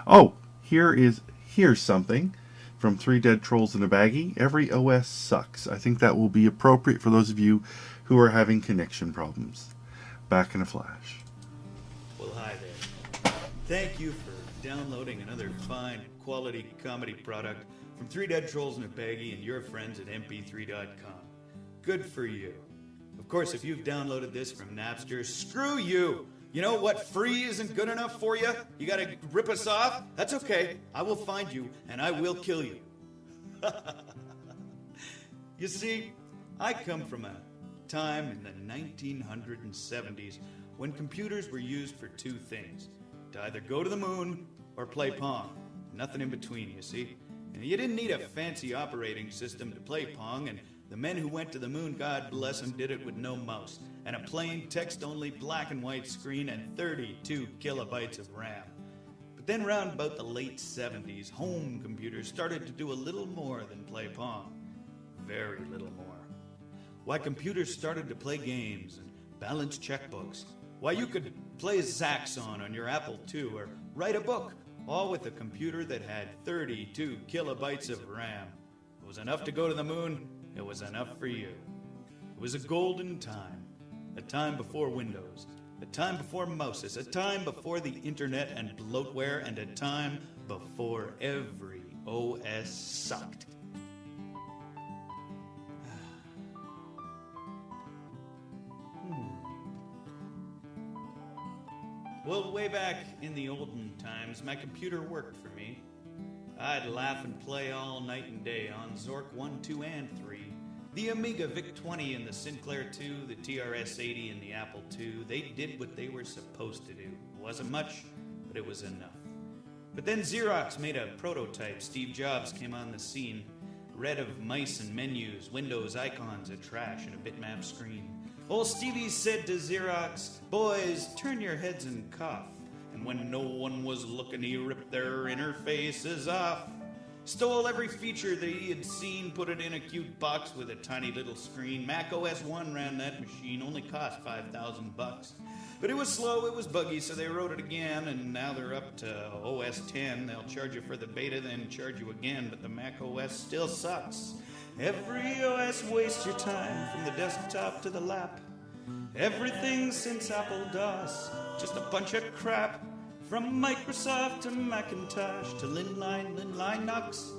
Speaker 3: Oh, here's something from Three Dead Trolls in a Baggie. Every OS sucks. I think that will be appropriate for those of you who are having connection problems. Back in a flash.
Speaker 5: Well, hi there. Thank you for downloading another fine quality comedy product from Three Dead Trolls in a Baggie and your friends at mp3.com. Good for you. Of course, if you've downloaded this from Napster, screw you! You know what? Free isn't good enough for you? You gotta rip us off? That's okay. I will find you, and I will kill you. You see, I come from a time in the 1970s when computers were used for two things. To either go to the moon or play Pong. Nothing in between, you see. And you didn't need a fancy operating system to play Pong, and the men who went to the moon, God bless them, did it with no mouse, and a plain text-only black and white screen and 32 kilobytes of RAM. But then round about the late 70s, home computers started to do a little more than play Pong. Very little more. Why, computers started to play games and balance checkbooks. Why, you could play Zaxxon on your Apple II or write a book, all with a computer that had 32 kilobytes of RAM. It was enough to go to the moon. It was enough for you. It was a golden time. A time before Windows. A time before mouses. A time before the internet and bloatware. And a time before every OS sucked. Well, way back in the olden times, my computer worked for me. I'd laugh and play all night and day on Zork 1, 2, and 3. The Amiga VIC-20 and the Sinclair 2, the TRS-80 and the Apple II, they did what they were supposed to do. It wasn't much, but it was enough. But then Xerox made a prototype. Steve Jobs came on the scene. Red of mice and menus, Windows icons, a trash, and a bitmap screen. Old Stevie said to Xerox, "Boys, turn your heads and cough." And when no one was looking, he ripped their interfaces off. Stole every feature that he had seen, put it in a cute box with a tiny little screen. Mac OS 1 ran that machine, only cost $5,000. But it was slow, it was buggy, so they wrote it again, and now they're up to OS 10. They'll charge you for the beta, then charge you again, but the Mac OS still sucks. Every OS wastes your time, from the desktop to the lap. Everything since Apple DOS, just a bunch of crap. From Microsoft to Macintosh to Linline Linux.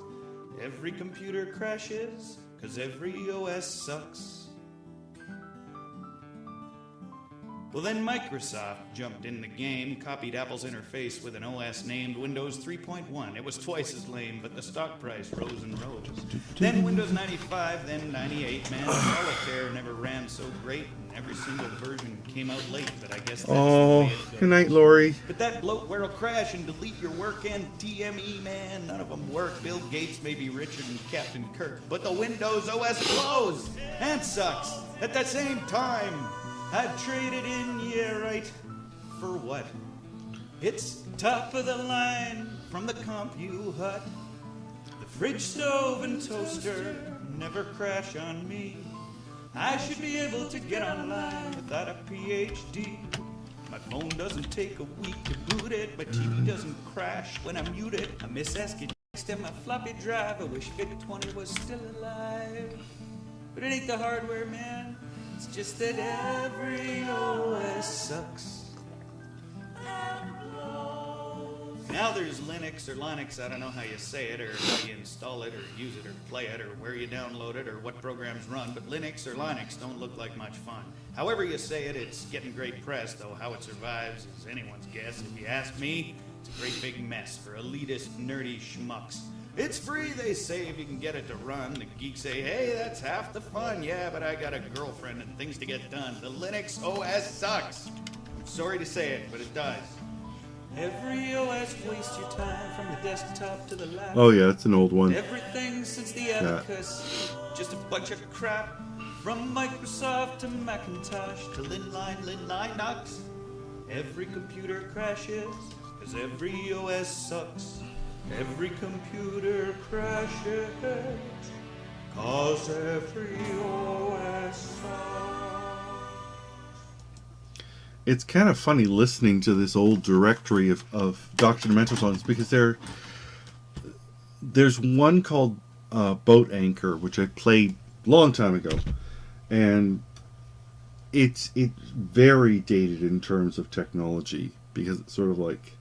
Speaker 5: Every computer crashes, 'cause every OS sucks. Well, then Microsoft jumped in the game, copied Apple's interface with an OS named Windows 3.1. It was twice as lame, but the stock price rose and rose. Then Windows 95, then 98. Man, Solitaire never ran so great, and every single version came out late, but I guess that's the way it goes.
Speaker 3: Good night, Lori.
Speaker 5: But that bloatware will crash and delete your work and TME, man. None of them work. Bill Gates may be richer than Captain Kirk, but the Windows OS blows and sucks at the same time. I've traded in, yeah, right, for what? It's top of the line from the Compu Hut. The fridge, stove, and toaster never crash on me. I should be able to get online without a PhD. My phone doesn't take a week to boot it. My TV doesn't crash when I mute it. I miss asking and my floppy drive. I wish VIC-20 was still alive. But it ain't the hardware, man. It's just that every OS sucks. Now there's Linux or Linux, I don't know how you say it, or how you install it, or use it, or play it, or where you download it, or what programs run, but Linux or Linux don't look like much fun. However you say it, it's getting great press, though how it survives is anyone's guess. If you ask me, it's a great big mess for elitist, nerdy schmucks. It's free, they say, if you can get it to run. The geeks say, hey, that's half the fun. Yeah, but I got a girlfriend and things to get done. The Linux OS sucks. I'm sorry to say it, but it does. Every OS wastes waste your time from the desktop to the laptop.
Speaker 3: Oh yeah, it's an old one.
Speaker 5: Everything since the abacus, just a bunch of crap. From Microsoft to Macintosh to Linux. Every computer crashes, cause every OS sucks. Every computer crashes, cause every OS sucks.
Speaker 3: It's kind of funny listening to this old directory of Dr. Demento songs, because there's one called Boat Anchor, which I played a long time ago, and it's very dated in terms of technology, because it's sort of like,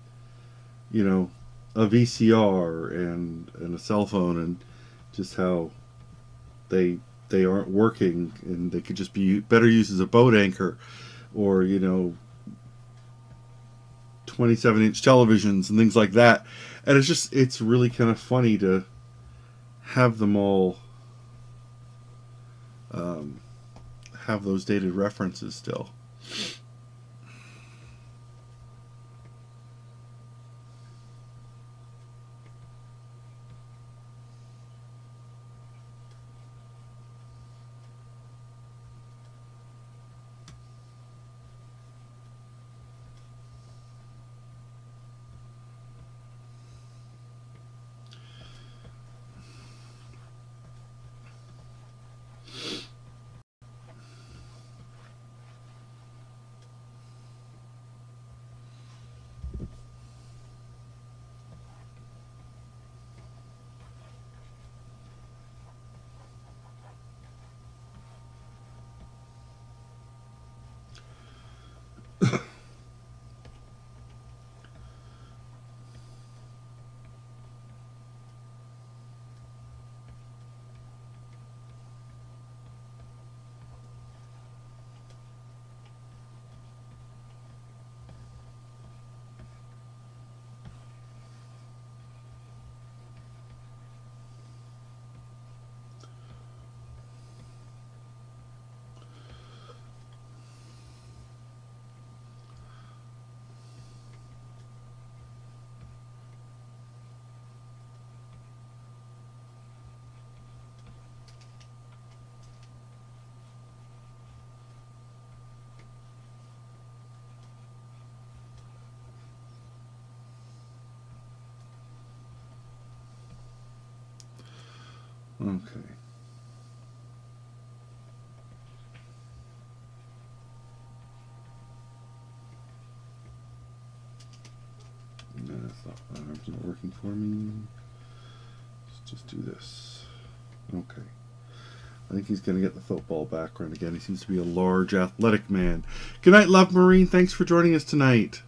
Speaker 3: you know, a VCR and a cell phone, and just how they aren't working, and they could just be better used as a boat anchor, or, you know, 27-inch televisions and things like that. And it's really kind of funny to have them all have those dated references still. Okay. No, that's not, it's not working for me. Let's just do this. Okay. I think he's going to get the football background again. He seems to be a large, athletic man. Good night, Love Marine. Thanks for joining us tonight.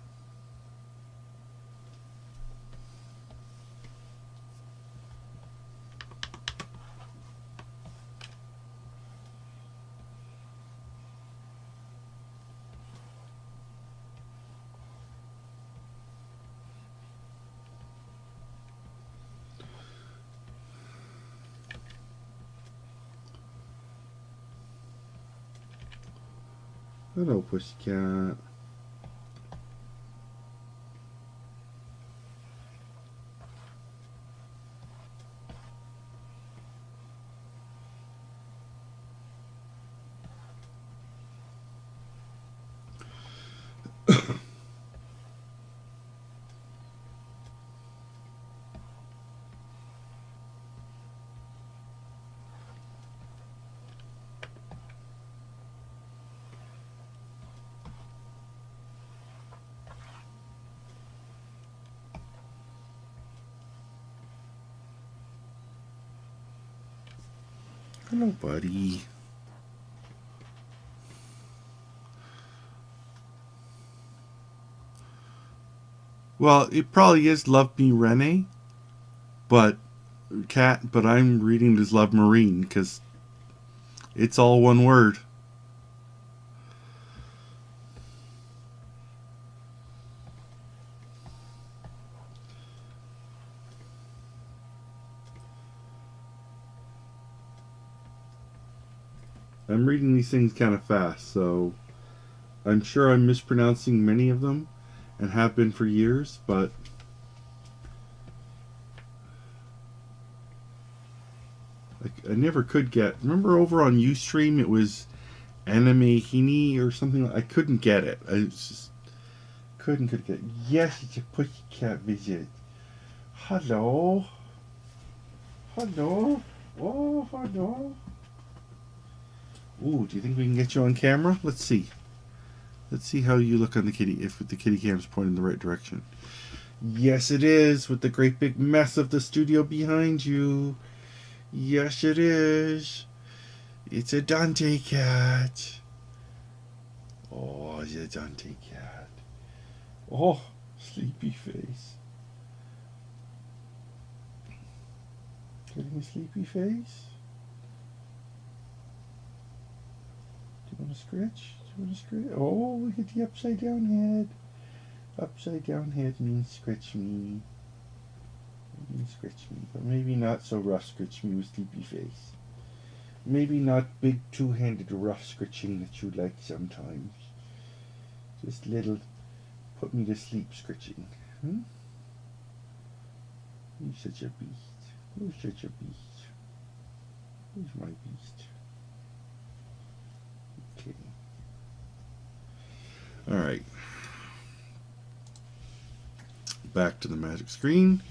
Speaker 3: Hello, pussycat. Hello, buddy. Well, it probably is Love Me Rene, but I'm reading it as Love Marine because it's all one word. I'm reading these things kind of fast, so I'm sure I'm mispronouncing many of them and have been for years, but I never could get. Remember over on Ustream, it was Anime Hini or something. I couldn't get it. I just couldn't get. Yes, it's a pussycat visit. Hello. Hello. Oh, hello. Ooh, do you think we can get you on camera? Let's see. Let's see how you look on the kitty, if the kitty cam's pointing in the right direction. Yes, it is, with the great big mess of the studio behind you. Yes, it is. It's a Dante cat. Oh, it's a Dante cat. Oh, sleepy face. Getting a sleepy face? Do you want to scratch? Do you want to scratch? Oh, look at the upside down head. Upside down head means scratch me. It means scratch me, but maybe not so rough scratch me with sleepy face. Maybe not big two-handed rough scratching that you like sometimes. Just little put me to sleep scratching. Hmm? You're such a beast. You're such a beast. Who's my beast? Okay. Alright. Back to the magic screen.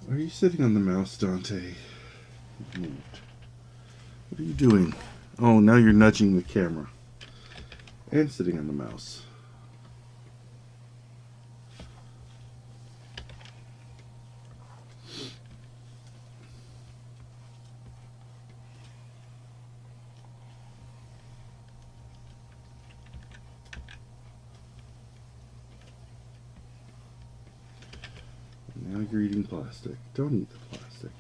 Speaker 3: Are you sitting on the mouse, Dante? You've moved. What are you doing? Oh, now you're nudging the camera. And sitting on the mouse. Now you're eating plastic. Don't eat the plastic.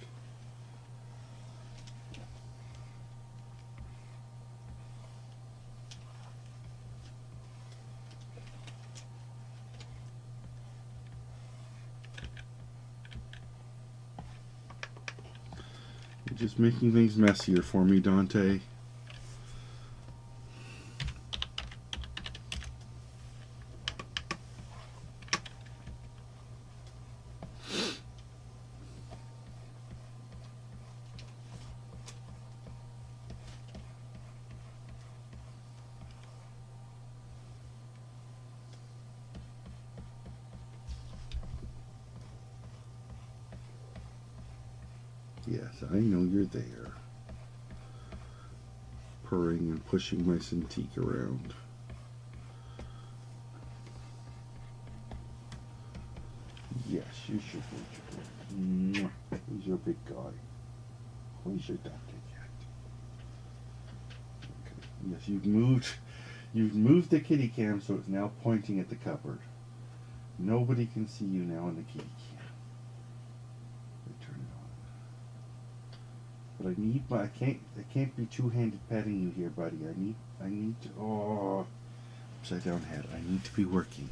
Speaker 3: You're just making things messier for me, Dante. Yes, I know you're there. Purring and pushing my Cintiq around. Yes, you should be. Who's your big guy? Who's your Dante cat? Okay. Yes, you've moved the kitty cam so it's now pointing at the cupboard. Nobody can see you now in the kitty cam. Turn it on. But I can't be two-handed petting you here, buddy. I need to, oh, upside down head. I need to be working.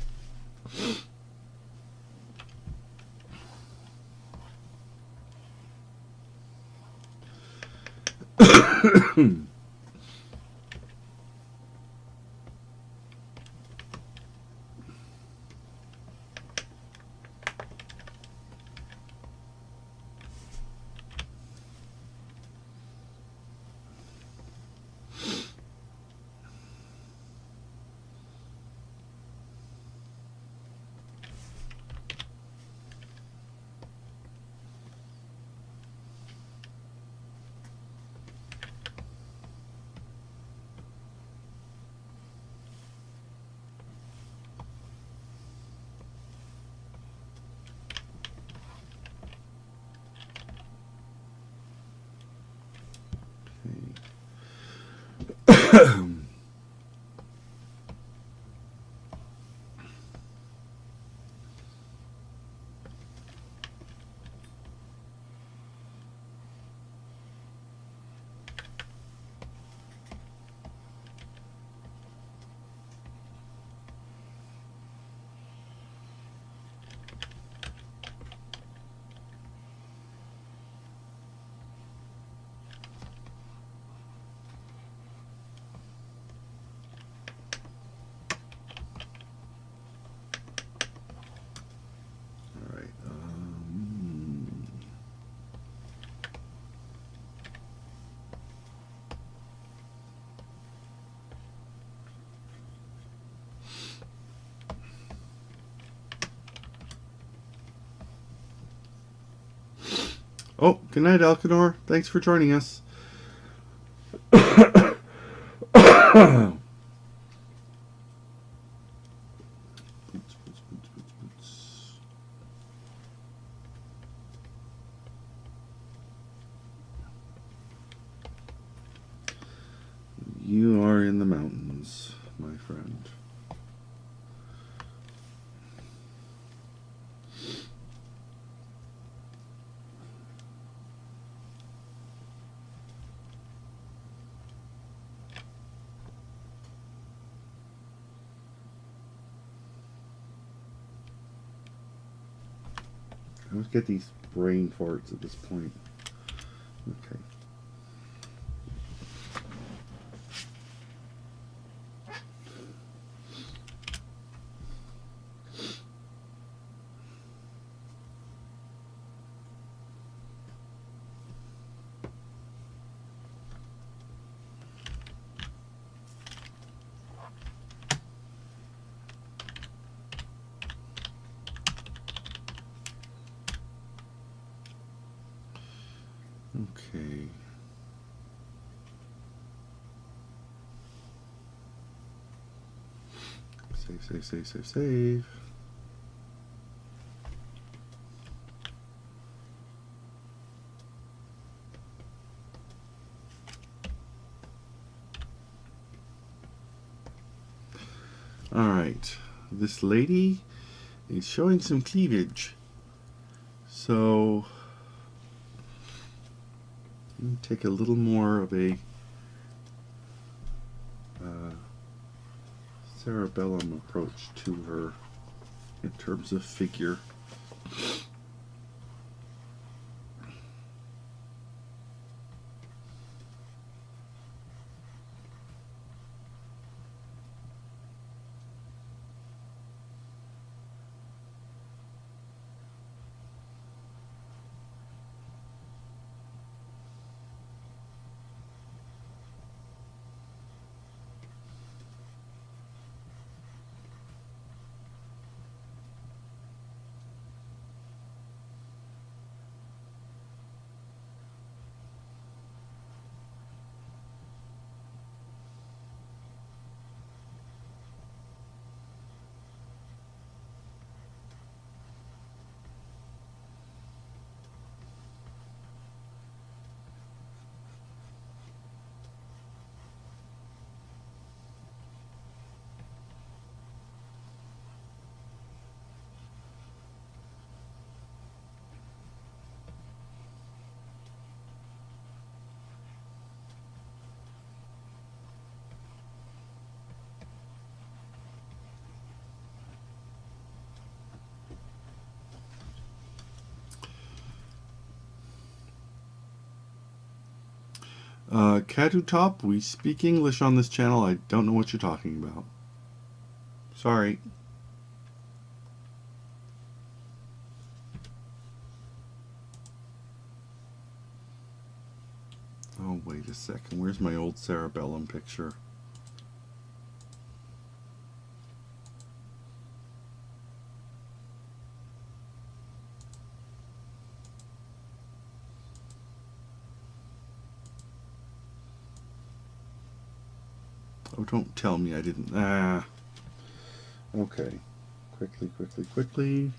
Speaker 3: Oh, good night, Elkanor. Thanks for joining us. You are in the mountains, my friend. I always get these brain farts at this point. Okay. Okay. Save. Alright. This lady is showing some cleavage. So, let me take a little more of a cerebellum approach to her in terms of figure. Kadu Top, we speak English on this channel. I don't know what you're talking about. Sorry. Oh, wait a second. Where's my old cerebellum picture? Oh, don't tell me I didn't. Okay. Quickly.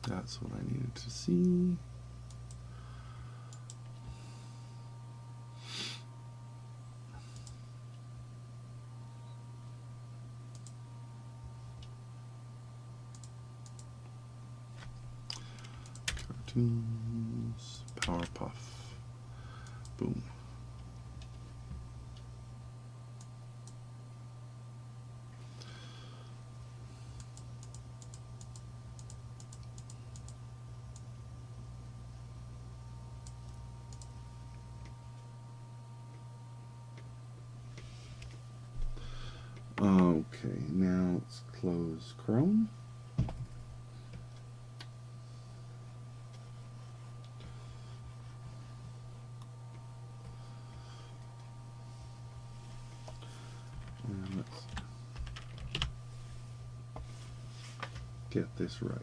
Speaker 3: That's what I needed to see. Cartoons, Powerpuff, boom. Okay, now let's close Chrome. get this right.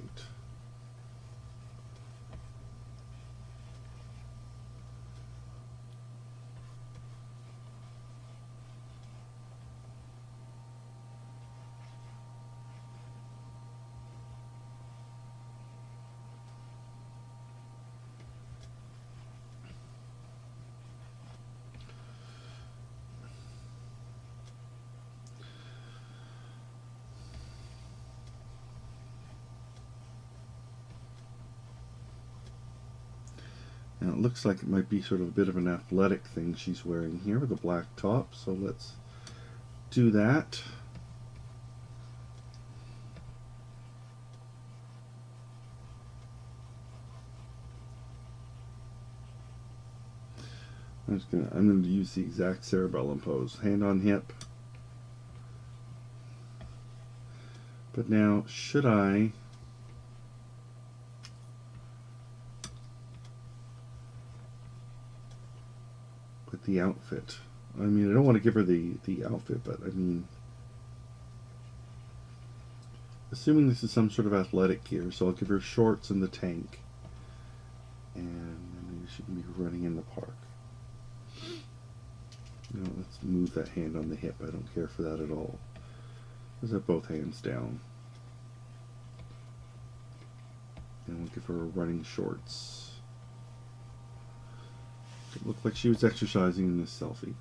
Speaker 3: Now it looks like it might be sort of a bit of an athletic thing she's wearing here with a black top, so let's do that. I'm going to use the exact cerebellum pose, hand on hip. But now, should I put the outfit? I mean, I don't want to give her the outfit, but I mean, assuming this is some sort of athletic gear, so I'll give her shorts and the tank, and maybe she can be running in the park. No, let's move that hand on the hip. I don't care for that at all. Let's have both hands down. And we'll give her running shorts. It looked like she was exercising in this selfie.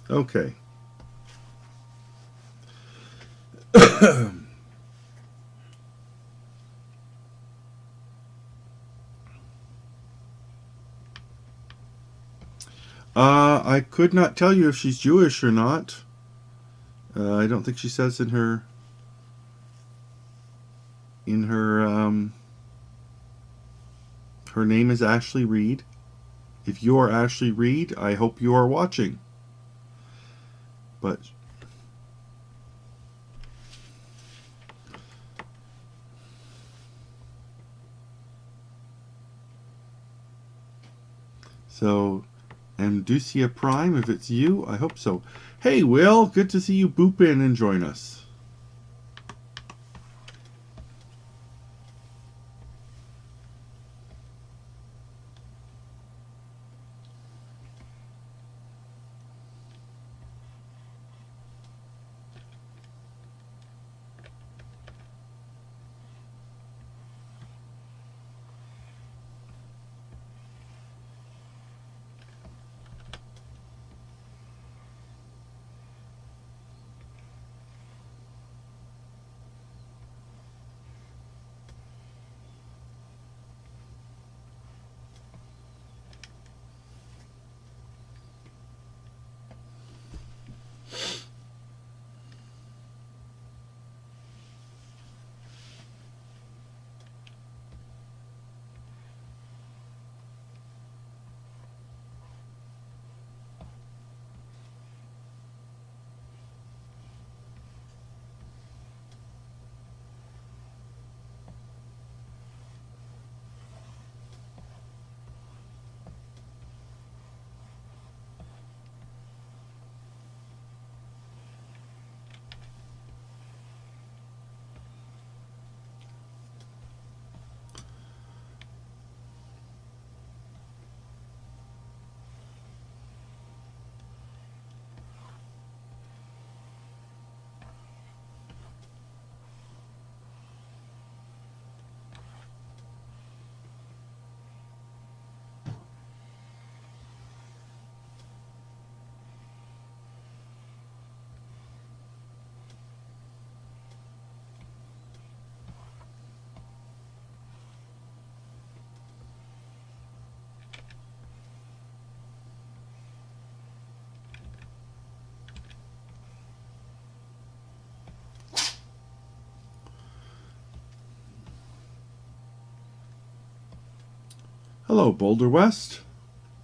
Speaker 3: Okay. I could not tell you if she's Jewish or not. I don't think she says in her her name is Ashley Reed. If you are Ashley Reed, I hope you are watching. But so, Amducia Prime, if it's you, I hope so. Hey, Will, good to see you boop in and join us. Hello, Boulder West.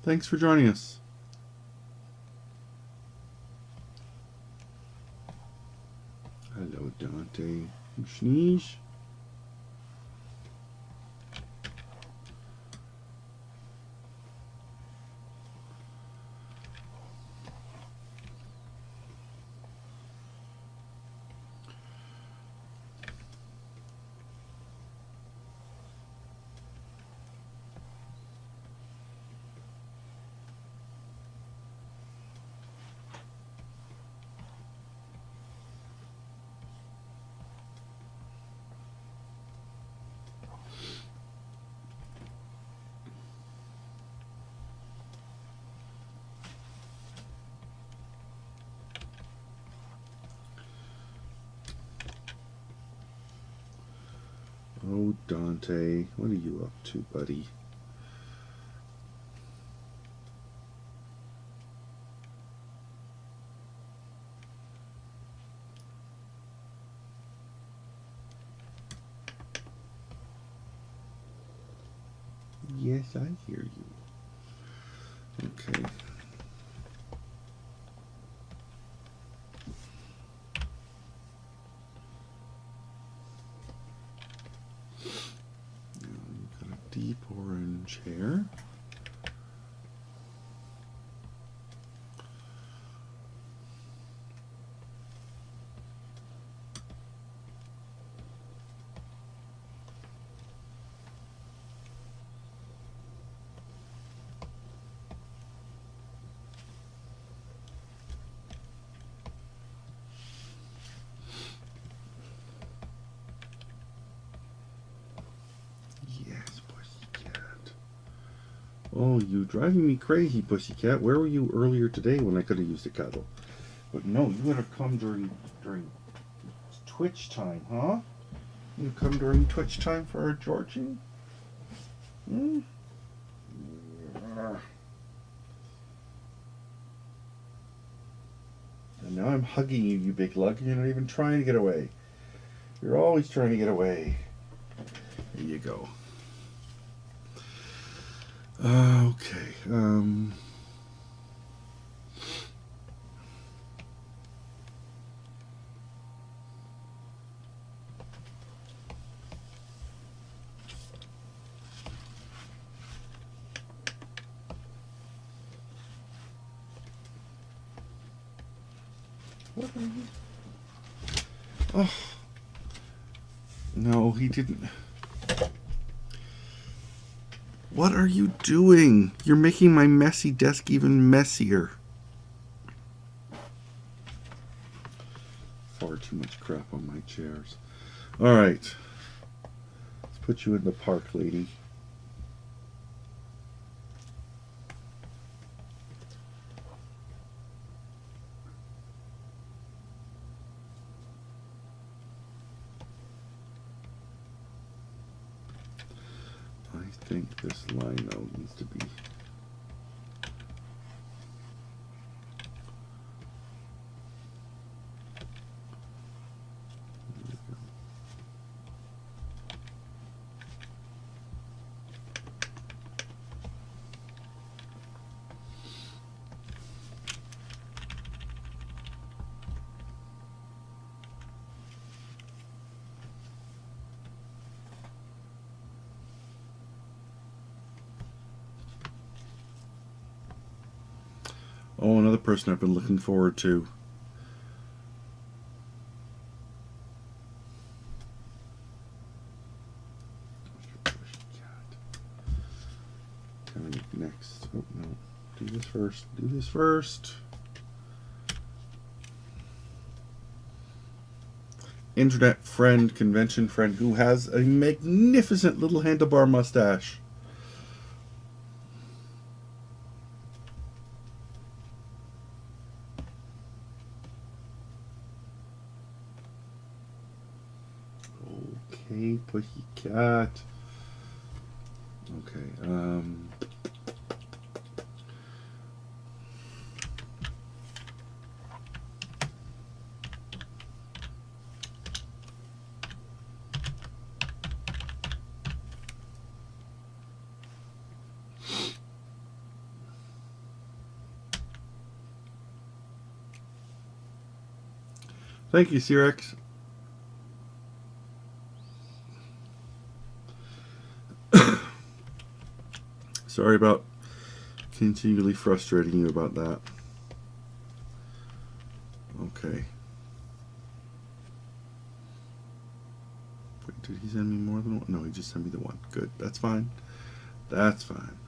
Speaker 3: Thanks for joining us. Hello, Dante. Sneeze. Oh, Dante, what are you up to, buddy? Yes, I hear you. Okay. Now you've got a deep orange hair. Yes, pussycat. Oh, you driving me crazy, pussycat. Where were you earlier today when I could have used a cuddle? But no, you would have come during Twitch time, huh? You come during Twitch time for our Georgie? Hmm? Yeah. And now I'm hugging you, you big lug, and you're not even trying to get away. You're always trying to get away. There you go. Okay. What are you? Oh. No, he didn't. What are you doing? You're making my messy desk even messier. Far too much crap on my chairs. All right. Let's put you in the park, lady. I think this lino needs to be... Oh, another person I've been looking forward to. Coming up next. Oh, no. Do this first. Do this first. Internet friend, convention friend, who has a magnificent little handlebar mustache. Okay, pussycat. Okay, thank you, Cyrex. Sorry about continually frustrating you about that. Okay. Wait, did he send me more than one? No, he just sent me the one. Good. That's fine. That's fine.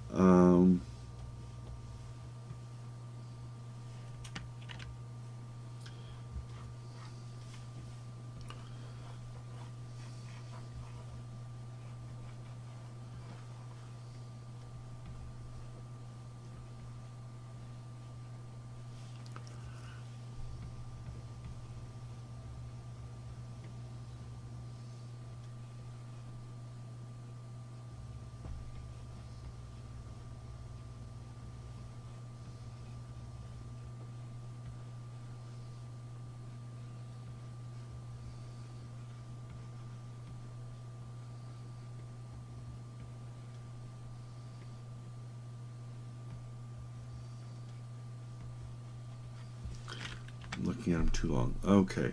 Speaker 3: I'm looking at him too long. Okay.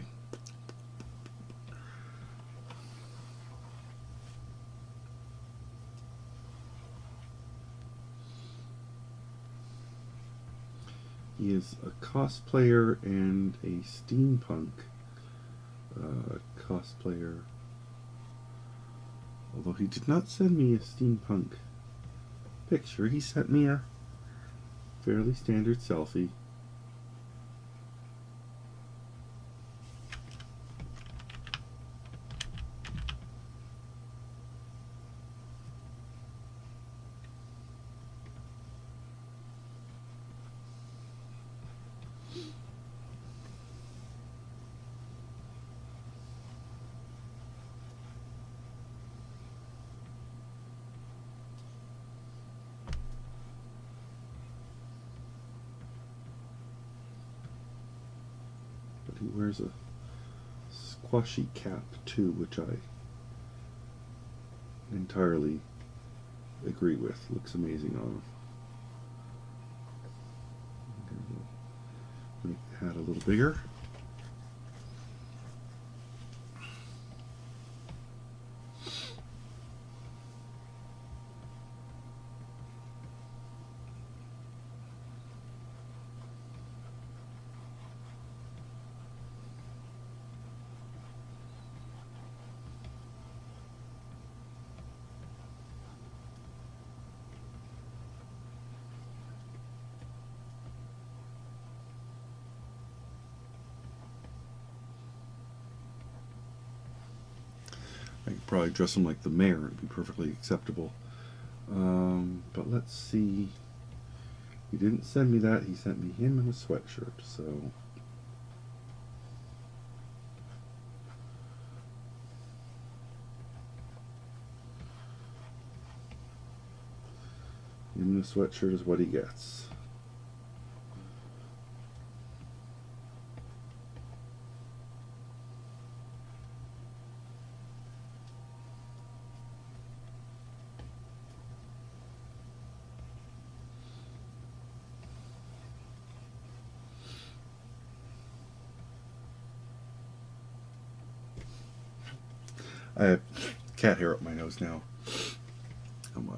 Speaker 3: He is a cosplayer and a steampunk cosplayer. Although he did not send me a steampunk picture, he sent me a fairly standard selfie. But he wears a squashy cap too, which I entirely agree with. Looks amazing on him. Make the hat a little bigger. I could probably dress him like the mayor. It'd be perfectly acceptable. But let's see. He didn't send me that. He sent me him in a sweatshirt. So him in a sweatshirt is what he gets. I have cat hair up my nose now. Oh my.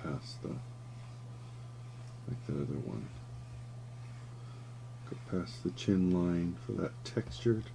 Speaker 3: past the, like that other one. Go past the chin line for that textured.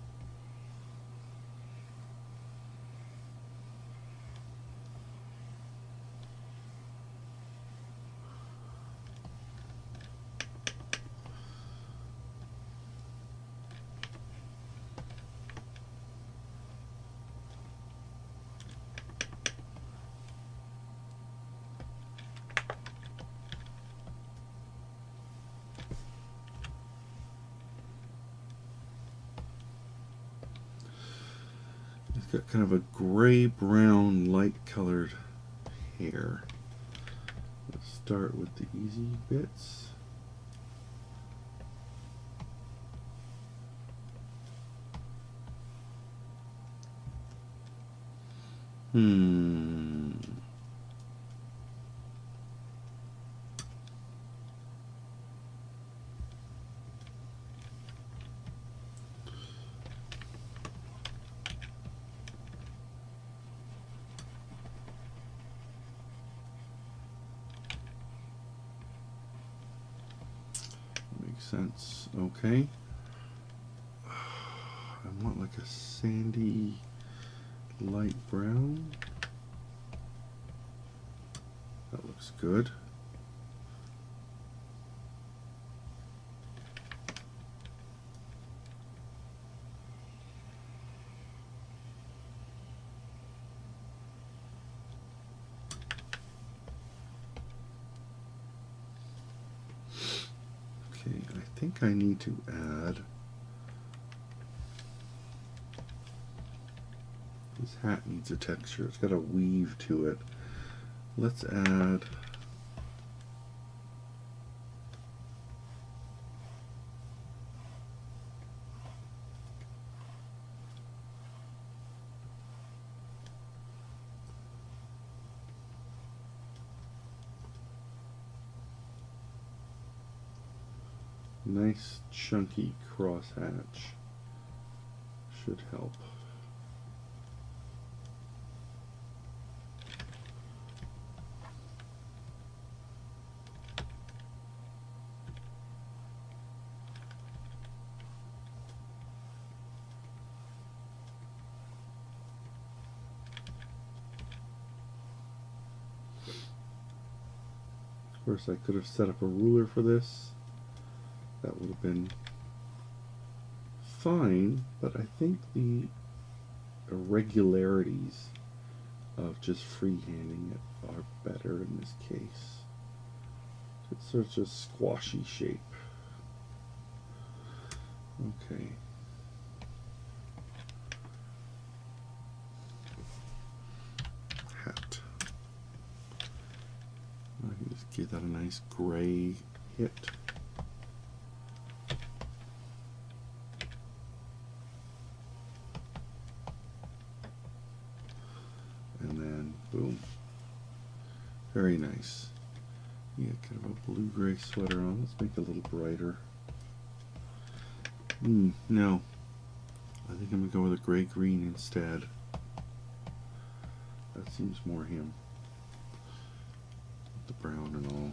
Speaker 3: It's got kind of a gray-brown, light-colored hair. Let's start with the easy bits. Makes sense. Okay. I want like a sandy light brown. That looks good. Okay, I think I need to add, this hat needs a texture. It's got a weave to it. Let's add nice chunky crosshatch. Should help. Of course, I could have set up a ruler for this. That would have been fine, but I think the irregularities of just freehanding it are better in this case. It's such a squashy shape. Okay. Hat. I can just give that a nice gray hit. And then, boom. Very nice. Yeah, kind of a blue-gray sweater on. Let's make it a little brighter. No. I think I'm going to go with a gray-green instead. That seems more him. The brown and all.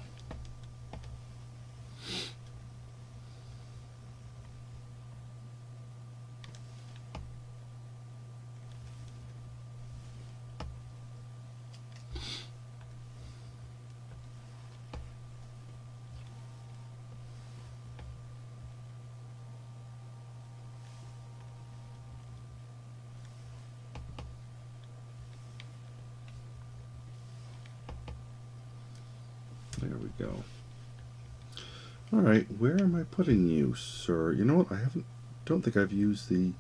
Speaker 3: There we go. All right, where am I putting you, sir? You know what? Don't think I've used the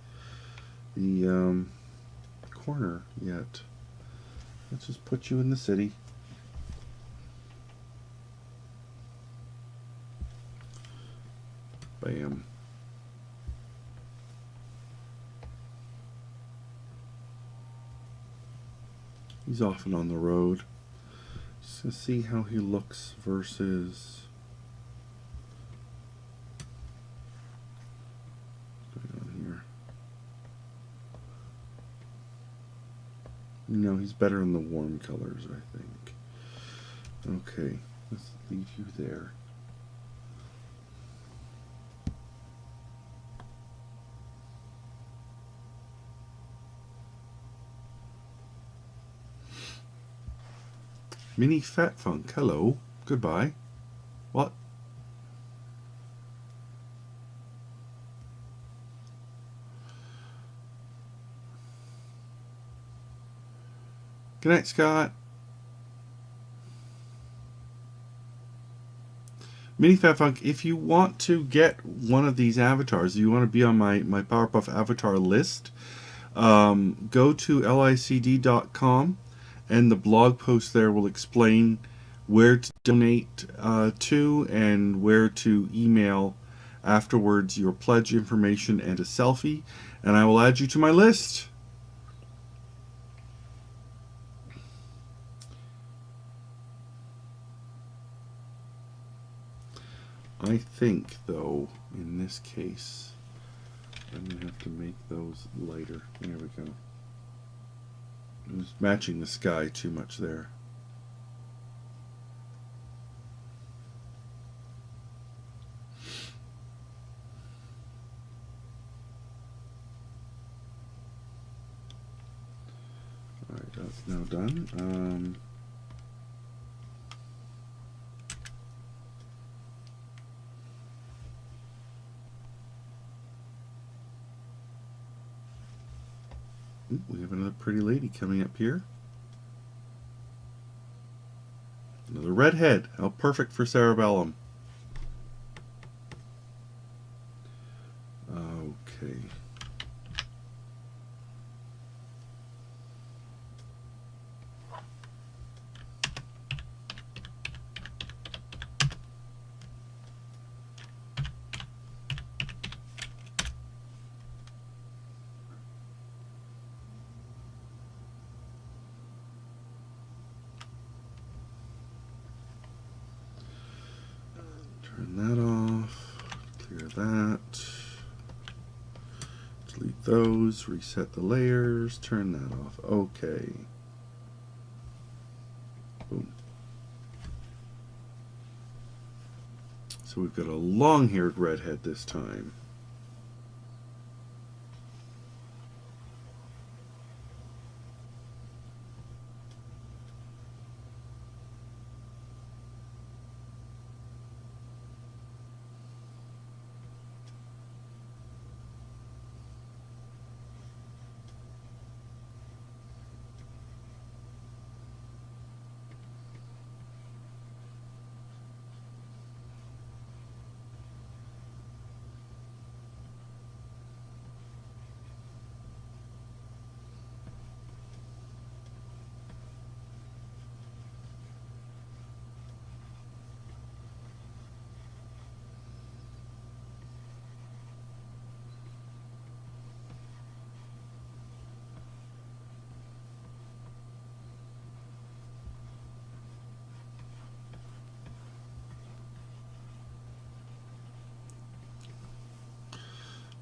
Speaker 3: corner yet. Let's just put you in the city. Bam. He's often on the road. Just to see how he looks versus what's going on here. No, he's better in the warm colors, I think. Okay, let's leave you there. Mini Fat Funk, hello, goodbye. What? Good night, Scott. Mini Fat Funk, if you want to get one of these avatars, you want to be on my Powerpuff Avatar list, go to licd.com, and the blog post there will explain where to donate to and where to email afterwards your pledge information and a selfie, and I will add you to my list. I think, though, in this case, I'm going to have to make those lighter. There we go. It was matching the sky too much there. Alright, that's now done. We have another pretty lady coming up here. Another redhead. How perfect for cerebellum. Okay. Turn that off, clear that, delete those, reset the layers, turn that off. Okay. Boom. So we've got a long-haired redhead this time.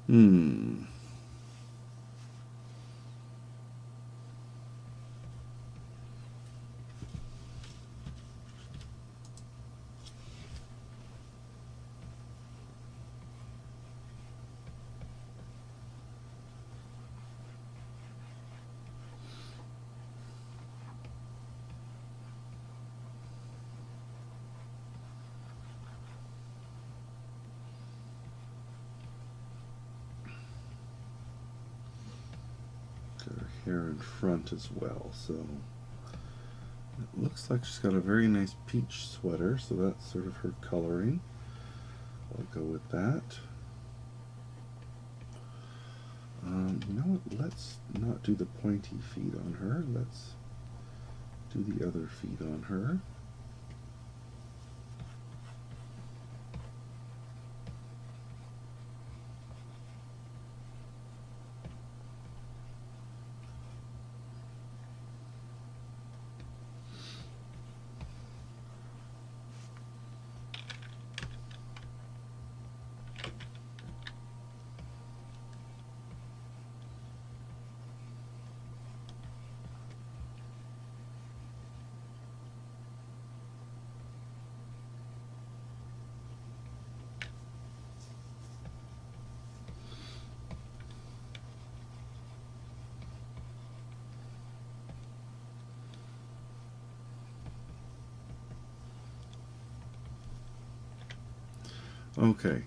Speaker 3: Hmm. Got her hair in front as well, so it looks like she's got a very nice peach sweater, so that's sort of her coloring. I'll go with that. You know what? Let's not do the pointy feet on her. Let's do the other feet on her. Okay.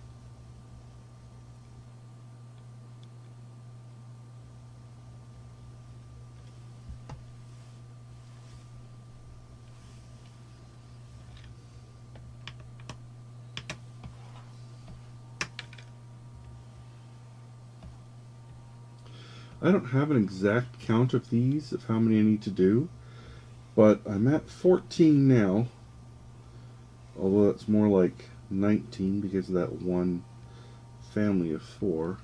Speaker 3: I don't have an exact count of these, of how many I need to do, but I'm at 14 now, although it's more like 19 because of that one family of 4.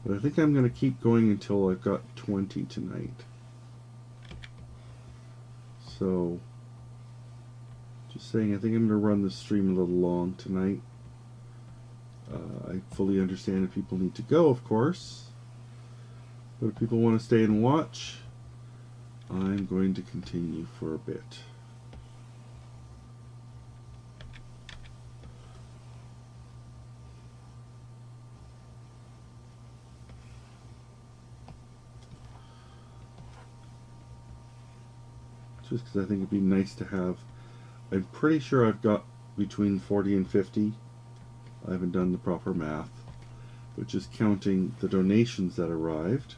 Speaker 3: But I think I'm going to keep going until I've got 20 tonight. So, just saying, I think I'm going to run the stream a little long tonight. I fully understand if people need to go, of course. But if people want to stay and watch, I'm going to continue for a bit. Just because I think it'd be nice to have. I'm pretty sure I've got between 40 and 50. I haven't done the proper math, but just counting the donations that arrived.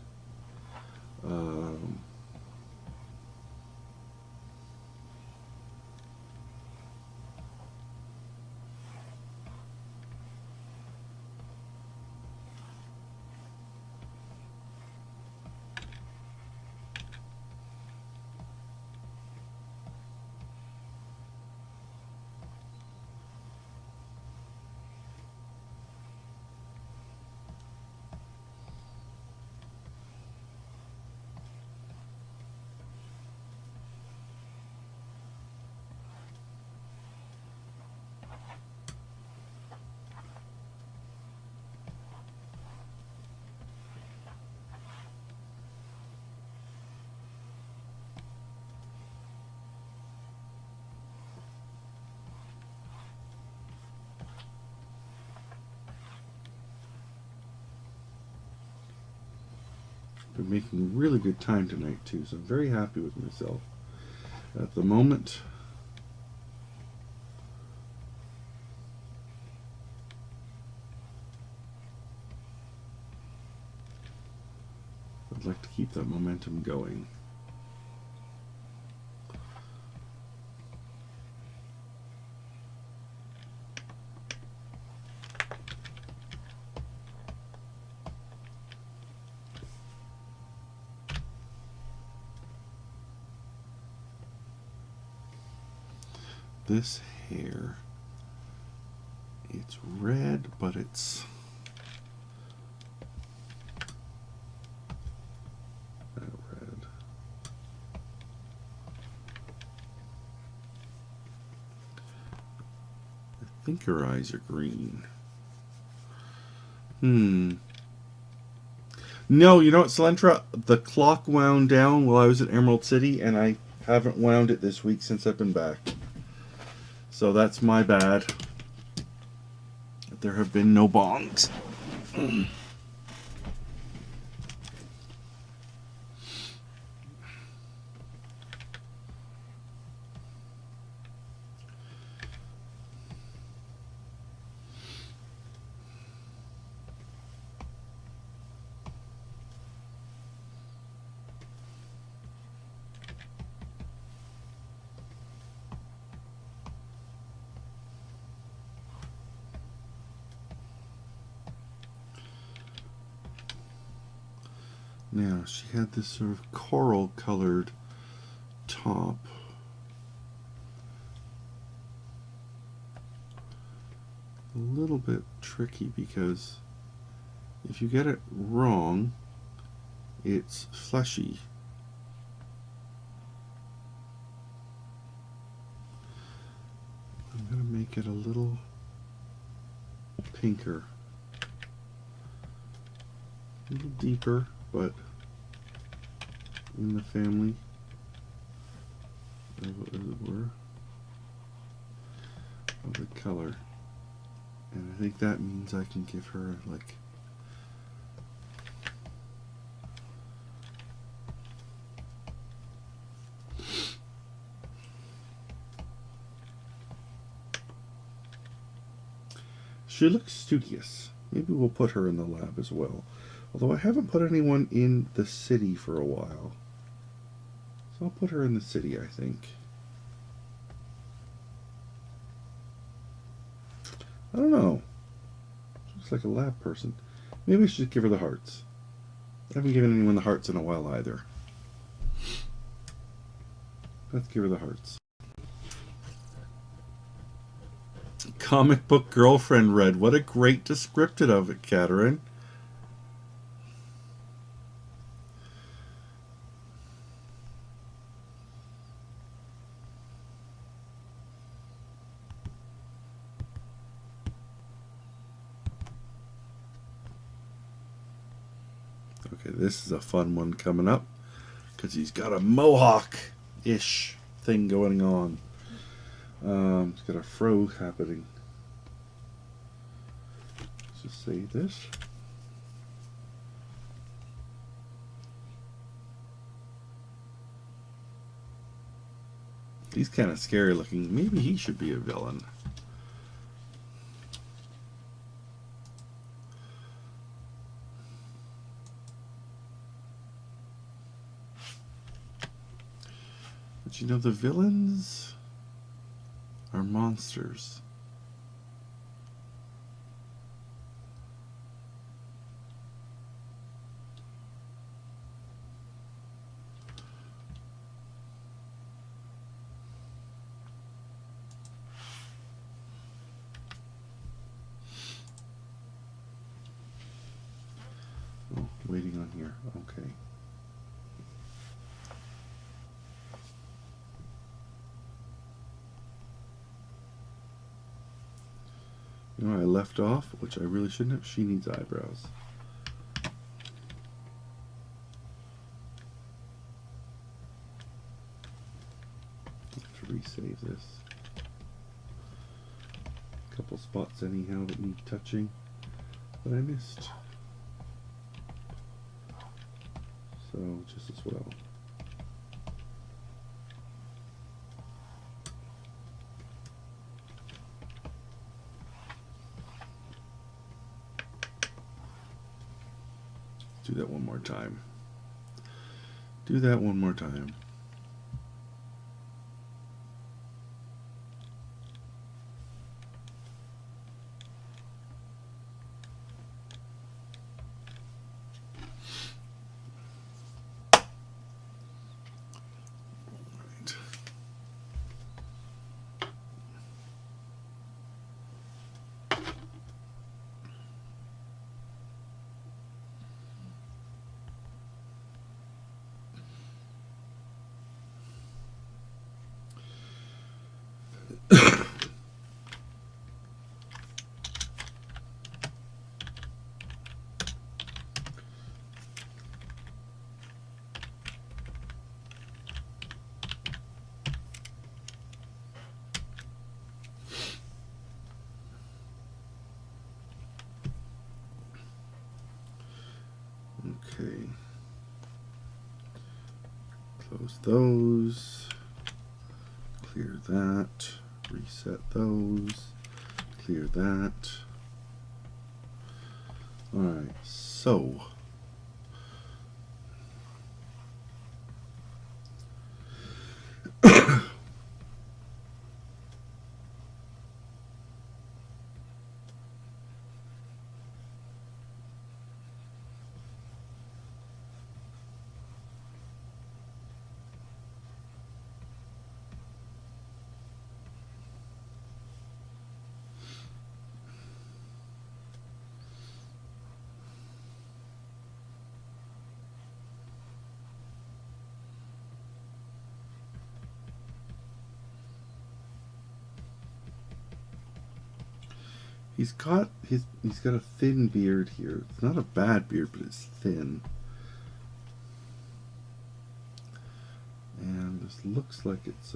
Speaker 3: Been making really good time tonight too, so I'm very happy with myself at the moment. I'd like to keep that momentum going. This hair, it's red, but it's not red. I think her eyes are green. No, you know what, Celentra? The clock wound down while I was at Emerald City, and I haven't wound it this week since I've been back. So that's my bad. There have been no bongs. Now, she had this sort of coral colored top. A little bit tricky because if you get it wrong, it's fleshy. I'm going to make it a little pinker. A little deeper, but in the family, as it were, of the color. And I think that means I can give her like She looks studious. Maybe we'll put her in the lab as well. Although I haven't put anyone in the city for a while. So I'll put her in the city, I think. I don't know. She looks like a lab person. Maybe I should give her the hearts. I haven't given anyone the hearts in a while either. Let's give her the hearts. Comic book girlfriend read. What a great descriptive of it, Catherine. Okay, this is a fun one coming up because he's got a mohawk-ish thing going on. He's got a fro happening. Let's just say this. He's kind of scary looking. Maybe he should be a villain. But you know, the villains are monsters. Oh, waiting on here. Okay. You know, I left off, which I really shouldn't have. She needs eyebrows. I have to resave this. A couple spots anyhow that need touching that I missed. So just as well. Do that one more time. Do that one more time. Right. Okay. Close those. Clear that. Reset those. Clear that. Alright, so he's got a thin beard here. It's not a bad beard, but it's thin. And this looks like it's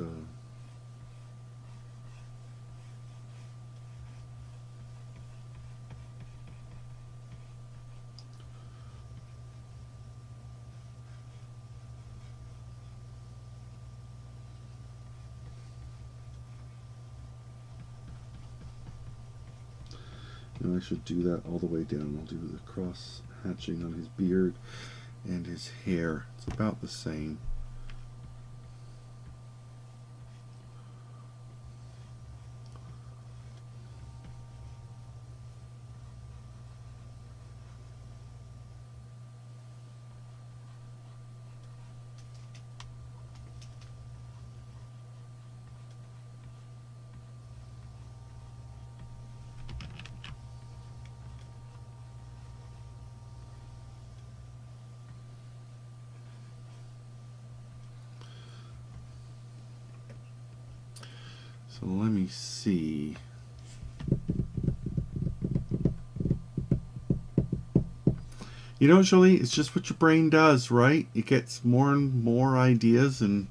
Speaker 3: And I should do that all the way down. I'll do the cross hatching on his beard and his hair. It's about the same. So let me see. You know, Jolie, it's just what your brain does, right? It gets more and more ideas, and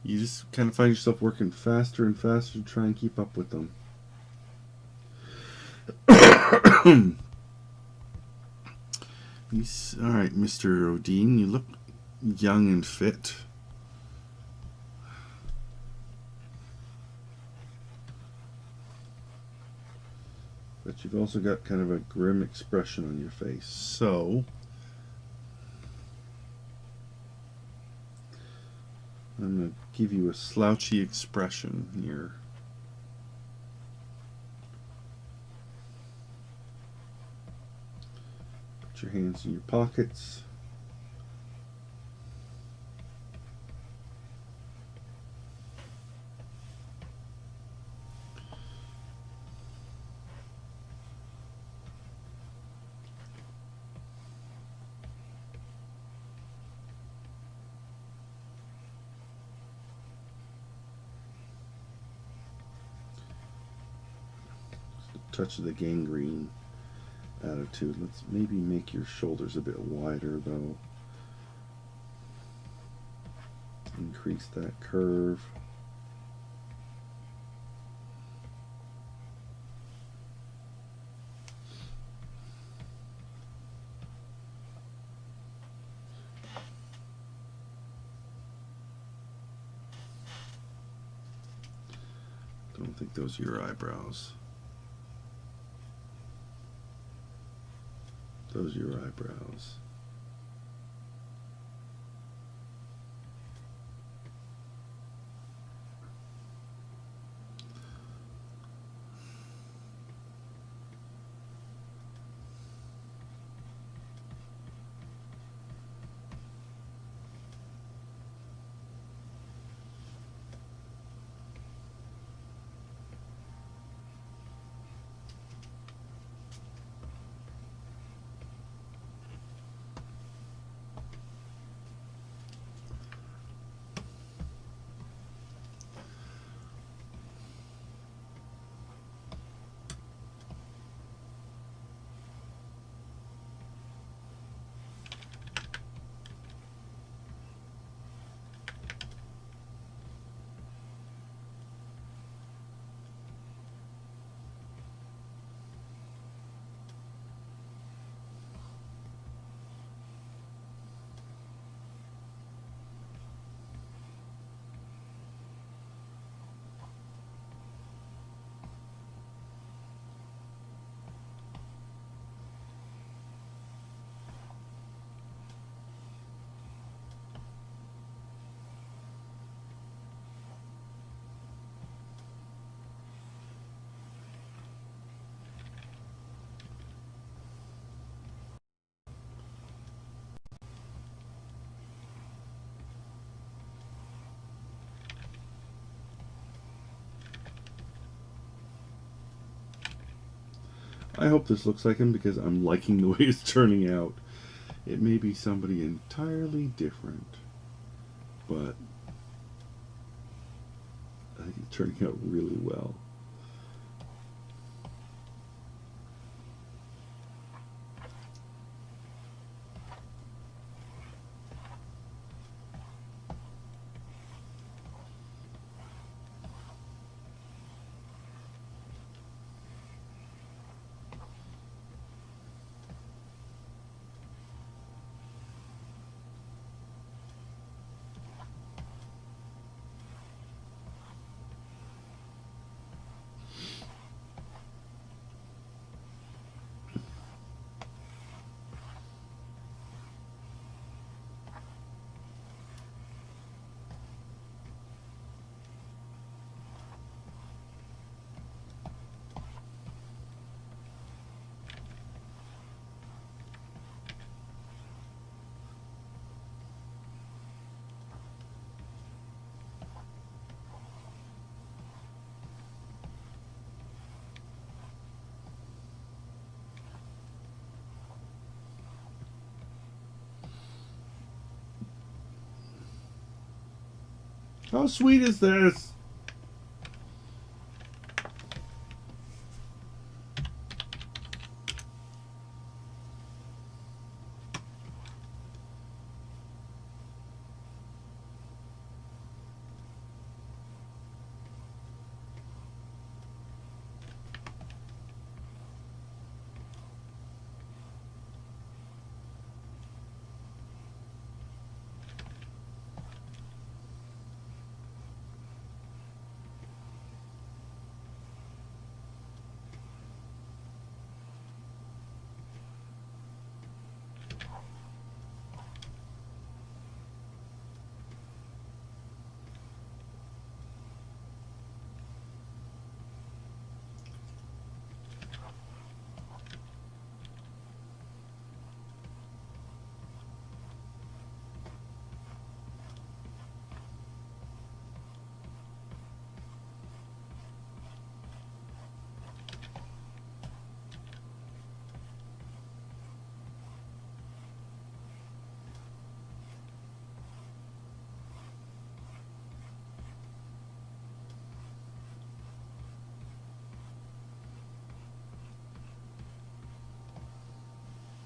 Speaker 3: you just kind of find yourself working faster and faster to try and keep up with them. All right, Mr. Odin, you look young and fit. But you've also got kind of a grim expression on your face. So I'm going to give you a slouchy expression here. Put your hands in your pockets. Touch of the gangrene attitude. Let's maybe make your shoulders a bit wider though. Increase that curve. Don't think those are your eyebrows. Those are your eyebrows. I hope this looks like him because I'm liking the way it's turning out. It may be somebody entirely different, but I think it's turning out really well. How sweet is this?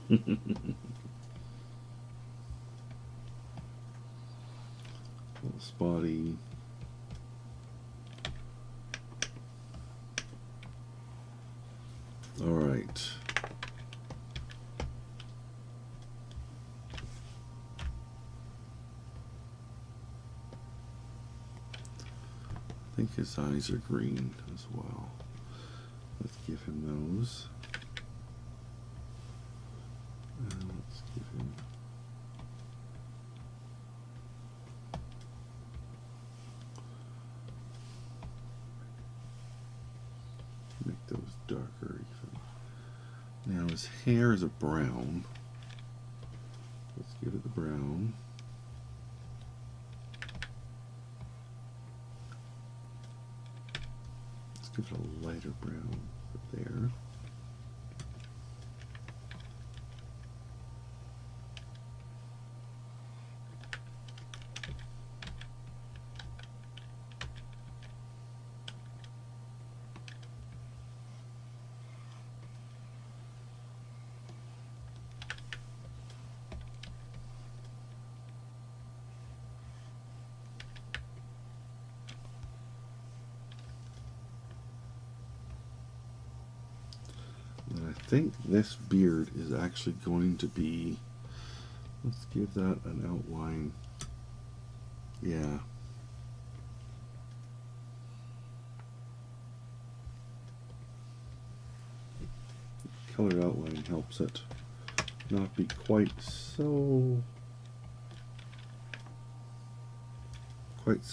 Speaker 3: Little spotty. All right. I think his eyes are green as well. Let's give him those. And let's give him make those darker even. Now his hair is a brown. Let's give it the brown. Let's give it a lighter brown there. And I think this beard is actually going to be, let's give that an outline. Yeah. Colored outline helps it not be quite so. Let's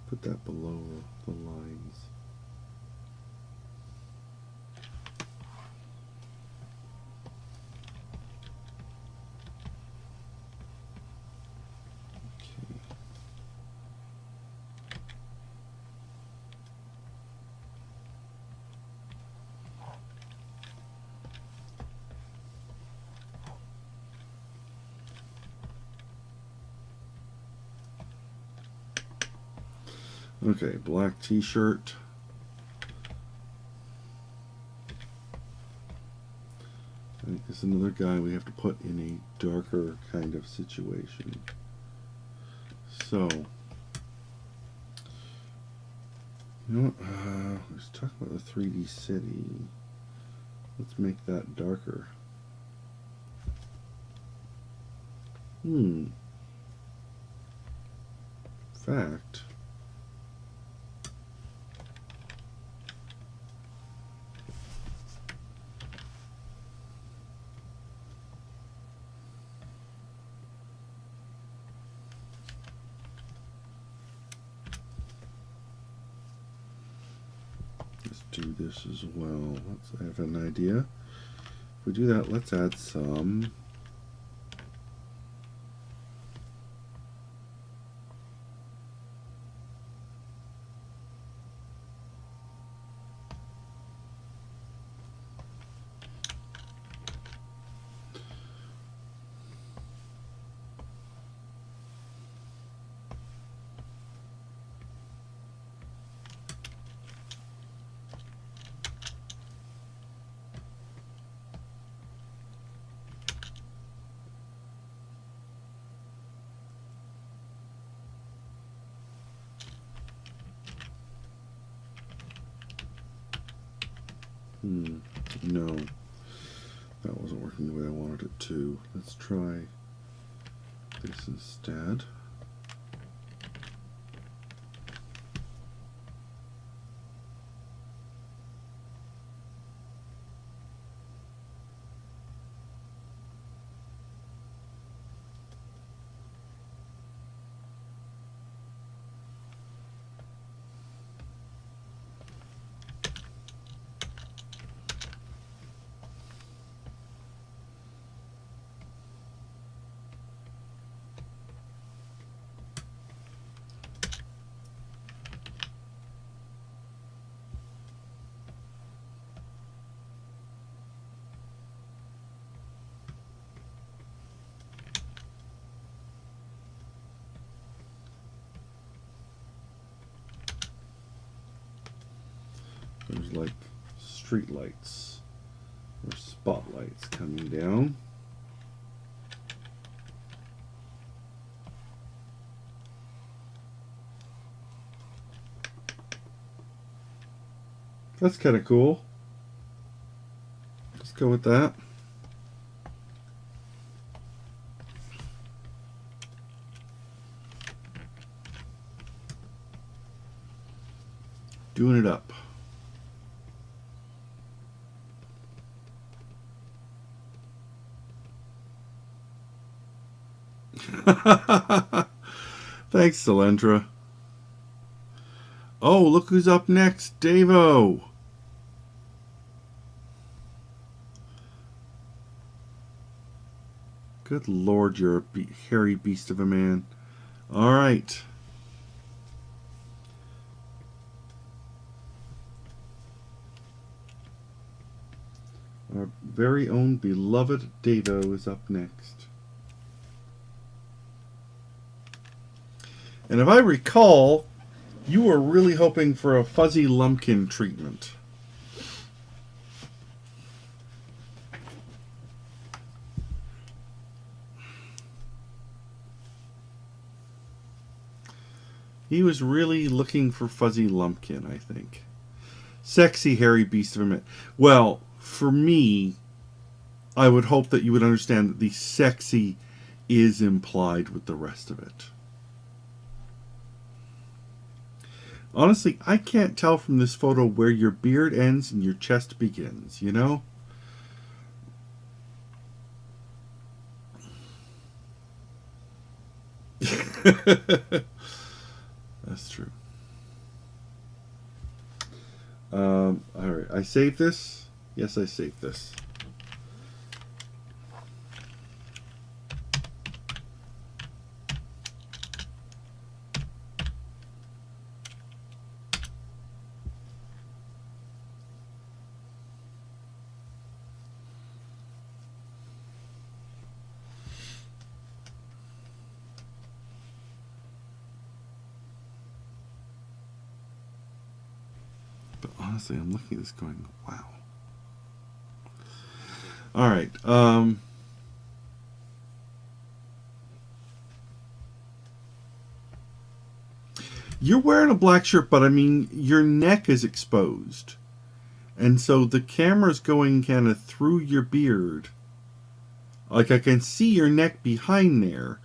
Speaker 3: put that below the lines. Okay, black t-shirt. I think this is another guy we have to put in a darker kind of situation. So, you know what? Let's talk about the 3D city. Let's make that darker. In fact, let's do this as well. I have an idea. If we do that, let's add some No, that wasn't working the way I wanted it to. Let's try this instead. There's like street lights or spotlights coming down. That's kind of cool. Let's go with that. Doing it up. Thanks, Selendra. Oh, look who's up next, Davo. Good Lord, you're a hairy beast of a man. All right. Our very own beloved Davo is up next. And if I recall, you were really hoping for a fuzzy lumpkin treatment. He was really looking for fuzzy lumpkin, I think. Sexy, hairy beast of a man. Well, for me, I would hope that you would understand that the sexy is implied with the rest of it. Honestly, I can't tell from this photo where your beard ends and your chest begins, you know? That's true. Alright, I saved this. Yes, I saved this. But honestly, I'm looking at this going, wow. All right. You're wearing a black shirt, but I mean, your neck is exposed. And so the camera's going kind of through your beard. Like I can see your neck behind there,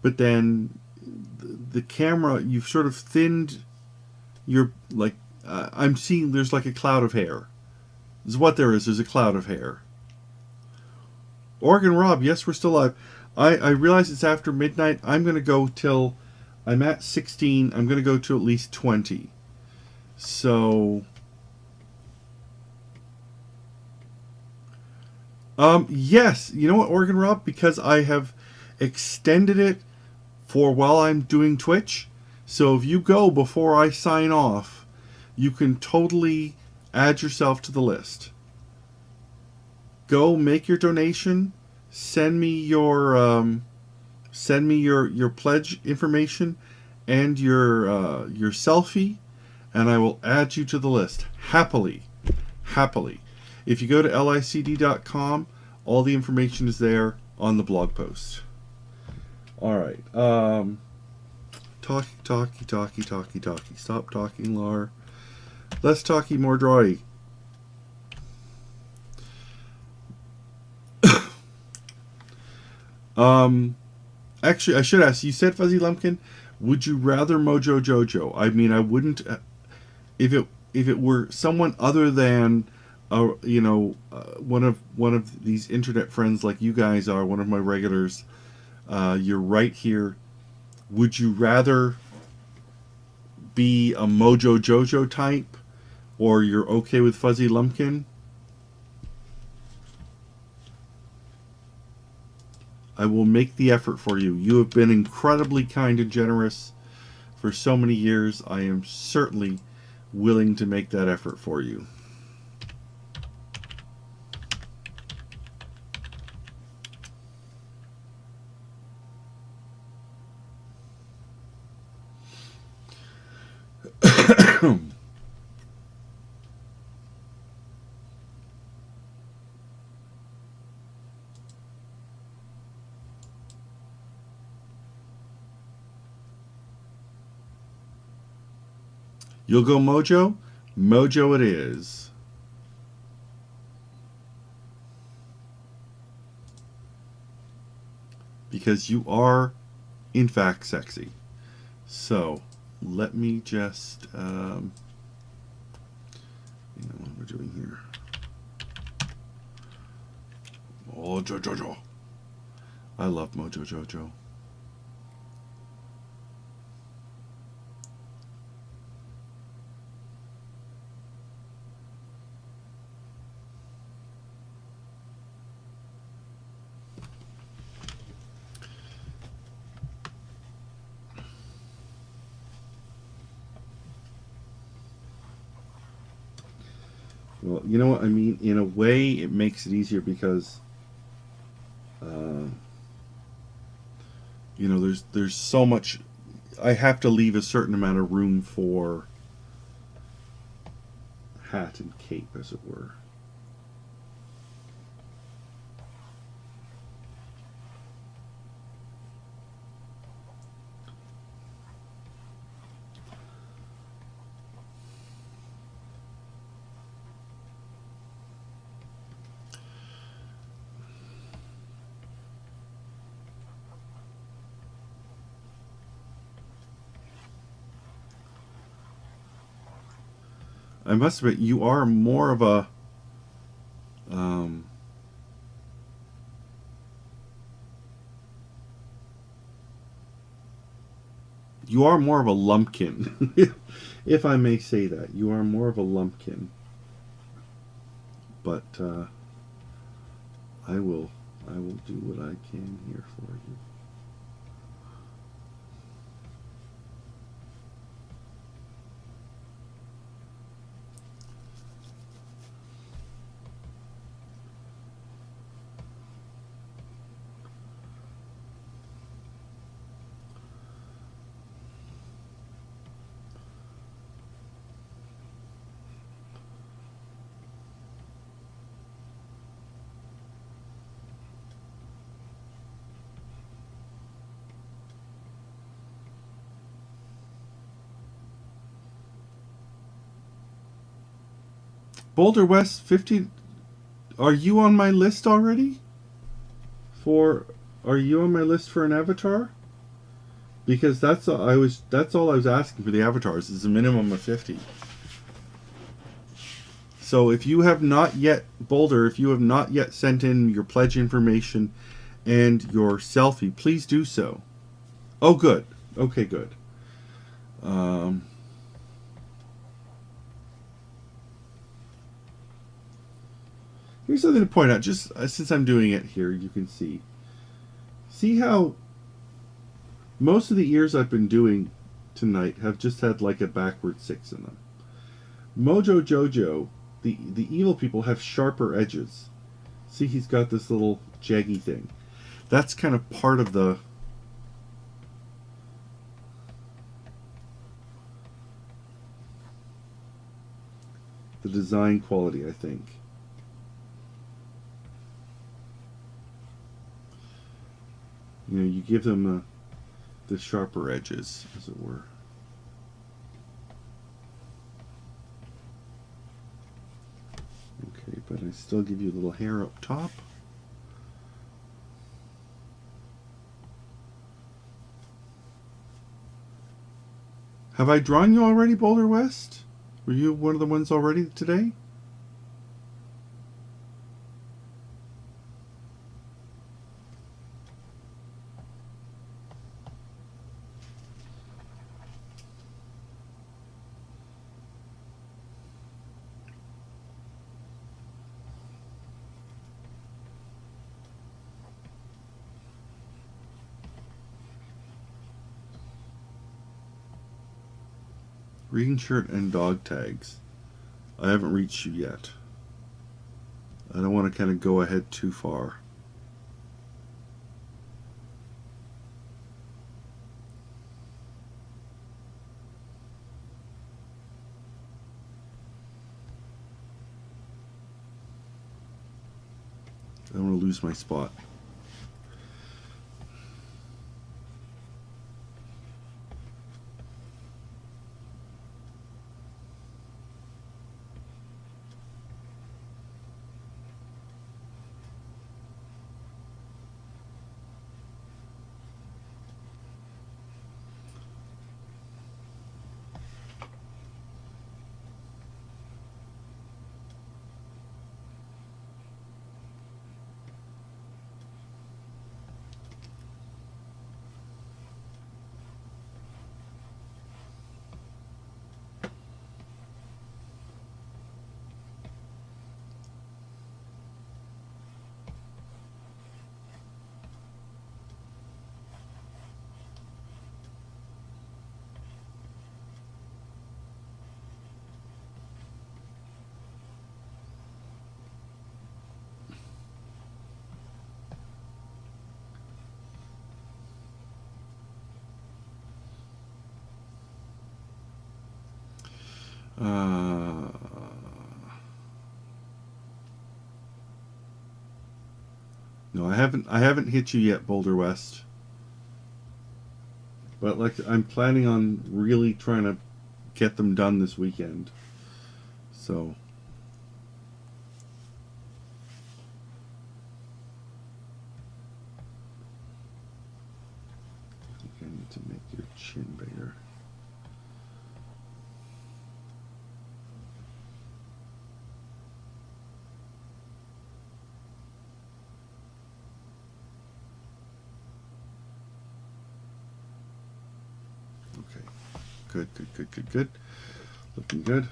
Speaker 3: but then the camera, you've sort of thinned your, like, I'm seeing there's like a cloud of hair. This is what there is. There's a cloud of hair. Oregon Rob, yes, we're still live. I realize it's after midnight. I'm going to go till I'm at 16. I'm going to go to at least 20. So, yes, you know what, Oregon Rob? Because I have extended it for while I'm doing Twitch. So if you go before I sign off, you can totally add yourself to the list. Go make your donation. Send me your pledge information and your selfie, and I will add you to the list happily. If you go to licd.com, all the information is there on the blog post. All right. Talky. Stop talking, Lar. Less talky, more drawy. Actually, I should ask. You said Fuzzy Lumpkin. Would you rather Mojo Jojo? I mean, I wouldn't. If it were someone other than, one of these internet friends like you guys are, one of my regulars. You're right here. Would you rather be a Mojo Jojo type, or you're okay with Fuzzy Lumpkin? I will make the effort for you. You have been incredibly kind and generous for so many years. I am certainly willing to make that effort for you. You'll go Mojo? Mojo it is. Because you are, in fact, sexy. So, let me just, what we're doing here. Mojo Jojo. I love Mojo Jojo. Well, you know what I mean? In a way, it makes it easier because, there's so much. I have to leave a certain amount of room for hat and cape, as it were. I must admit, you are more of a you are more of a lumpkin, if I may say that. You are more of a lumpkin, but I will do what I can here for you. Boulder West 50. Are you on my list already? Are you on my list for an avatar? Because that's all I was asking for the avatars is a minimum of 50. So if you have not yet, Boulder, if you have not yet sent in your pledge information and your selfie, please do so. Oh, good. Okay, good. Here's something to point out. Just since I'm doing it here, you can see. See how most of the ears I've been doing tonight have just had like a backward 6 in them. Mojo Jojo, the evil people, have sharper edges. See, he's got this little jaggy thing. That's kind of part of the design quality, I think. You give them the sharper edges, as it were. Okay, but I still give you a little hair up top. Have I drawn you already, Boulder West? Were you one of the ones already today? Green shirt and dog tags. I haven't reached you yet. I don't want to kind of go ahead too far. I don't want to lose my spot. No, I haven't hit you yet, Boulder West. But like I'm planning on really trying to get them done this weekend. So I think I need to make your chin bigger. Okay. Good. Looking good.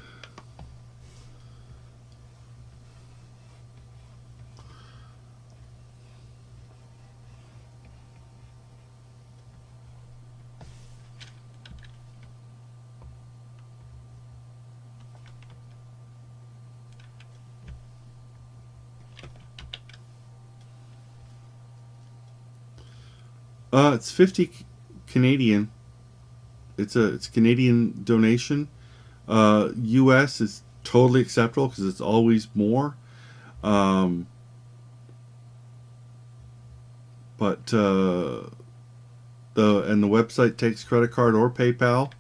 Speaker 3: It's 50 Canadian. It's Canadian donation. U.S. is totally acceptable because it's always more. Um, but the website takes credit card or PayPal.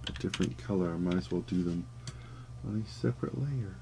Speaker 3: A different color. I might as well do them on a separate layer.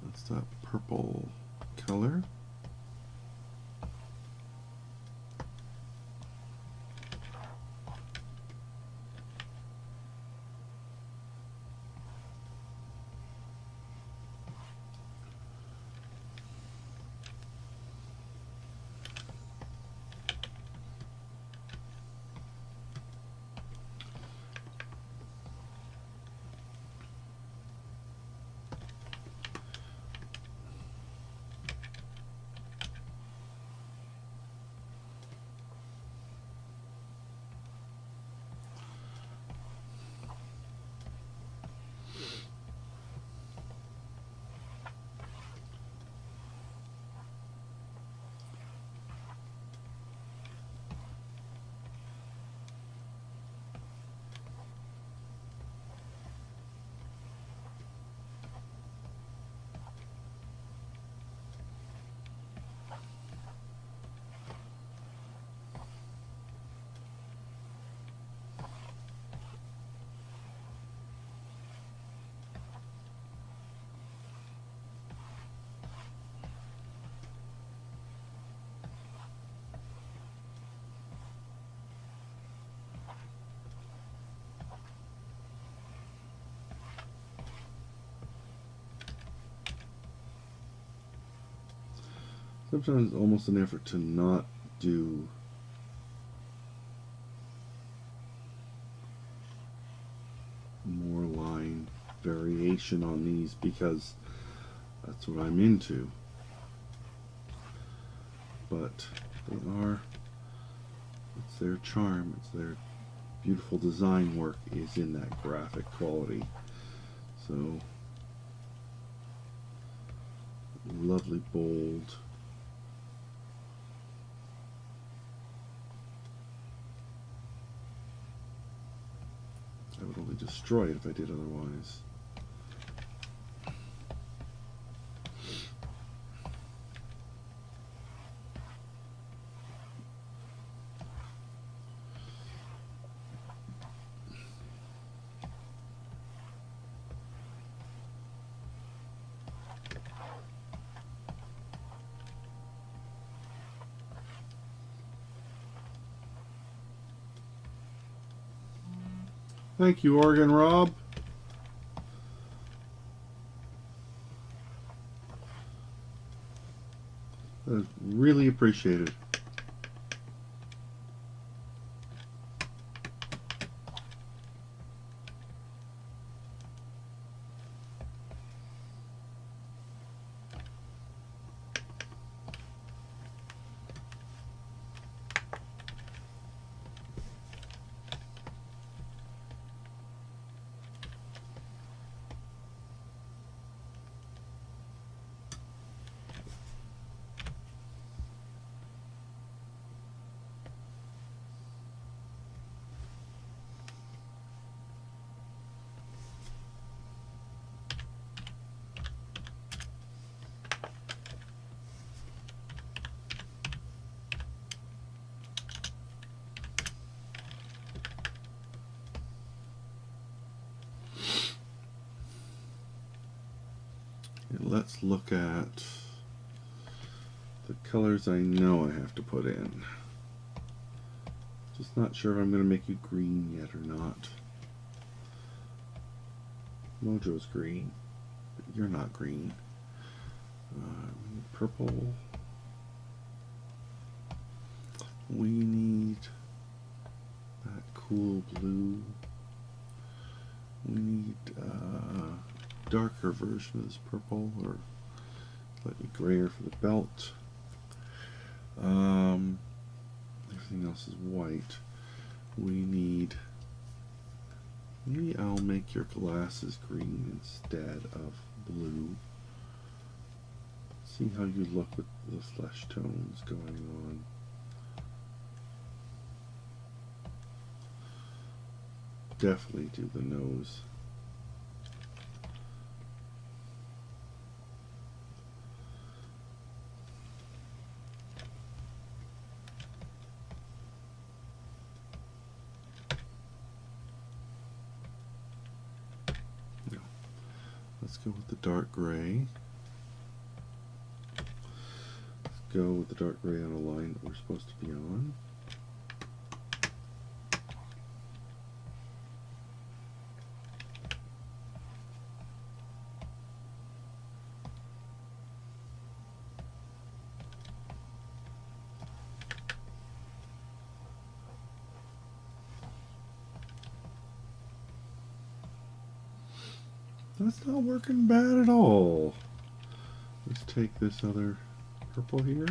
Speaker 3: That's that purple color. Sometimes it's almost an effort to not do more line variation on these because that's what I'm into. But they are, it's their charm, it's their beautiful design work is in that graphic quality. So, lovely, bold. I would only destroy it if I did otherwise. Thank you, Oregon Rob. That is really appreciated. Let's look at the colors I know I have to put in. Just not sure if I'm going to make you green yet or not. Mojo's green, but you're not green. We need purple. We need that cool blue. We need darker version of this purple, or slightly grayer for the belt. Everything else is white. We need, maybe I'll make your glasses green instead of blue. See how you look with the flesh tones going on. Definitely do the nose. No. Let's go with the dark gray. Let's go with the dark gray on a line that we're supposed to be on. That's not working bad at all. Let's take this other purple here.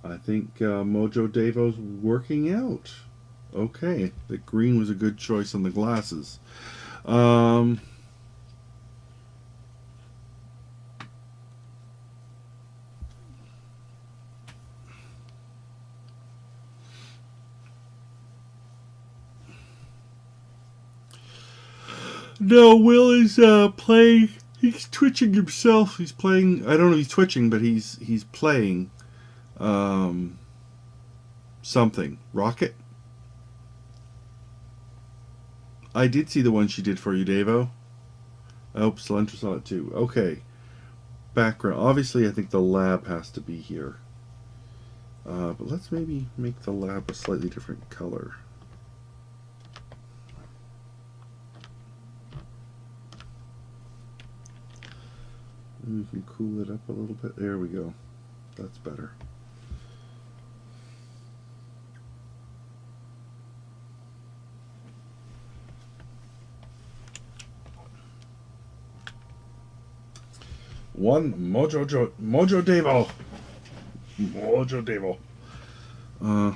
Speaker 3: I think Mojo Davo's working out. Okay, the green was a good choice on the glasses. No, Will is playing. He's twitching himself. He's playing. I don't know if he's twitching, but he's playing something. Rocket? I did see the one she did for you, Davo. Oh, Solentra saw it too. Okay. Background. Obviously, I think the lab has to be here. But let's maybe make the lab a slightly different color. Maybe we can cool it up a little bit. There we go. That's better. One Mojo Davo. Mojo Davo.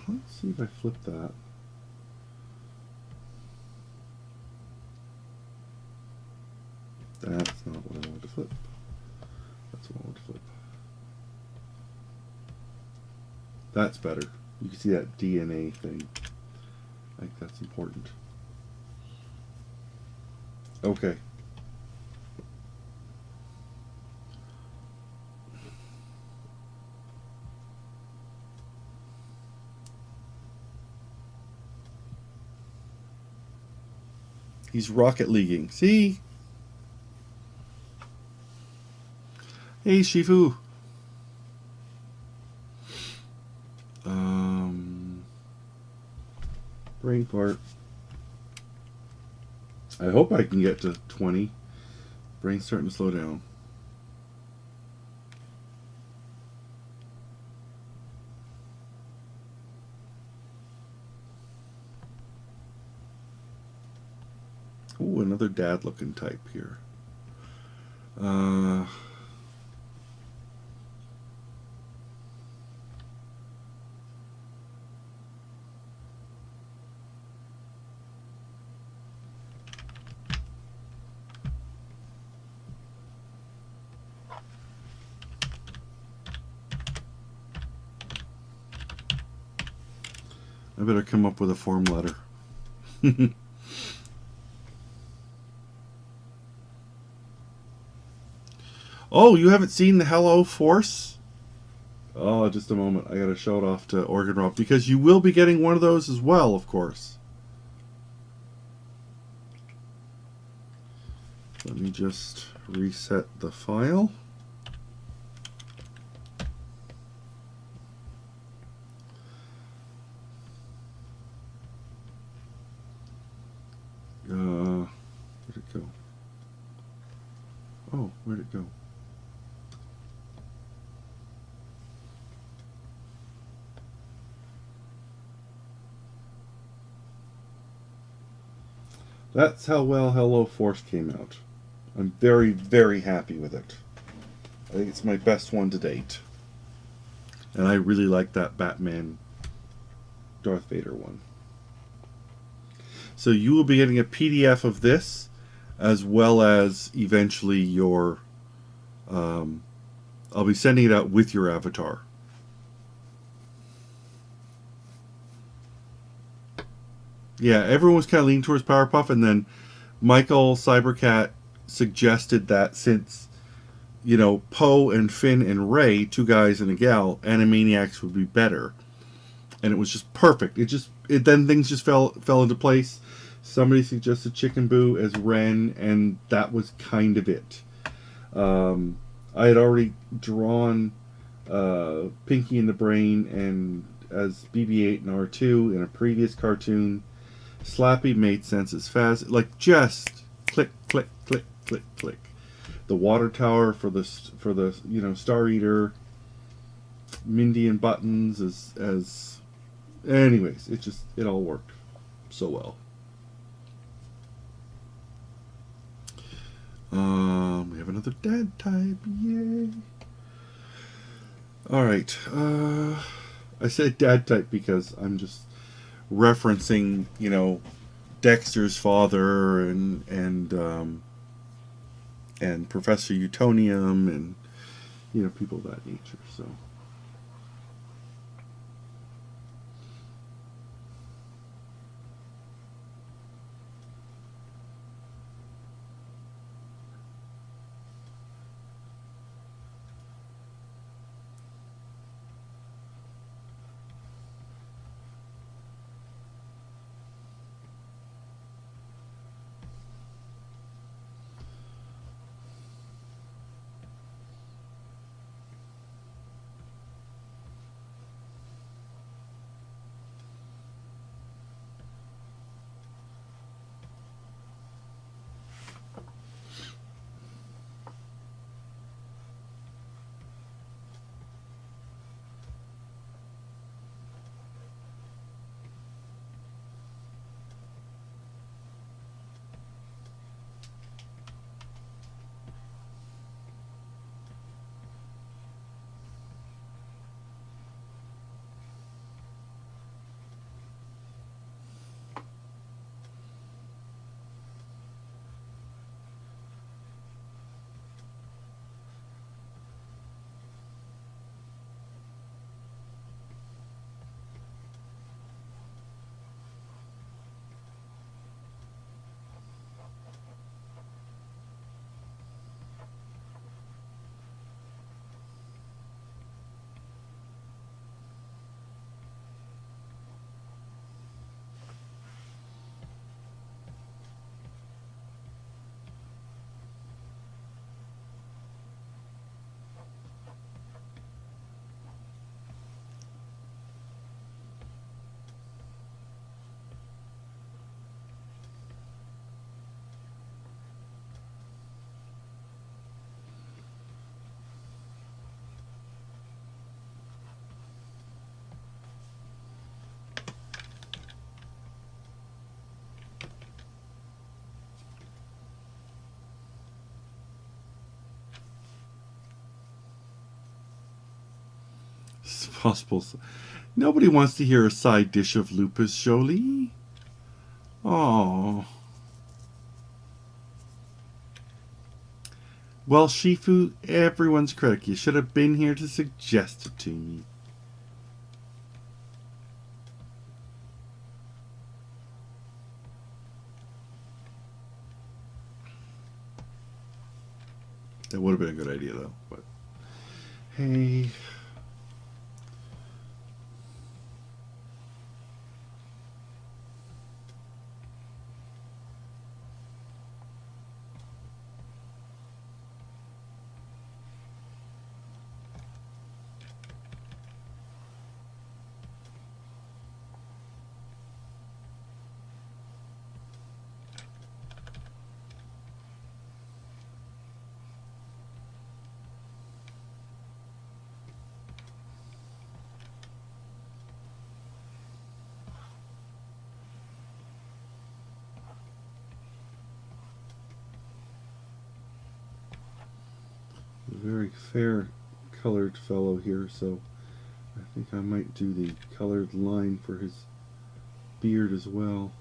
Speaker 3: Let's see if I flip that. That's not what I wanted to flip. That's what I want to flip. That's better. You can see that DNA thing. I think that's important. Okay. He's rocket leaguing. See? Hey, Shifu. Brain fart. I hope I can get to 20. Brain's starting to slow down. Ooh, another dad-looking type here. I better come up with a form letter. Oh, you haven't seen the Hello Force? Oh, just a moment. I gotta show it off to Organ Rob because you will be getting one of those as well, of course. Let me just reset the file. Where'd it go? Oh, where'd it go? That's how well Hello Force came out. I'm very, very happy with it. I think it's my best one to date. And I really like that Batman Darth Vader one. So you will be getting a PDF of this, as well as eventually your... I'll be sending it out with your avatar. Yeah, everyone was kind of leaning towards Powerpuff, and then Michael Cybercat suggested that since, you know, Poe and Finn and Rey, two guys and a gal, Animaniacs would be better. And it was just perfect. Then things just fell into place. Somebody suggested Chicken Boo as Ren, and that was kind of it. I had already drawn Pinky and the Brain and as BB-8 and R2 in a previous cartoon. Slappy made sense as fast, like just click, click, click, click, click. The water tower for the Star Eater, Mindy and Buttons as anyways, it all worked so well. We have another dad type, yay! All right, I said dad type because I'm just referencing, you know, Dexter's father and Professor Utonium and, you know, people of that nature. So. It's possible. Nobody wants to hear a side dish of lupus, Jolie. Oh. Well, Shifu, everyone's critic. You should have been here to suggest it to me. That would have been a good idea, though. But hey. A very fair colored fellow here, so I think I might do the colored line for his beard as well.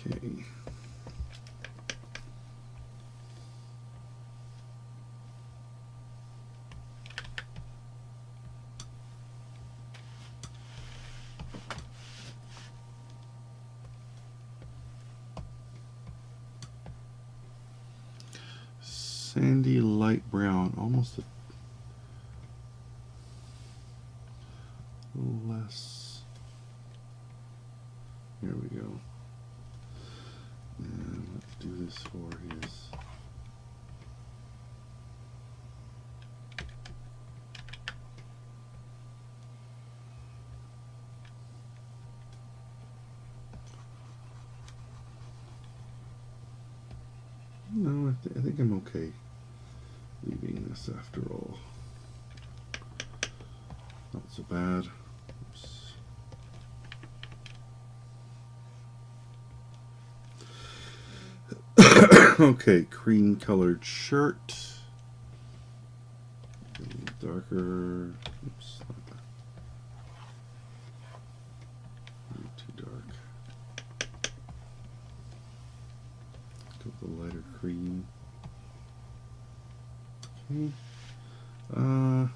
Speaker 3: Okay. Sandy light brown, almost a little less. Here we go. And let's do this for his. No, I think I'm okay leaving this after all. Not so bad. Oops. Okay, cream colored shirt. A little darker. Oops, not that. A little too dark. Go with the lighter cream. Okay. And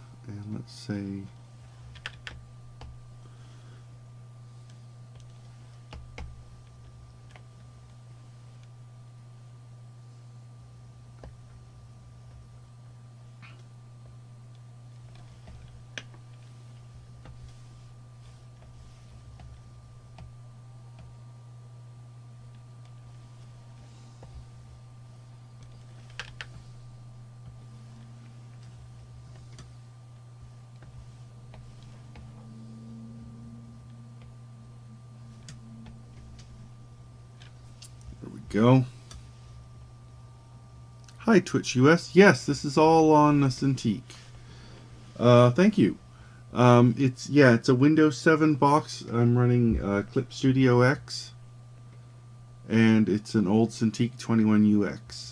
Speaker 3: let's say go. Hi, Twitch US. Yes, this is all on Cintiq. Thank you. It's a Windows 7 box. I'm running Clip Studio X, and it's an old Cintiq 21UX.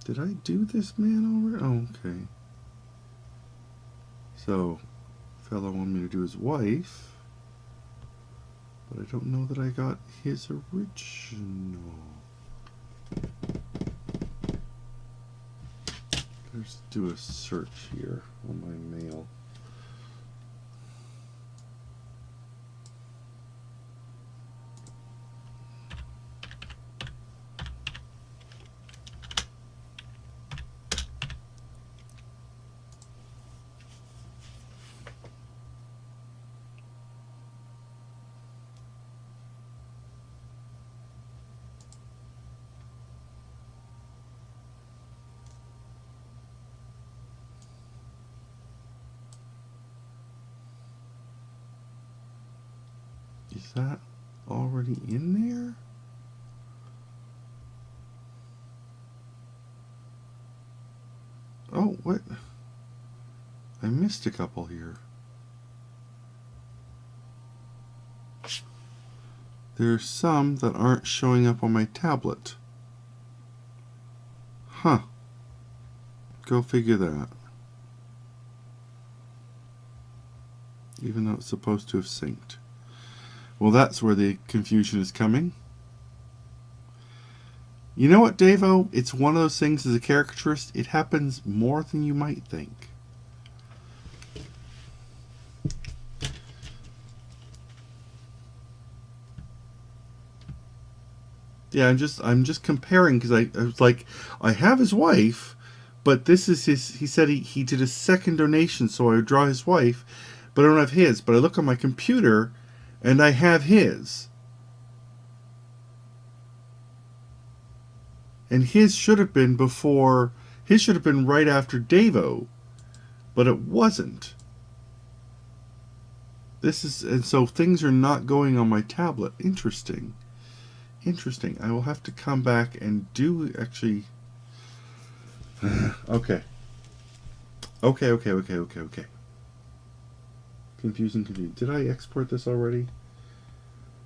Speaker 3: Did I do this man already? Oh, okay. So, fellow wanted me to do his wife, but I don't know that I got his original. Let's do a search here on my mail. Is that already in there? Oh, what? I missed a couple here. There's some that aren't showing up on my tablet. Huh. Go figure that. Even though it's supposed to have synced. Well, that's where the confusion is coming. You know what, Davo? It's one of those things as a caricaturist, it happens more than you might think. Yeah, I'm just comparing because I was like, I have his wife, but this is his. He said he did a second donation, so I would draw his wife, but I don't have his. But I look on my computer, and I have his. And his should have been before. His should have been right after Davo, but it wasn't. This is, and so things are not going on my tablet. Interesting. Interesting. I will have to come back and do actually. Okay. Okay. Confusing. Did I export this already?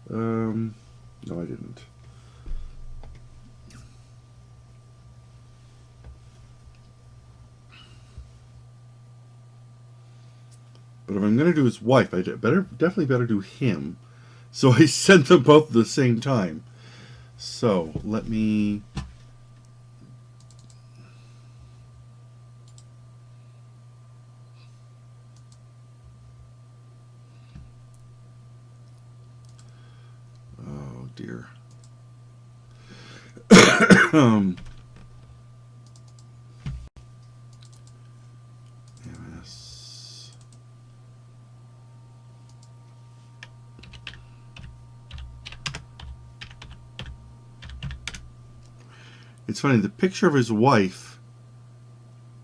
Speaker 3: No, I didn't. But if I'm going to do his wife, I definitely better do him. So I sent them both at the same time. So let me. Oh dear. MS. It's funny, the picture of his wife,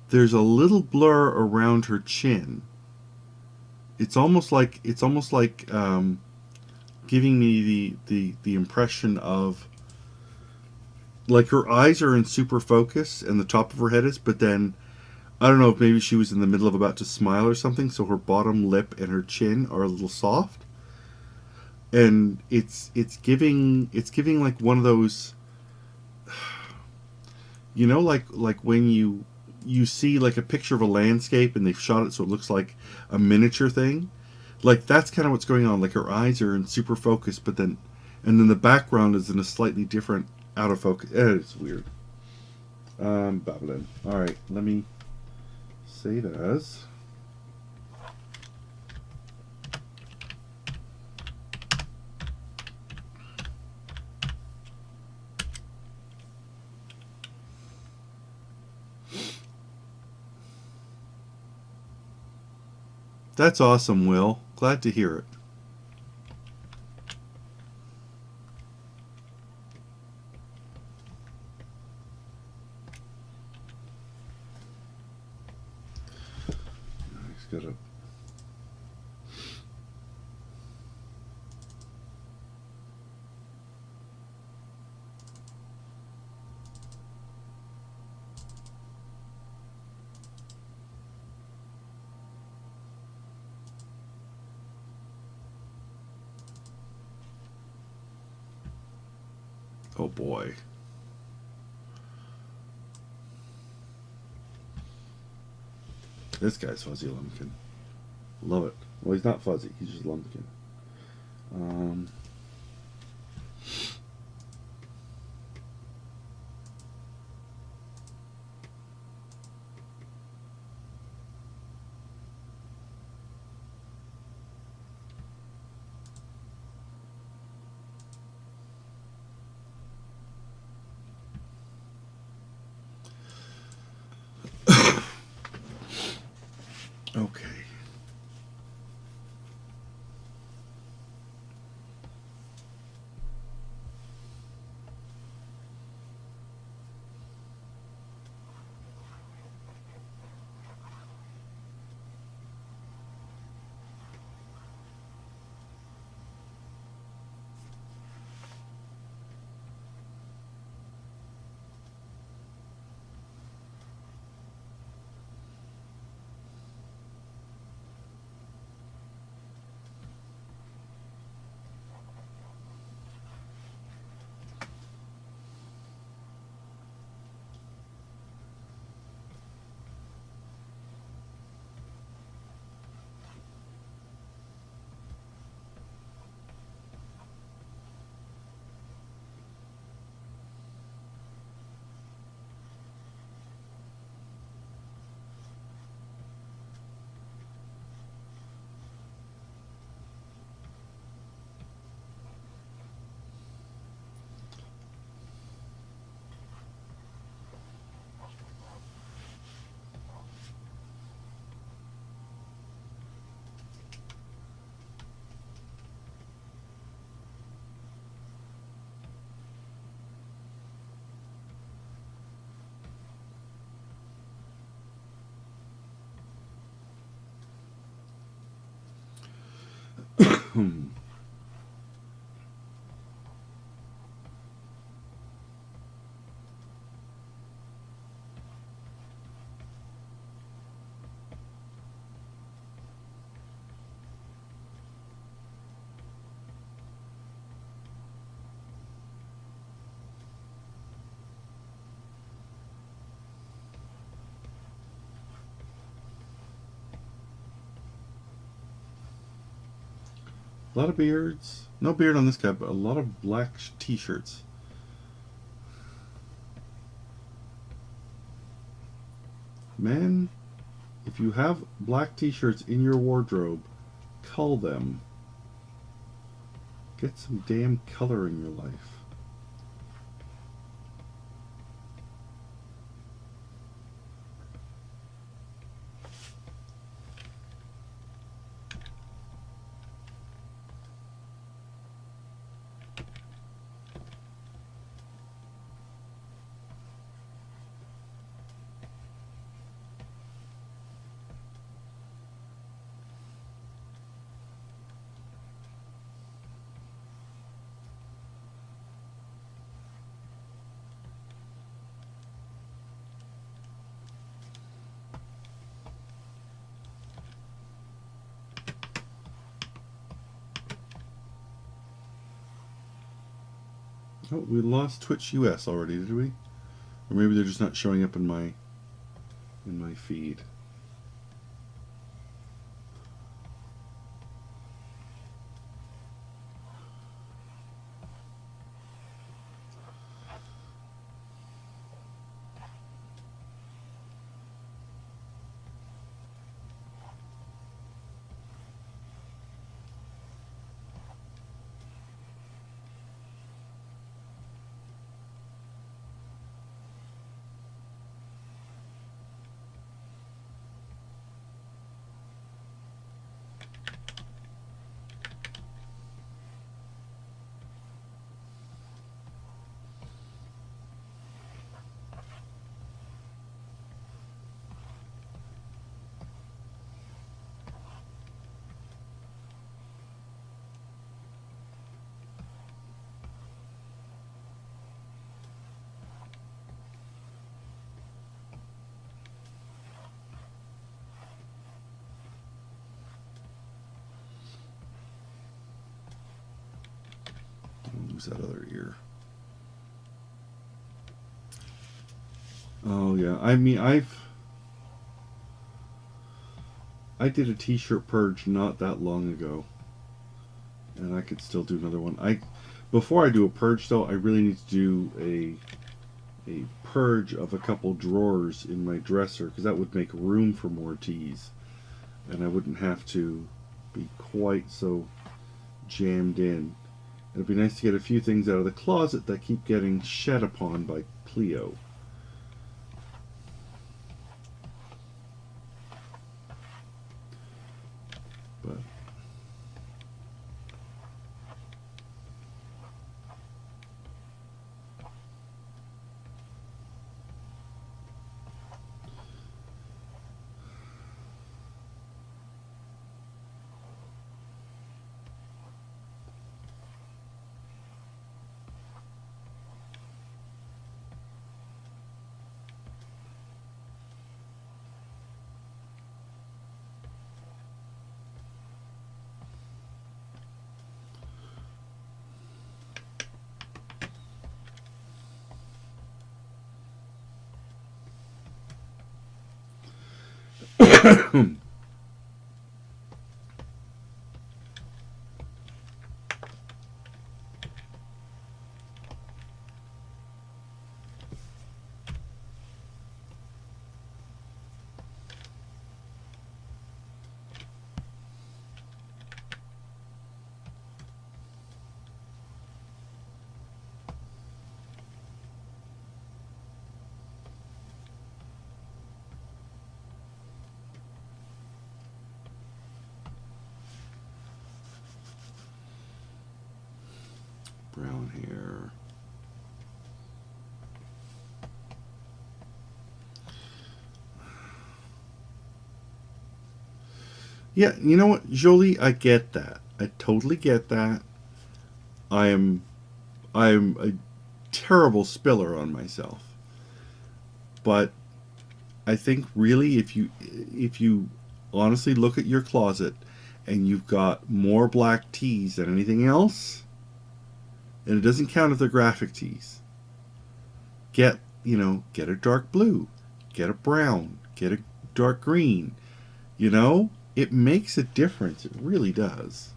Speaker 3: there's a little blur around her chin. It's almost like giving me the impression of like her eyes are in super focus and the top of her head is, but then I don't know if maybe she was in the middle of about to smile or something, so her bottom lip and her chin are a little soft. And it's giving like one of those, you know, like when you see like a picture of a landscape and they've shot it so it looks like a miniature thing. Like that's kind of what's going on. Like her eyes are in super focus, but then the background is in a slightly different out of focus. It's weird. Babbling. All right, let me save as. That's awesome, Will. Glad to hear it. got a... Oh boy. This guy's Fuzzy Lumpkin. Love it. Well, he's not fuzzy. He's just Lumpkin. Okay. A lot of beards. No beard on this guy, but a lot of black t-shirts. Man, if you have black t-shirts in your wardrobe, cull them. Get some damn color in your life. Oh, we lost Twitch US already, did we? Or maybe they're just not showing up in my feed. Who's that other ear? Oh yeah, I mean I did a t-shirt purge not that long ago, and I could still do another one. Before I do a purge though, I really need to do a purge of a couple drawers in my dresser, because that would make room for more tees, and I wouldn't have to be quite so jammed in. It'd be nice to get a few things out of the closet that keep getting shed upon by Cleo. But brown hair. Yeah, you know what, Jolie, I get that. I totally get that. I'm a terrible spiller on myself. But I think really if you honestly look at your closet and you've got more black tees than anything else, and it doesn't count if they're graphic tees. Get a dark blue, get a brown, get a dark green. It makes a difference. It really does.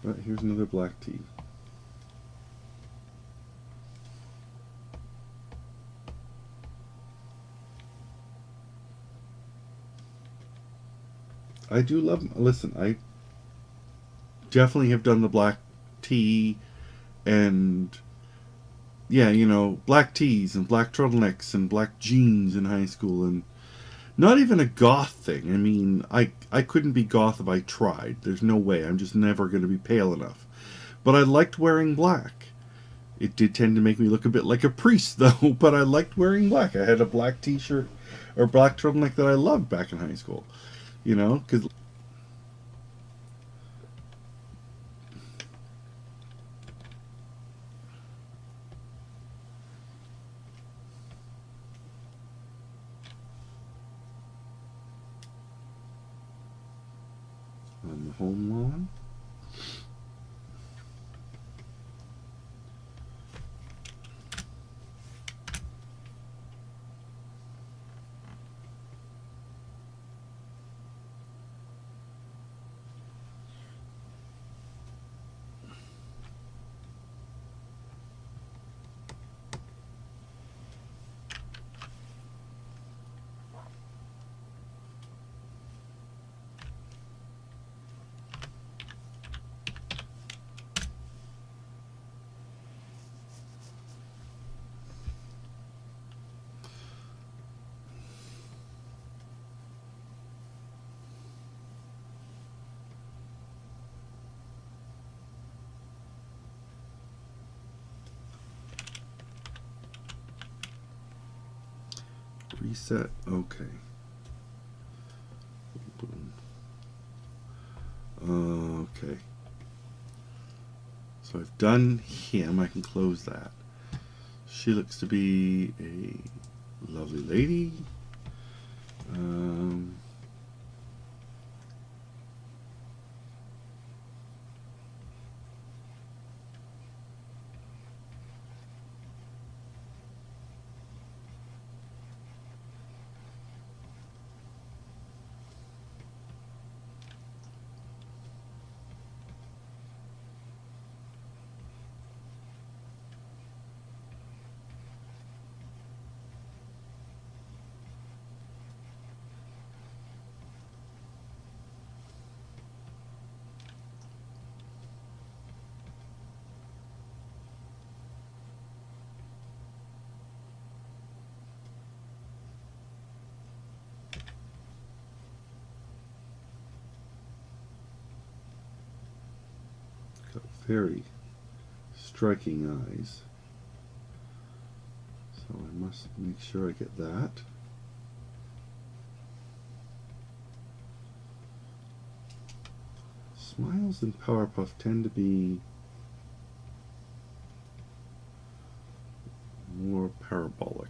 Speaker 3: Right, here's another black tee. I do love. Listen, I definitely have done the black tee, and yeah, black tees and black turtlenecks and black jeans in high school, and not even a goth thing. I mean, I couldn't be goth if I tried. There's no way. I'm just never going to be pale enough. But I liked wearing black. It did tend to make me look a bit like a priest, though, but I liked wearing black. I had a black t-shirt or black turtleneck that I loved back in high school. Because on the home lawn. Reset. Okay. Okay. So I've done him. I can close that. She looks to be a lovely lady. very striking eyes. So I must make sure I get that. Smiles in Powerpuff tend to be more parabolic.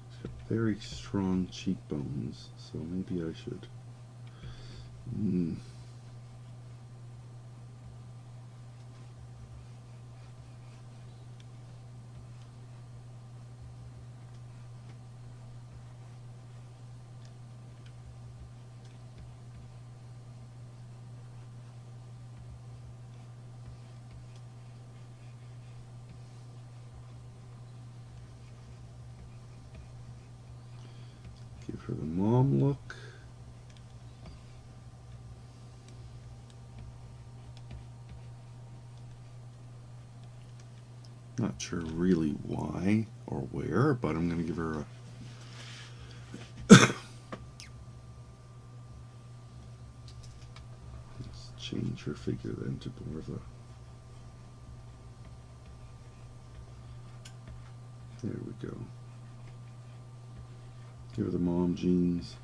Speaker 3: He's got very strong cheekbones, so maybe I should. Give her the mom look. Not sure really why or where, but I'm going to give her a let's change her figure then to more of a, there we go. Give her the mom jeans.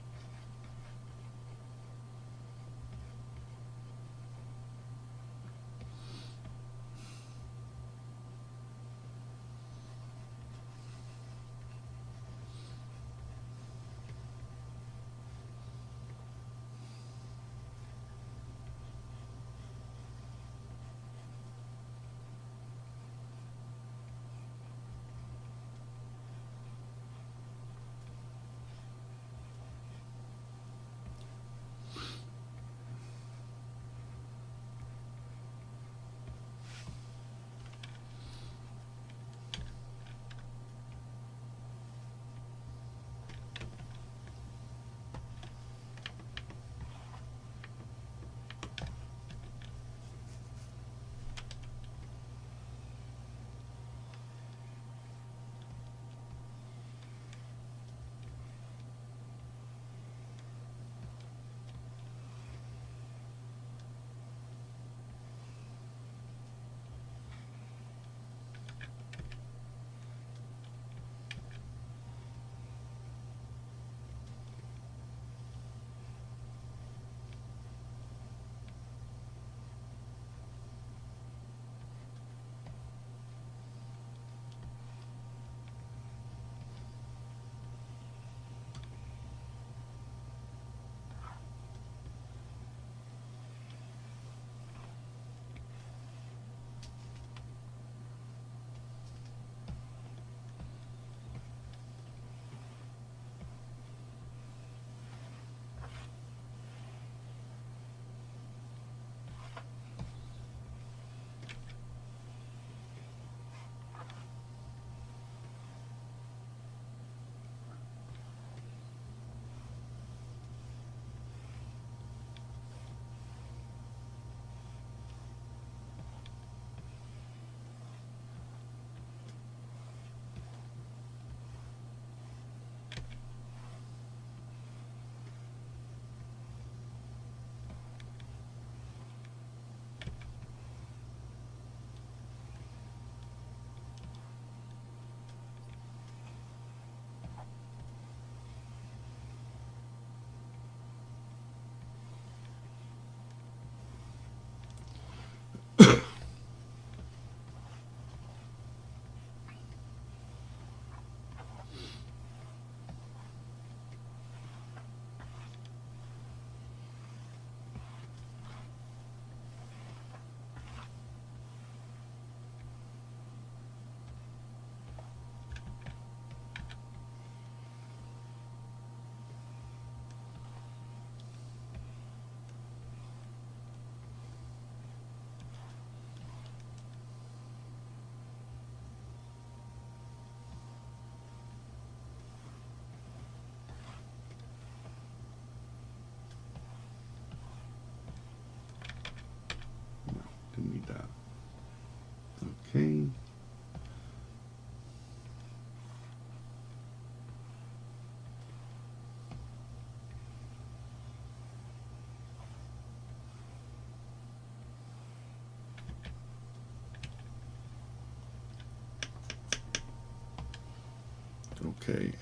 Speaker 3: Okay,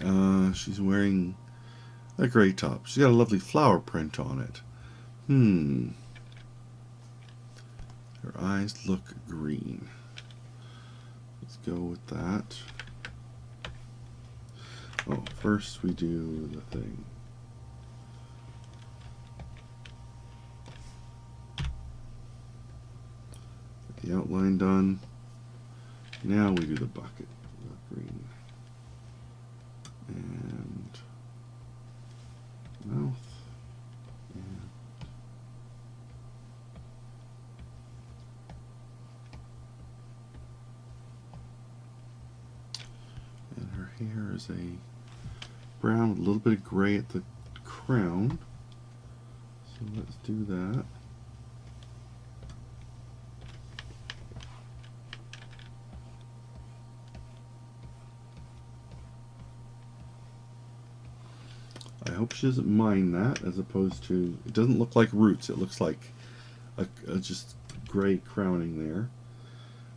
Speaker 3: she's wearing a gray top. She's got a lovely flower print on it. Her eyes look green. Let's go with that. Oh, first we do the thing. Get the outline done. Now we do the bucket. The green. And mouth. And her hair is a brown with a little bit of gray at the crown. So let's do that. I hope she doesn't mind that, as opposed to, it doesn't look like roots, it looks like a just gray crowning there.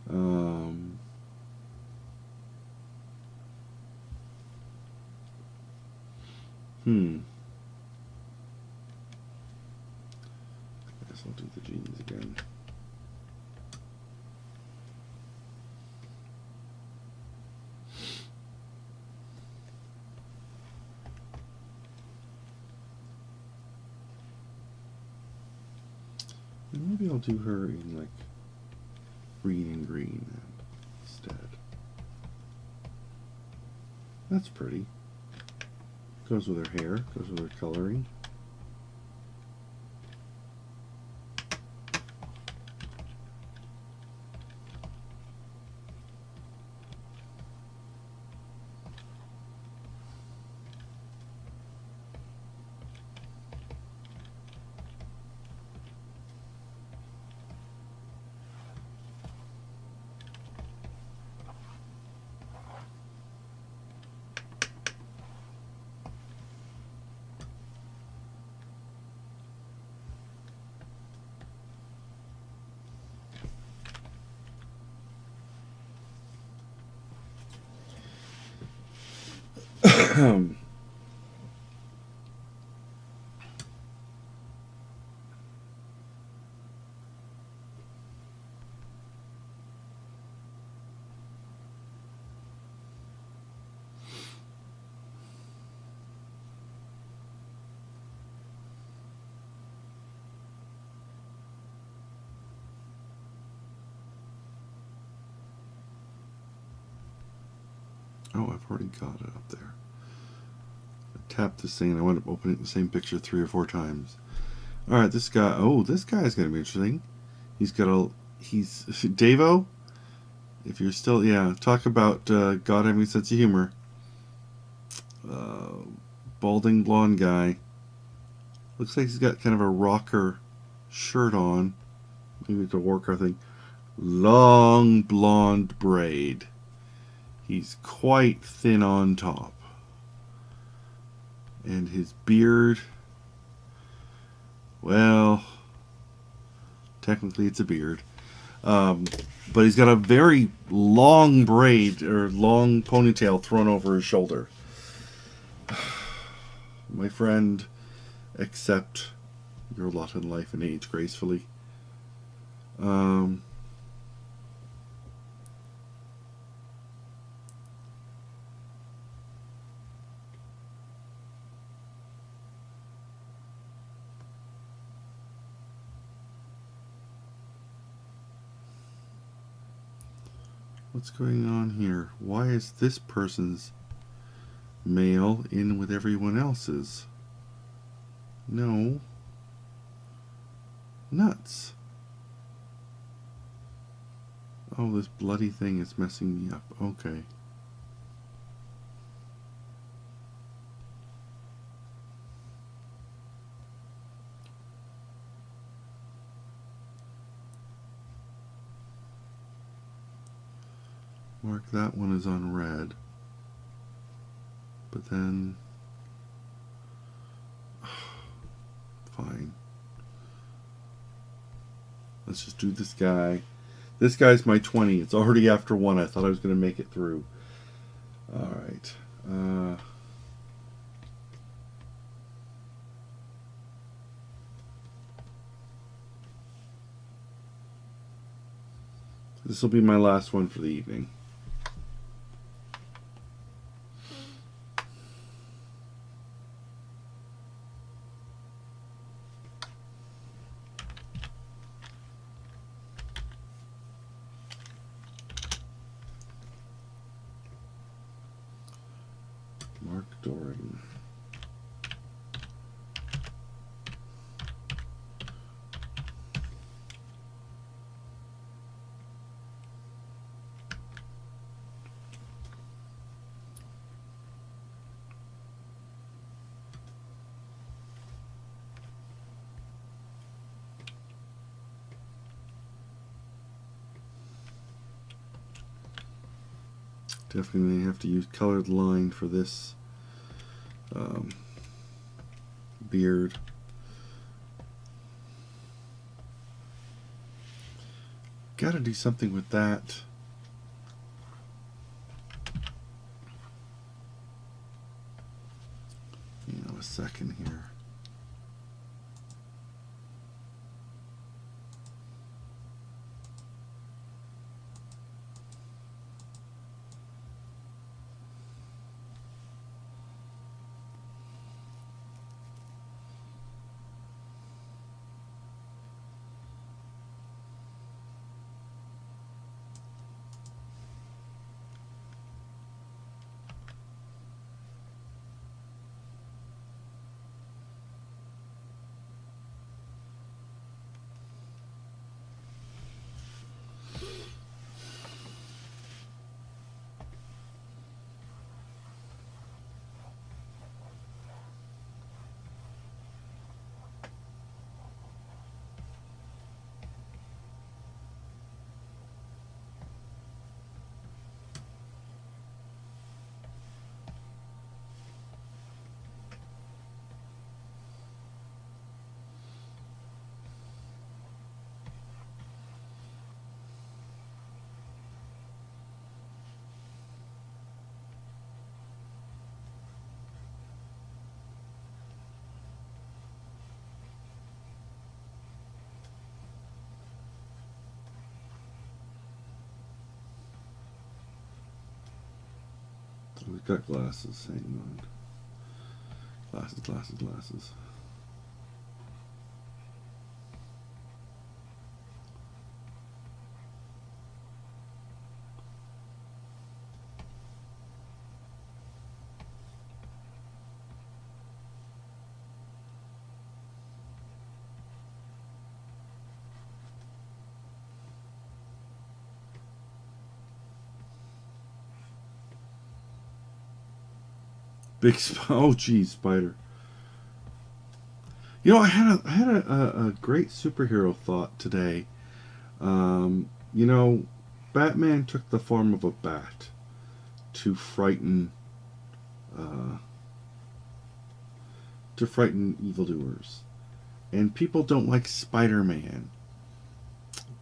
Speaker 3: I guess I'll do the jeans again. And maybe I'll do her in like green and green instead. That's pretty. Goes with her hair, goes with her coloring. Oh, I've already got it up there. I tapped this thing and I wound up opening the same picture 3 or 4 times. Alright, this guy, oh, this guy's going to be interesting. He's Davo, if you're still, yeah, talk about God having a sense of humor. Balding blonde guy. Looks like he's got kind of a rocker shirt on. Maybe it's a worker thing. Long blonde braid. He's quite thin on top. And his beard, well, technically it's a beard. But he's got a very long braid, or long ponytail thrown over his shoulder. My friend, accept your lot in life and age gracefully. What's going on here? Why is this person's male in with everyone else's? No. Nuts. Oh, this bloody thing is messing me up. Okay. Mark that one as on red. But then... fine. Let's just do this guy. This guy's my 20. It's already after 1. I thought I was going to make it through. Alright. This will be my last one for the evening. Mark Doran. Definitely have to use colored line for this beard. Got to do something with that. A second here. We've got glasses. Hang on. Glasses, glasses, glasses. Big oh geez, spider. You know, I had a great superhero thought today. You know, Batman took the form of a bat to frighten evildoers, and people don't like Spider-Man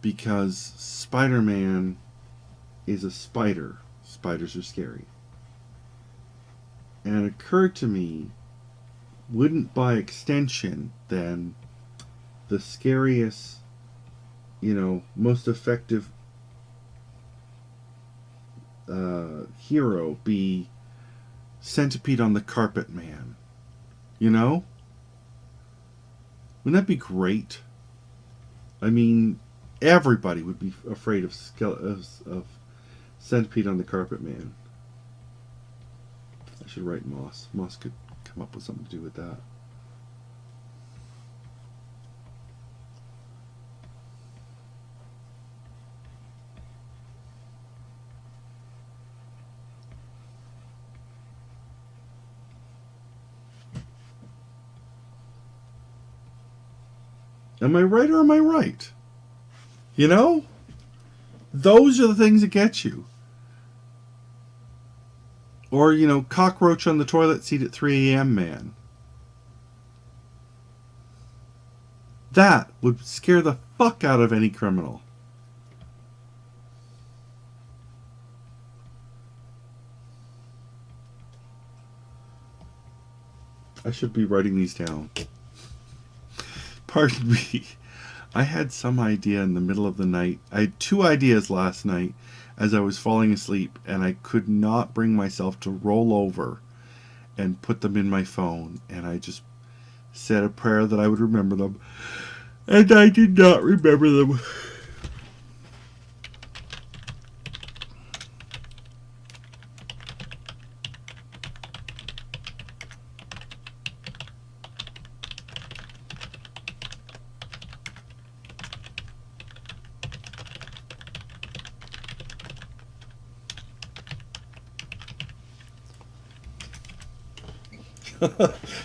Speaker 3: because Spider-Man is a spider. Spiders are scary. And it occurred to me, wouldn't by extension then the scariest, most effective hero be Centipede on the Carpet Man? Wouldn't that be great? I mean, everybody would be afraid of Centipede on the Carpet Man. I should write Moss. Moss could come up with something to do with that. Am I right or am I right? Those are the things that get you. Or, cockroach on the toilet seat at 3 a.m. man. That would scare the fuck out of any criminal. I should be writing these down. Pardon me. I had some idea in the middle of the night. I had 2 ideas last night as I was falling asleep, and I could not bring myself to roll over and put them in my phone. And I just said a prayer that I would remember them. And I did not remember them.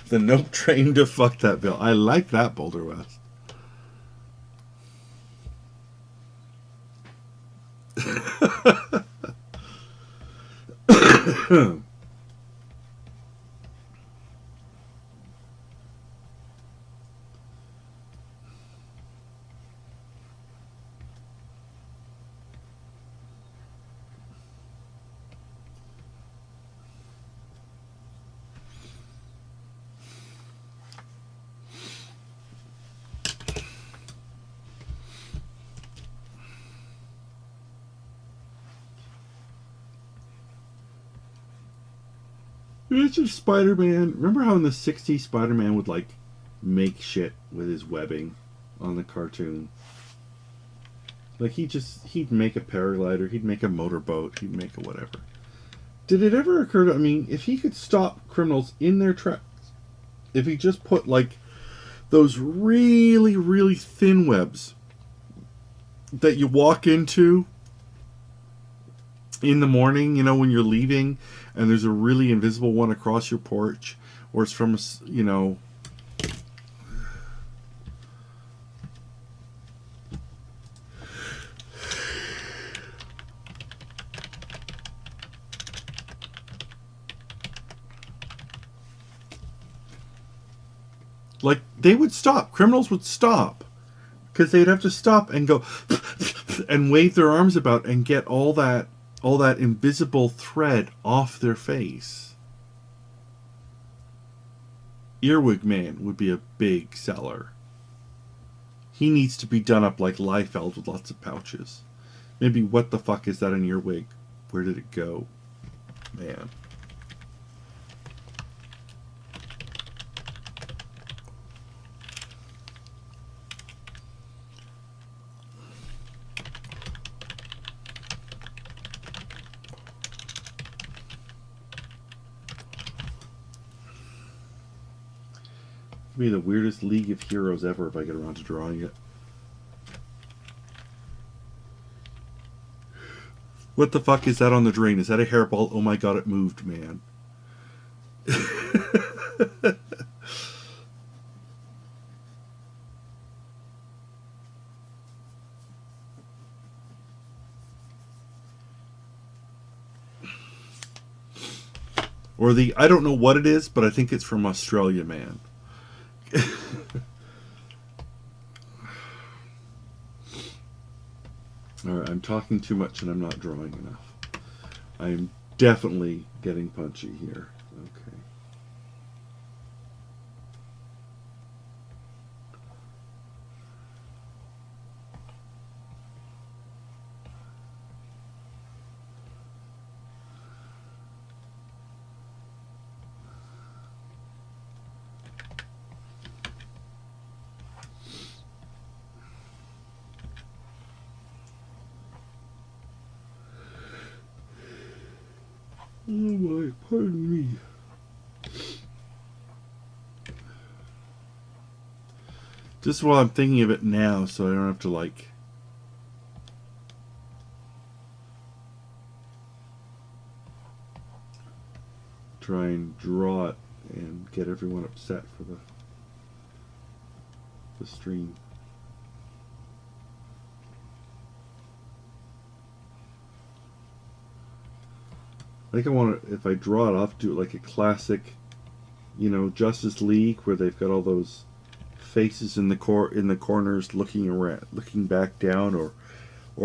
Speaker 3: The note train to fuck that bill. I like that, Boulder West. It's just Spider-Man. Remember how in the 60s Spider-Man would like make shit with his webbing on the cartoon? Like he'd make a paraglider, he'd make a motorboat, he'd make a whatever. Did it ever occur to, I mean, if he could stop criminals in their tracks, if he just put like those really, really thin webs that you walk into in the morning, you know, when you're leaving, and there's a really invisible one across your porch, or it's from, you know, like they would stop. Criminals would stop because they'd have to stop and go and wave their arms about and get all that invisible thread off their face. Earwig Man would be a big seller. He needs to be done up like Liefeld with lots of pouches. Maybe what the fuck is that in your wig? Where did it go? Man. Be the weirdest League of Heroes ever if I get around to drawing it. What the fuck is that on the drain? Is that a hairball? Oh my god, it moved, man. Or the, I don't know what it is, but I think it's from Australia, man. Alright, I'm talking too much and I'm not drawing enough. I'm definitely getting punchy here. Okay. Oh my, pardon me. Just while I'm thinking of it now, so I don't have to like try and draw it and get everyone upset for the stream. I think I want to, if I draw it, I'll have to do it like a classic, you know, Justice League, where they've got all those faces in the corners looking around, looking back down, or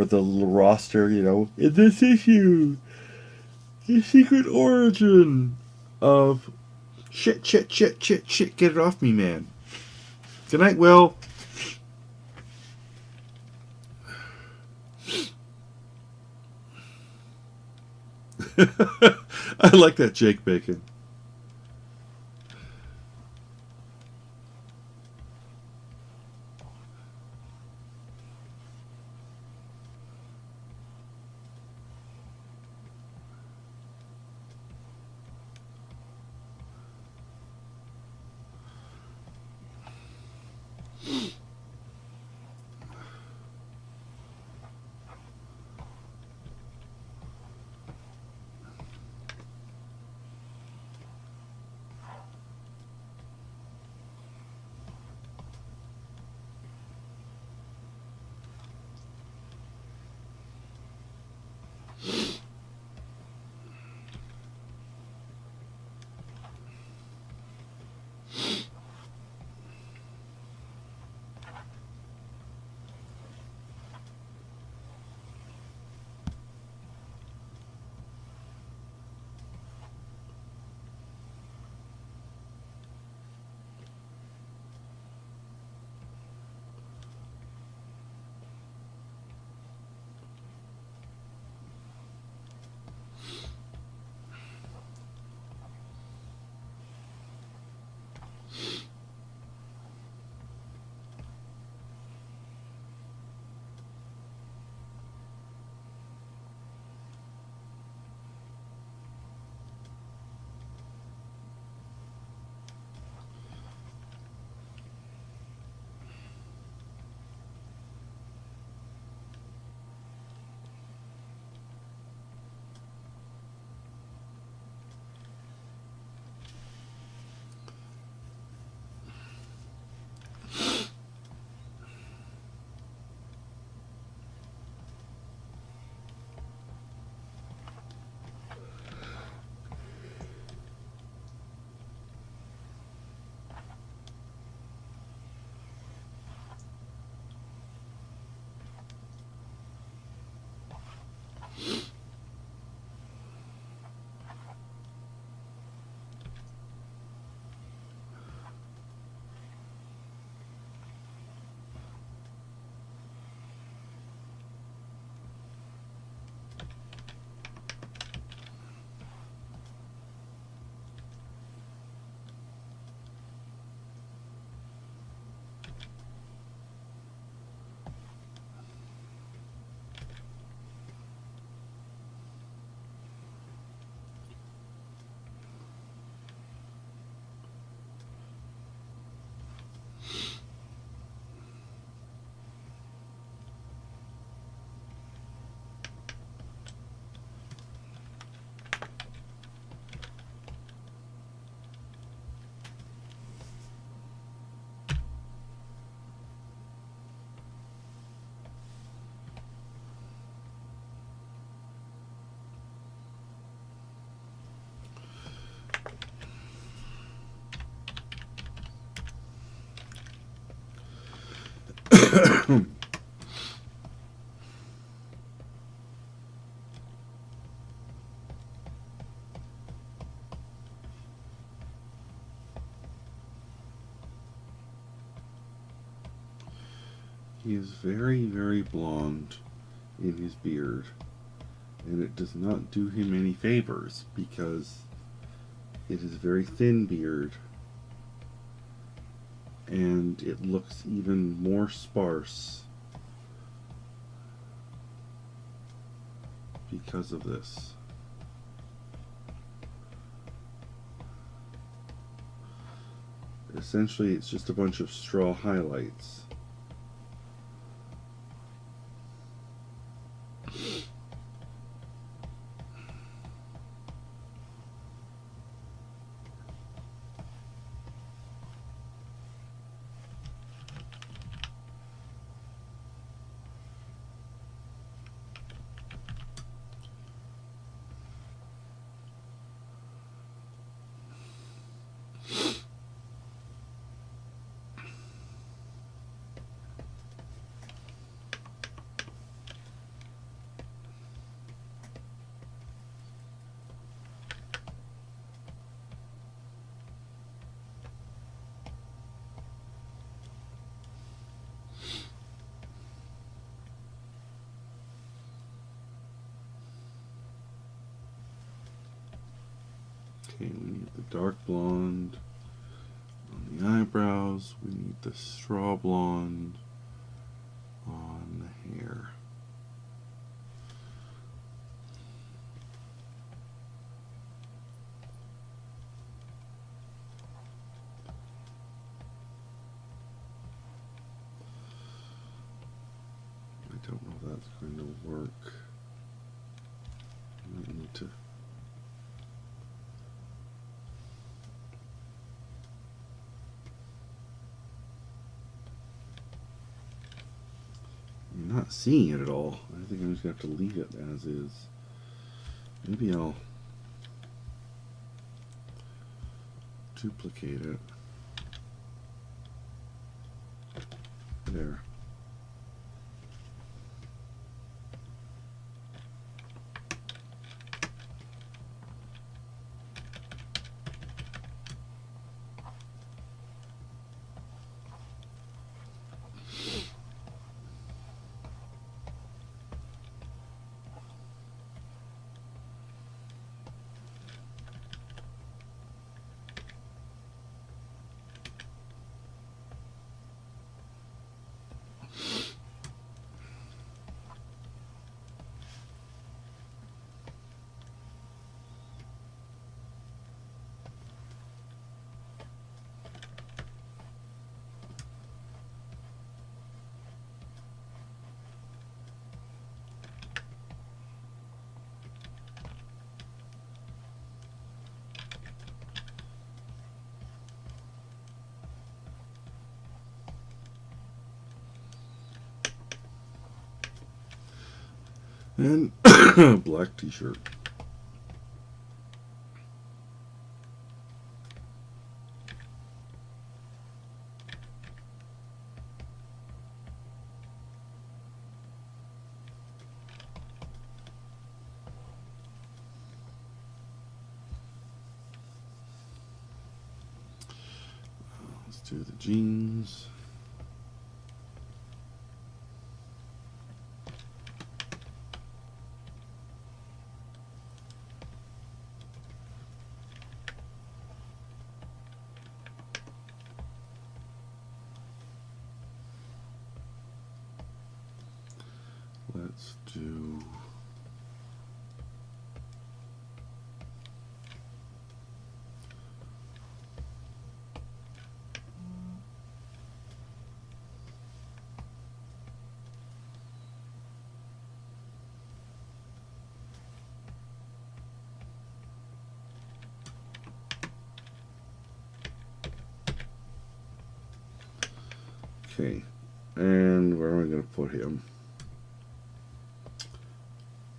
Speaker 3: the little roster, you know, in this issue, the secret origin of shit, get it off me, man. Good night, Will. I like that Jake Bacon. He is very, very blonde in his beard, and it does not do him any favors because it is a very thin beard and it looks even more sparse because of this. Essentially, it's just a bunch of straw highlights. Okay, we need the dark blonde on the eyebrows. We need the straw blonde on the hair. I don't know if that's going to work. I might need to. I'm not seeing it at all. I think I'm just going to have to leave it as is. Maybe I'll duplicate it. There. And black t-shirt. Let's do the jeans. Let's do okay. And where am I going to put him?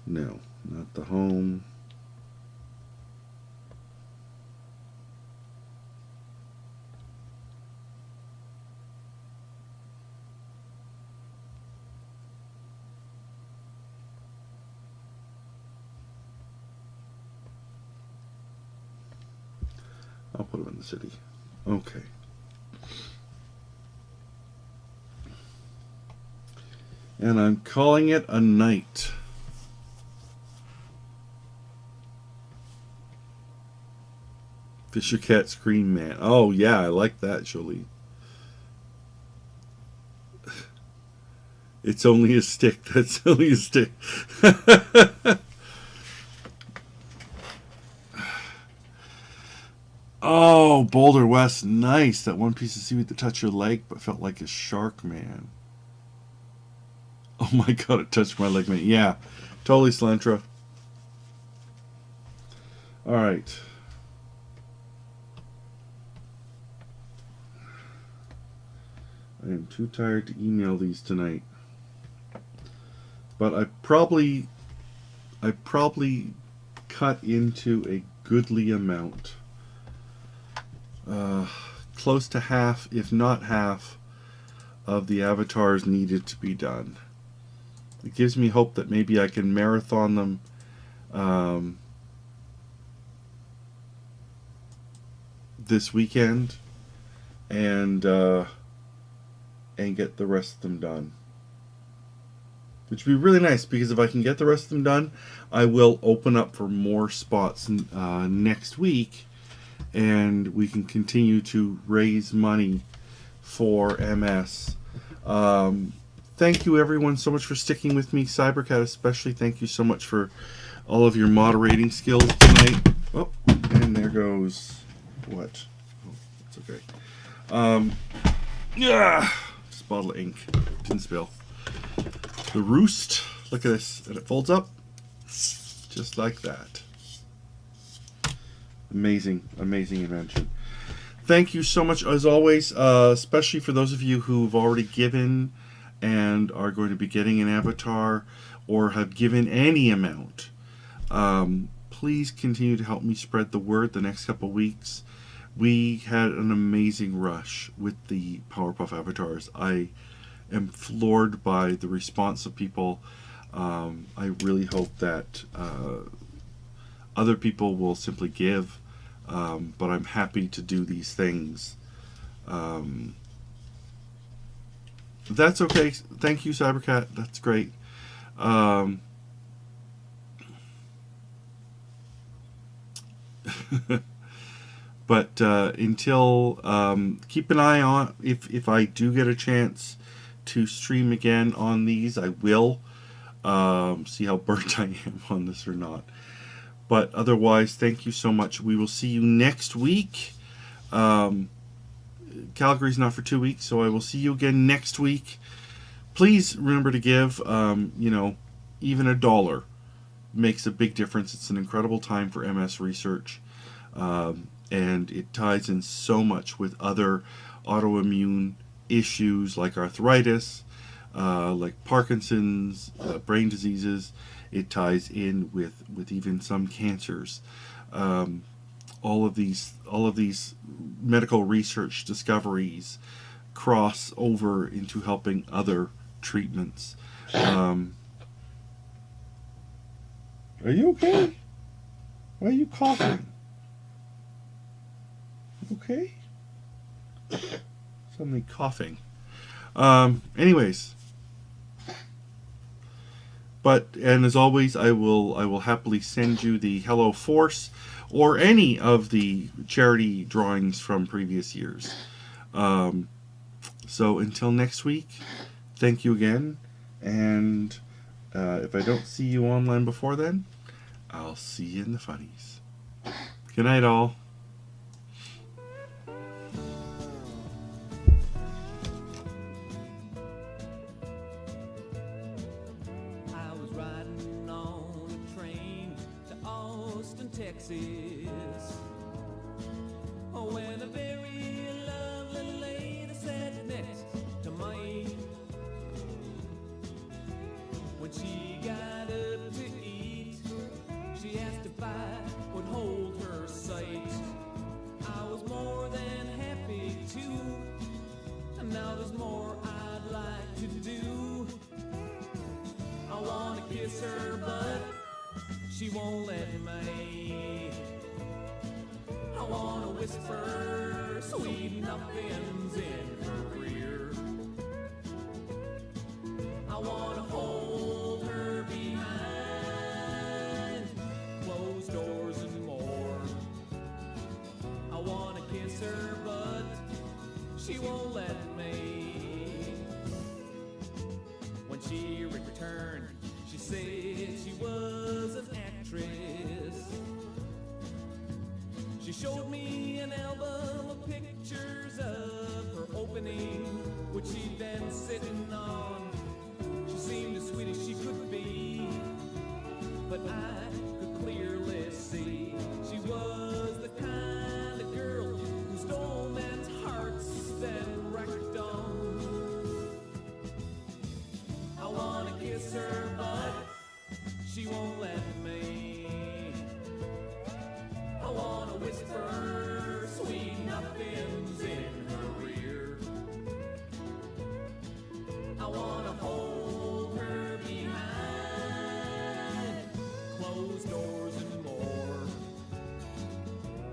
Speaker 3: No, not the home. I'll put him in the city. Okay. And I'm calling it a night. Fisher Cat Scream Man. Oh, yeah, I like that, Jolie. It's only a stick. That's only a stick. Oh, Boulder West. Nice. That one piece of seaweed that touched your leg but felt like a shark man. Oh my god, it touched my leg, man. Yeah, totally, Slantra. Alright. I am too tired to email these tonight. But I probably cut into a goodly amount. Close to half, if not half, of the avatars needed to be done. It gives me hope that maybe I can marathon them this weekend and get the rest of them done. Which would be really nice, because if I can get the rest of them done, I will open up for more spots next week and we can continue to raise money for MS. Thank you everyone so much for sticking with me. Cybercat especially, thank you so much for all of your moderating skills tonight. Oh, and there goes what? Oh, that's okay. Yeah, just a bottle of ink. Didn't spill. The Roost. Look at this. And it folds up just like that. Amazing, amazing invention. Thank you so much as always, especially for those of you who've already given and are going to be getting an avatar or have given any amount. Please continue to help me spread the word the next couple weeks. We had an amazing rush with the Powerpuff avatars. I am floored by the response of people. I really hope that other people will simply give, but I'm happy to do these things. That's okay. Thank you, Cybercat. That's great. But until keep an eye on if I do get a chance to stream again on these, I will see how burnt I am on this or not. But otherwise, thank you so much. We will see you next week. Calgary's not for 2 weeks, so I will see you again next week. Please remember to give. You know, even $1 makes a big difference. It's an incredible time for MS research. And it ties in so much with other autoimmune issues like arthritis, like Parkinson's, brain diseases. It ties in with even some cancers. All of these medical research discoveries cross over into helping other treatments. Are you okay? Why are you coughing? Okay. Suddenly coughing. Anyways. And as always, I will happily send you the Hello Force or any of the charity drawings from previous years. So until next week, thank you again. And if I don't see you online before then, I'll see you in the funnies. Good night, all.
Speaker 2: Texas, when a very lovely lady sat next to mine. When she got up to eat, she asked if I would hold her sight. I was more than happy to, and now there's more I'd like to do. I wanna kiss her, but she won't let me. I wanna whisper sweet nothings in her ear. I wanna hold her behind closed doors and more. I wanna kiss her, but she won't let me. When she returned, she said she was an actress. She showed me an album of pictures of her opening, which she'd been sitting on. She seemed as sweet as she could be, but I could clearly see she was the kind of girl who stole men's hearts and wrecked them. I wanna kiss her, but she won't let me. I wanna whisper sweet nothings in her ear. I wanna hold her behind closed doors and more.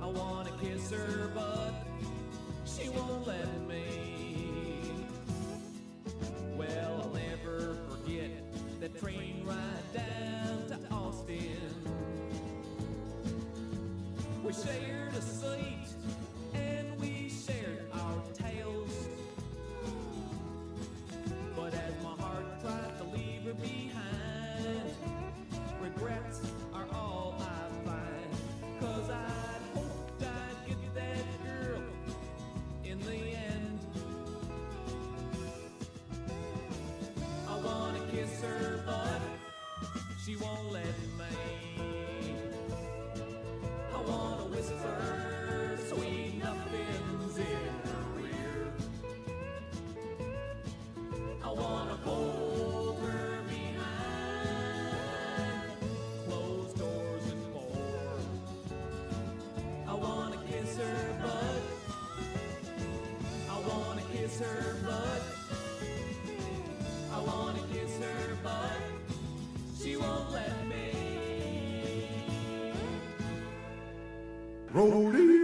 Speaker 2: I wanna kiss her, but she won't let me. Well, I'll never forget that train ride down to Austin. We shared a seat
Speaker 6: Rolling.